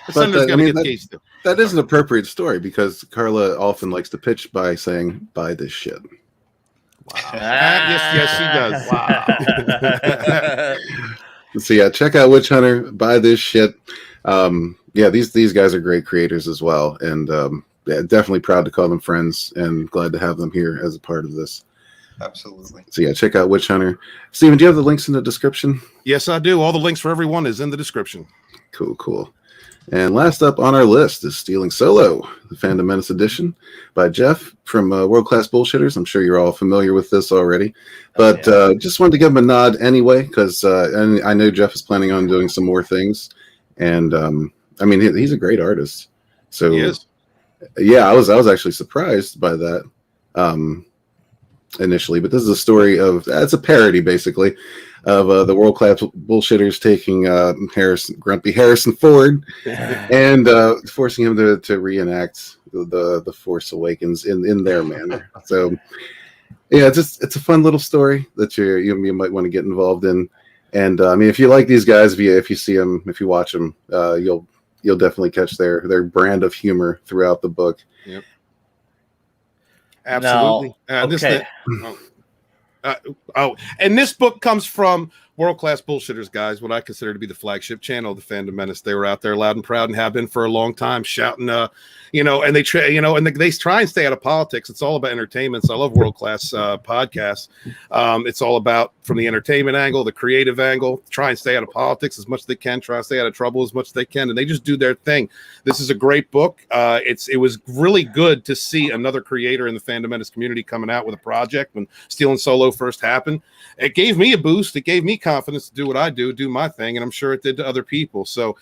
the senator's got to get caged too. That is an appropriate story because Carla often likes to pitch by saying, "Buy this shit." Wow. Yes, she does. Wow. So yeah, check out Witch Hunter. Buy this shit. Yeah, these guys are great creators as well, and yeah, definitely proud to call them friends, and glad to have them here as a part of this. Absolutely. So yeah, check out Witch Hunter. Steven, do you have the links in the description? Yes, I do. All the links for everyone is in the description. Cool. And last up on our list is Stealing Solo, the Fandom Menace edition by Jeff from World Class Bullshitters. I'm sure you're all familiar with this already, but just wanted to give him a nod anyway, because and I know Jeff is planning on doing some more things, and I mean he's a great artist. So he is. Yeah, I was actually surprised by that initially, but this is a story of it's a parody basically of the World Class Bullshitters taking grumpy Harrison Ford and forcing him to reenact the Force Awakens in their manner. So yeah, it's a fun little story that you might want to get involved in. And I mean, if you like these guys, if you see them, if you watch them, you'll definitely catch their brand of humor throughout the book. Yep. Absolutely. And this book comes from World Class Bullshitters, guys, what I consider to be the flagship channel of the Fandom Menace. They were out there loud and proud and have been for a long time, shouting, and they try, and they try and stay out of politics. It's all about entertainment. So I love World Class podcasts. It's all about from the entertainment angle, the creative angle, try and stay out of politics as much as they can, try to stay out of trouble as much as they can, and they just do their thing. This is a great book. It was really good to see another creator in the Fandom Menace community coming out with a project when Stealing Solo first happened. It gave me a boost. It gave me confidence to do what I do my thing, and I'm sure it did to other people. So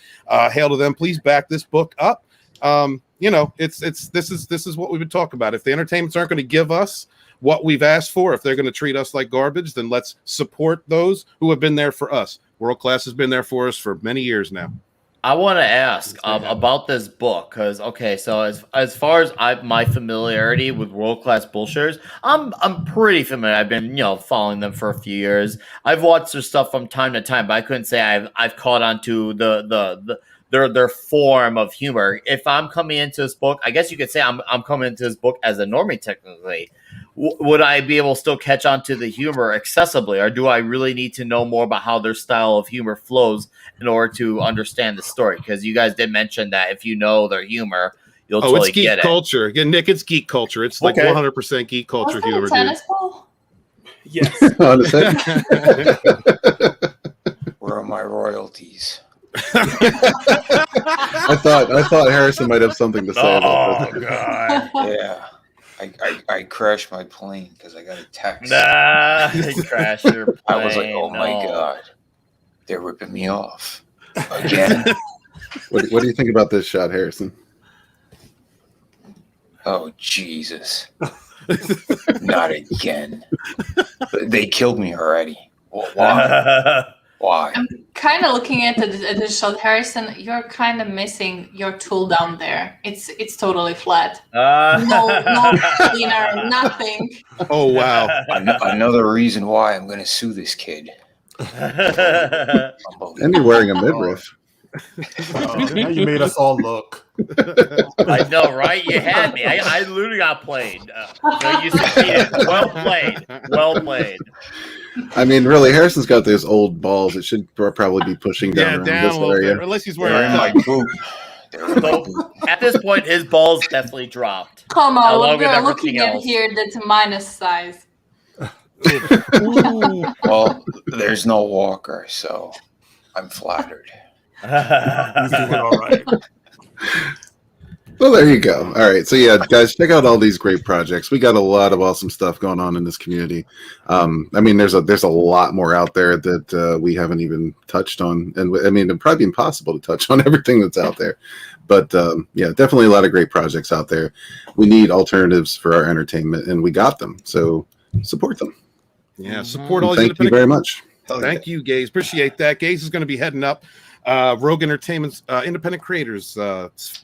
hail to them. Please back this book up. This is what we've been talking about. If the entertainments aren't going to give us what we've asked for, if they're going to treat us like garbage, then let's support those who have been there for us. World Class has been there for us for many years now. I want to ask about this book because so as far as my familiarity with World Class Bullshitters, I'm pretty familiar. I've been following them for a few years. I've watched their stuff from time to time, but I couldn't say I've caught on to their form of humor. If I'm coming into this book, I guess you could say I'm coming into this book as a normie technically. Would I be able to still catch on to the humor accessibly, or do I really need to know more about how their style of humor flows in order to understand the story? Because you guys did mention that if you know their humor, you'll totally get it. It's geek culture. Again, Nick, it's geek culture. It's like 100% geek culture humor. Tennis ball? Yes. Where are my royalties? I thought Harrison might have something to say about this. God. Yeah. I crashed my plane because I got a text. You crashed your plane. I was like, oh my God. They're ripping me off. Again. What do you think about this shot, Harrison? Oh, Jesus. Not again. They killed me already. Why? Why? I'm kind of looking at the shot, Harrison. You're kind of missing your tool down there. It's totally flat. No cleaner, nothing. Oh wow! Another reason why I'm going to sue this kid. And you're wearing a midriff. Now you made us all look. I know, right? You had me. I literally got played. So you succeeded. Well played. Well played. I mean, really, Harrison's got those old balls. It should probably be pushing down around down this a little area. bit, unless he's They're wearing in my boot. So at this point, his balls definitely dropped. Come on, Along with we're everything looking at else. here that's minus size. Well, there's no walker, so I'm flattered. He's doing all right. Well, there you go. All right. So, yeah, guys, check out all these great projects. We got a lot of awesome stuff going on in this community. I mean, there's a lot more out there that we haven't even touched on. And I mean, it'd probably be impossible to touch on everything that's out there. But, yeah, definitely a lot of great projects out there. We need alternatives for our entertainment, and we got them. So support them. Yeah, support all these Thank you independent. very much. Thank you, Gaze. Appreciate that. Gaze is going to be heading up Rogue Entertainment's independent creators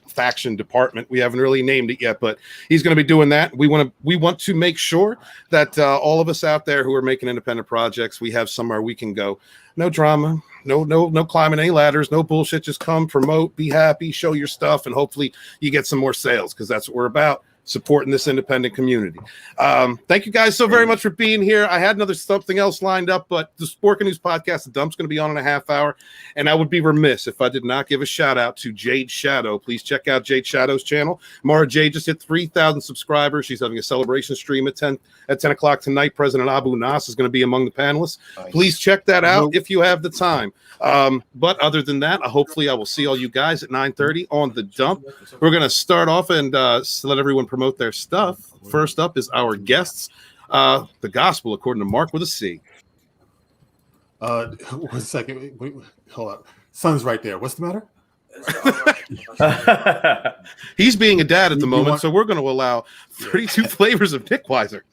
faction department. We haven't really named it yet, but he's going to be doing that. We want to make sure that all of us out there who are making independent projects, we have somewhere we can go. No drama, no climbing any ladders, no bullshit. Just come, promote, be happy, show your stuff, and hopefully you get some more sales, because that's what we're about. Supporting this independent community. Thank you guys so very much for being here. I had something else lined up, but the Sporking News podcast, the dump's going to be on in a half hour, and I would be remiss if I did not give a shout out to Jade Shadow. Please check out Jade Shadow's channel. Mara Jade just hit 3,000 subscribers. She's having a celebration stream at 10 o'clock tonight. President Abu Nas is going to be among the panelists. Nice. Please check that out if you have the time. But other than that, hopefully I will see all you guys at 9:30 on the dump. We're going to start off and let everyone promote their stuff. First up is our guests, the gospel according to Mark with a C. 1 second. Wait, hold up. Son's right there. What's the matter? He's being a dad at the moment, so we're going to allow 32 flavors of Nick Weiser.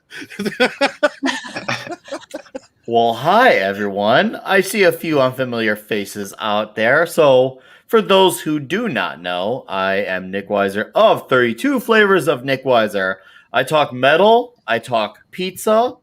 Well, hi, everyone. I see a few unfamiliar faces out there. So, for those who do not know, I am Nick Weiser of 32 Flavors of Nick Weiser. I talk metal, I talk pizza,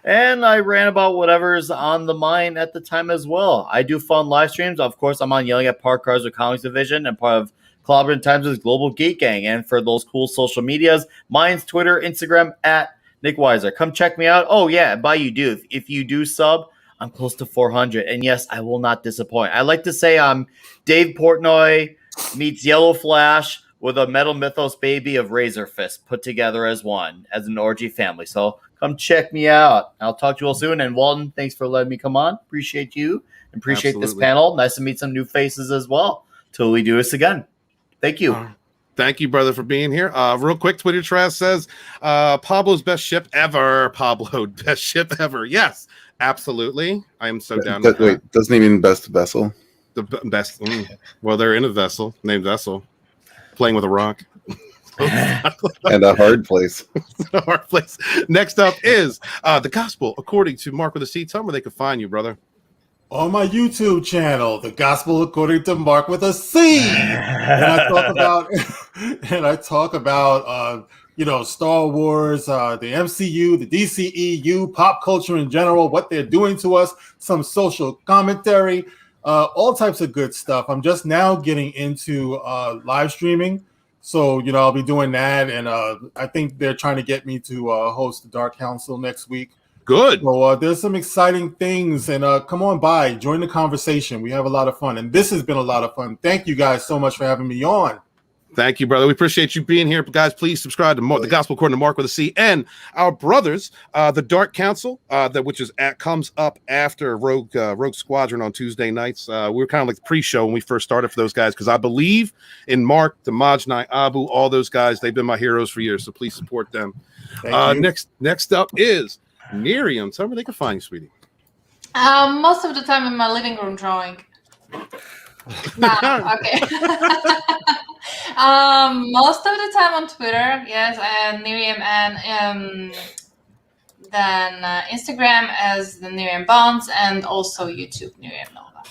and I rant about whatever's on the mind at the time as well. I do fun live streams. Of course, I'm on Yelling at Park Cars with Comics Division and part of Clobbering Times' Global Geek Gang. And for those cool social medias, mine's Twitter, Instagram, at Nick Weiser. Come check me out. Oh, yeah, buy you do. If you do sub, I'm close to 400. And yes, I will not disappoint. I like to say I'm Dave Portnoy meets Yellow Flash with a Metal Mythos baby of Razor Fist put together as one, as an orgy family. So come check me out. I'll talk to you all soon. And Walton, thanks for letting me come on. Appreciate you. Appreciate this panel. Nice to meet some new faces as well. Till we do this again. Thank you. Thank you, brother, for being here. Real quick, Twitter Trash says, Pablo's best ship ever. Pablo, best ship ever. Yes, absolutely. I am so down with that. Wait, doesn't he mean best vessel? The best. Well, they're in a vessel named Vessel, playing with a rock. And a hard place. A hard place. Next up is the gospel, according to Mark with a C. Tell me where they can find you, brother. On my YouTube channel, The Gospel According to Mark with a C. And I talk about Star Wars, the MCU, the DCEU, pop culture in general, what they're doing to us, some social commentary, all types of good stuff. I'm just now getting into live streaming. So, I'll be doing that. And I think they're trying to get me to host the Dark Council next week. Good. So there's some exciting things, and come on by, join the conversation. We have a lot of fun, and this has been a lot of fun. Thank you guys so much for having me on. Thank you, brother. We appreciate you being here. Guys, please subscribe to the Gospel According to Mark with a C, and our brothers, the Dark Council, which comes up after Rogue Squadron on Tuesday nights. We were kind of like the pre-show when we first started for those guys, because I believe in Mark, Damajnai, Abu, all those guys. They've been my heroes for years, so please support them. Next up is Miriam. Tell me where they can find you, sweetie. Most of the time in my living room drawing. Okay. Most of the time on Twitter, yes, and Miriam, and then Instagram as the Miriam Bonds, and also YouTube Miriam Nova.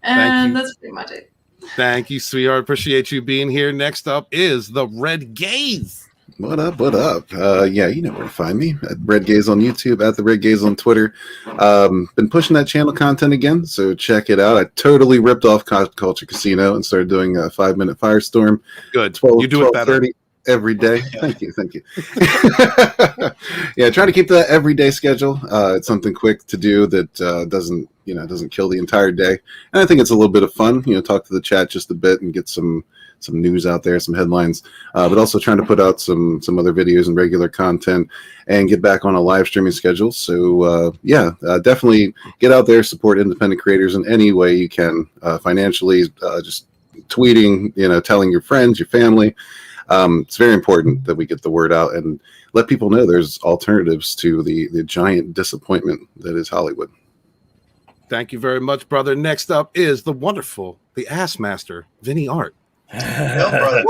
And that's pretty much it. Thank you, sweetheart. Appreciate you being here. Next up is the Red Gaze. What up? What up? Yeah, you know where to find me at Red Gaze on YouTube, at the Red Gaze on Twitter. Been pushing that channel content again, so check it out. I totally ripped off Culture Casino and started doing a 5-minute Firestorm. Good. 12, You do it better. 12:30 every day. Thank you. Yeah, trying to keep that everyday schedule. It's something quick to do that doesn't kill the entire day. And I think it's a little bit of fun. Talk to the chat just a bit and get some news out there, some headlines, but also trying to put out some other videos and regular content and get back on a live streaming schedule. So definitely get out there, support independent creators in any way you can, financially, just tweeting, telling your friends, your family. It's very important that we get the word out and let people know there's alternatives to the giant disappointment that is Hollywood. Thank you very much, brother. Next up is the wonderful, the Ass Master, Vinnieart. Brother.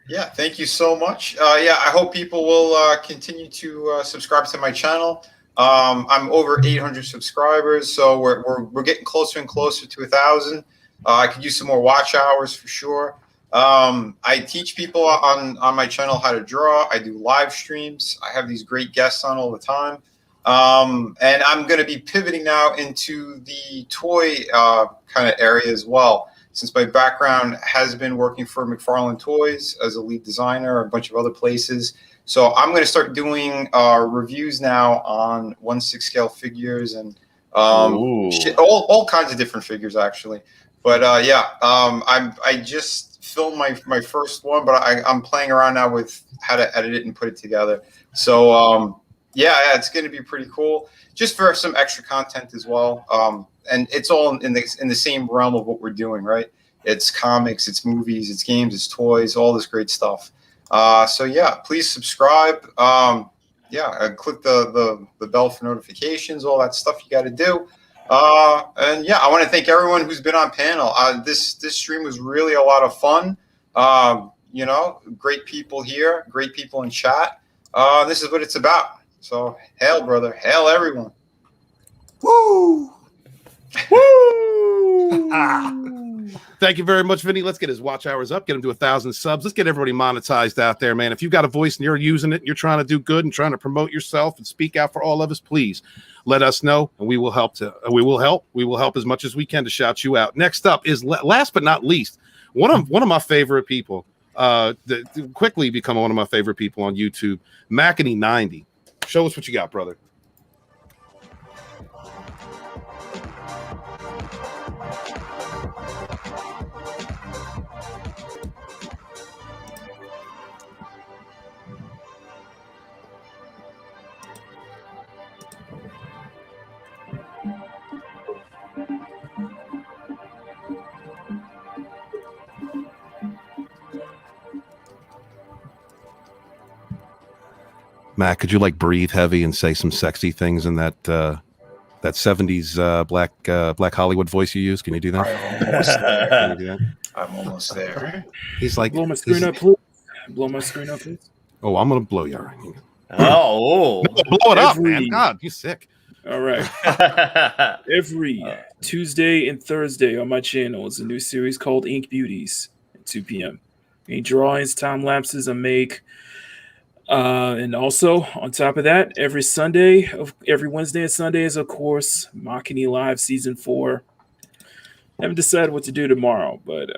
Yeah, thank you so much. I hope people will continue to subscribe to my channel. I'm over 800 subscribers, so we're getting closer and closer to 1,000. I could use some more watch hours for sure. I teach people on my channel how to draw. I do live streams. I have these great guests on all the time. And I'm going to be pivoting now into the toy kind of area as well, since my background has been working for McFarlane Toys as a lead designer, a bunch of other places. So I'm going to start doing reviews now on 1/6 scale figures and all kinds of different figures, actually. But I just filmed my first one, but I'm playing around now with how to edit it and put it together. So it's going to be pretty cool, just for some extra content as well. And it's all in the same realm of what we're doing, right? It's comics, it's movies, it's games, it's toys, all this great stuff. Please subscribe. Click the bell for notifications, all that stuff you got to do. I want to thank everyone who's been on panel. This stream was really a lot of fun. Great people here, great people in chat. This is what it's about. So, hail, brother. Hail, everyone. Woo! Woo! Thank you very much, Vinny. Let's get his watch hours up, get him to 1,000 subs. Let's get everybody monetized out there, man. If you've got a voice and you're using it, and you're trying to do good and trying to promote yourself and speak out for all of us, please let us know, and we will help. We will help as much as we can to shout you out. Next up is, last but not least, one of my favorite people. Quickly become one of my favorite people on YouTube, Macany90. Show us what you got, brother. Matt, could you breathe heavy and say some sexy things in that 70s black Hollywood voice you use? Can you do that? I'm almost there. He's like, blow my screen up, please. Blow my screen up, please. Oh, I'm gonna blow you. Oh, no, blow it up, man. God, you sick. All right. Every Tuesday and Thursday on my channel is a new series called Ink Beauties at 2 p.m. Any drawings, time lapses I make. And also on top of that, every Wednesday and Sunday is, of course, Makini Live Season 4. Haven't decided what to do tomorrow, but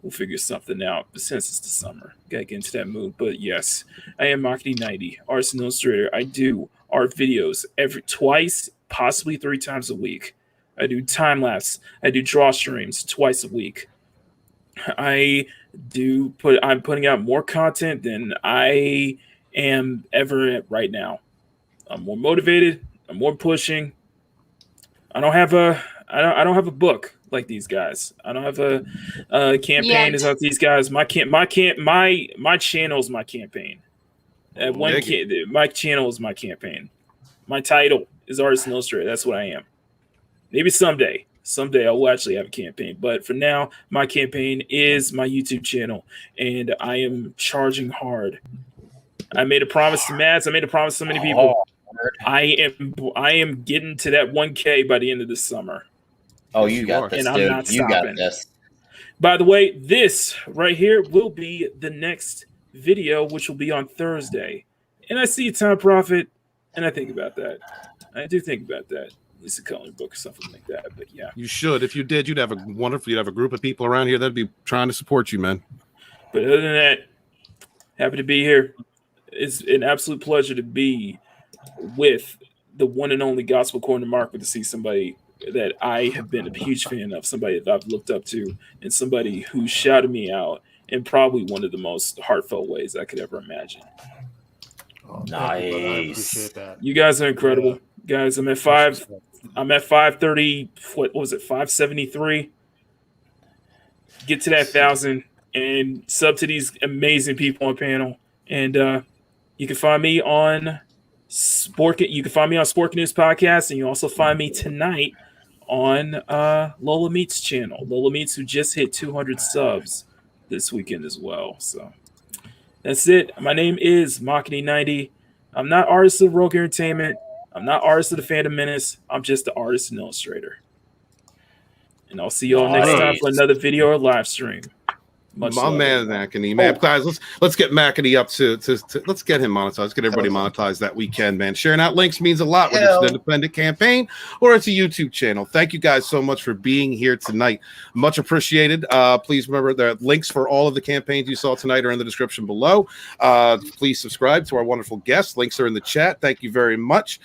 we'll figure something out. But since it's the summer, gotta get into that mood. But yes, I am Makini90, artist and illustrator. I do art videos twice, possibly 3 times a week. I do time lapse. I do draw streams twice a week. I'm putting out more content than I am ever right now. I'm more motivated. I'm more pushing. I don't have a book like these guys. I don't have a campaign as like these guys. My channel is my campain. My channel is my campaign. My title is artist and illustrator. That's what I am. Maybe someday I will actually have a campaign. But for now, my campaign is my YouTube channel, and I am charging hard. I made a promise to Mads. I made a promise to so many people. I am getting to that 1K by the end of this summer. Oh, you got this, and dude. I'm not you stopping. got this. By the way, this right here will be the next video, which will be on Thursday. And I see Time Prophet, and I think about that. I do think about that. It's a coloring book or something like that. But yeah, you should. If you did, you'd have a group of people around here that'd be trying to support you, man. But other than that, happy to be here. It's an absolute pleasure to be with the one and only Gospel Corner Market, to see somebody that I have been a huge fan of, somebody that I've looked up to, and somebody who shouted me out in probably one of the most heartfelt ways I could ever imagine. Oh, nice. I appreciate that. You guys are incredible. Guys, I'm at 530. What was it? 573. Get to that 1,000 and sub to these amazing people on panel. And you can find me on Sporking. You can find me on Sporking News Podcast, and you also find me tonight on Lola Meats channel. Lola Meats, who just hit 200 subs this weekend as well. So that's it. My name is Makini90. I'm not artist of Rogue Entertainment. I'm not artist of the Fandom Menace. I'm just the artist and illustrator. And I'll see y'all next time for another video or live stream. Much My love. man, Makini, man. Guys, let's get Makini up to let's get him monetized. Let's get everybody monetized that weekend, man. Sharing out links means a lot, whether it's an independent campaign or it's a YouTube channel. Thank you guys so much for being here tonight. Much appreciated. Please remember the links for all of the campaigns you saw tonight are in the description below. Please subscribe to our wonderful guests. Links are in the chat. Thank you very much.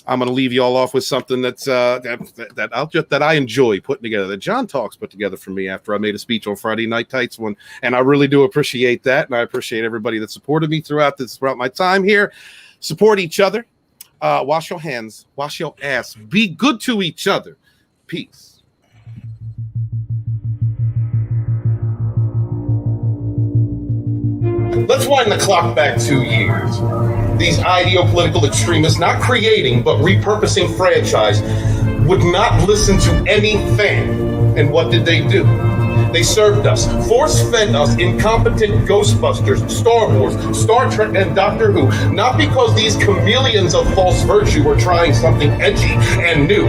I'm going to leave you all off with something that I enjoy putting together, that John Talks put together for me after I made a speech on Friday Night Tights one, and I really do appreciate that, and I appreciate everybody that supported me throughout my time here. Support each other. Wash your hands. Wash your ass. Be good to each other. Peace. Let's wind the clock back 2 years. These ideopolitical extremists, not creating but repurposing franchise, would not listen to any fan. And what did they do? They served us, force-fed us incompetent Ghostbusters, Star Wars, Star Trek, and Doctor Who, not because these chameleons of false virtue were trying something edgy and new,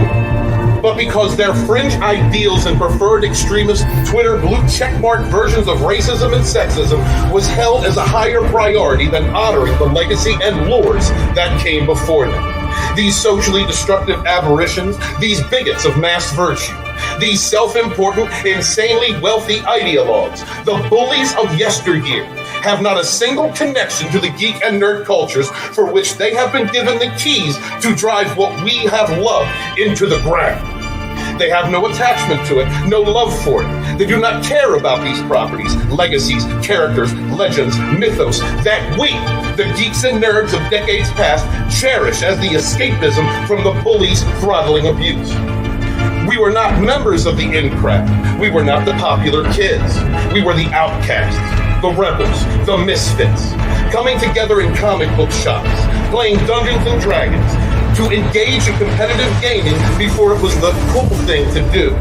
but because their fringe ideals and preferred extremist Twitter blue checkmark versions of racism and sexism was held as a higher priority than honoring the legacy and lores that came before them. These socially destructive aberrations, these bigots of mass virtue, these self-important, insanely wealthy ideologues, the bullies of yesteryear, have not a single connection to the geek and nerd cultures for which they have been given the keys to drive what we have loved into the ground. They have no attachment to it, no love for it. They do not care about these properties, legacies, characters, legends, mythos that we, the geeks and nerds of decades past, cherish as the escapism from the bullies' throttling abuse. We were not members of the in-crowd. We were not the popular kids. We were the outcasts, the rebels, the misfits, coming together in comic book shops, playing Dungeons and Dragons, to engage in competitive gaming before it was the cool thing to do.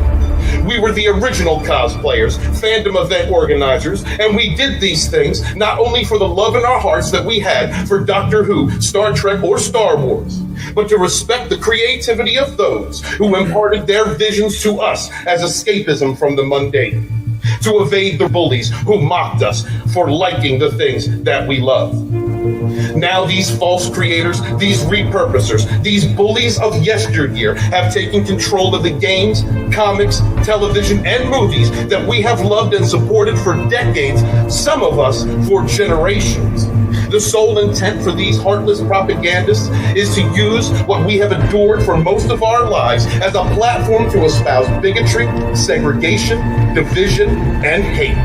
We were the original cosplayers, fandom event organizers, and we did these things not only for the love in our hearts that we had for Doctor Who, Star Trek, or Star Wars, but to respect the creativity of those who imparted their visions to us as escapism from the mundane, to evade the bullies who mocked us for liking the things that we love. Now these false creators, these repurposers, these bullies of yesteryear have taken control of the games, comics, television, and movies that we have loved and supported for decades, some of us for generations. The sole intent for these heartless propagandists is to use what we have adored for most of our lives as a platform to espouse bigotry, segregation, division, and hate.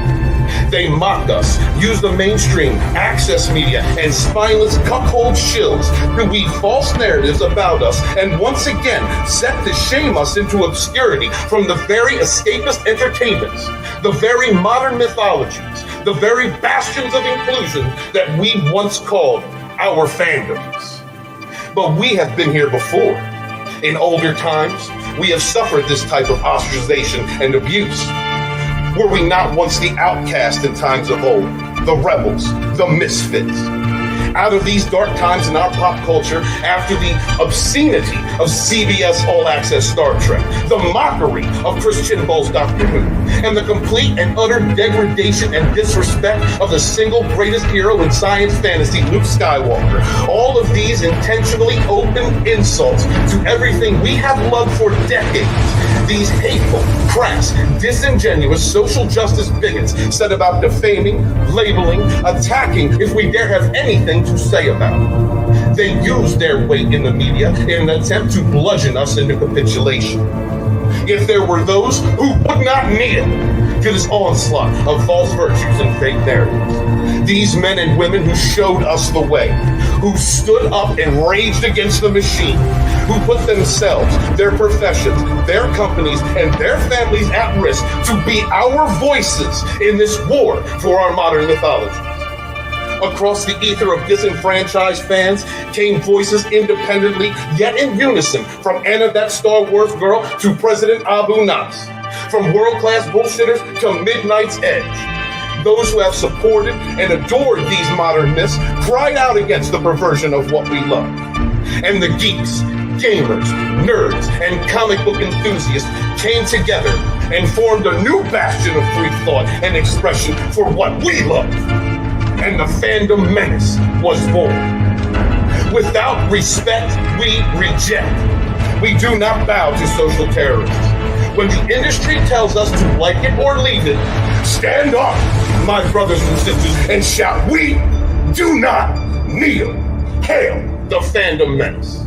They mock us, use the mainstream, access media, and spineless cuckold shills to weave false narratives about us and once again set to shame us into obscurity from the very escapist entertainments, the very modern mythologies, the very bastions of inclusion that we once called our fandoms. But we have been here before. In older times, we have suffered this type of ostracization and abuse. Were we not once the outcast in times of old, the rebels, the misfits? out of these dark times in our pop culture after the obscenity of CBS All Access Star Trek, the mockery of Christian Ball's Doctor Who, and the complete and utter degradation and disrespect of the single greatest hero in science fantasy, Luke Skywalker. All of these intentionally open insults to everything we have loved for decades. These hateful, crass, disingenuous social justice bigots set about defaming, labeling, attacking if we dare have anything to say about it. They use their weight in the media in an attempt to bludgeon us into capitulation. If there were those who would not kneel to this onslaught of false virtues and fake narratives, these men and women who showed us the way, who stood up and raged against the machine, who put themselves, their professions, their companies, and their families at risk to be our voices in this war for our modern mythology. Across the ether of disenfranchised fans came voices independently, yet in unison, from Anna that Star Wars girl to President Abu Nas, from world-class bullshitters to Midnight's Edge. Those who have supported and adored these modern myths cried out against the perversion of what we love. And the geeks, gamers, nerds, and comic book enthusiasts came together and formed a new bastion of free thought and expression for what we love. And the fandom Menace was born. Without respect, we reject. We do not bow to social terrorists. When the industry tells us to like it or leave it, stand up, my brothers and sisters, and shout, we do not kneel. Hail the fandom Menace.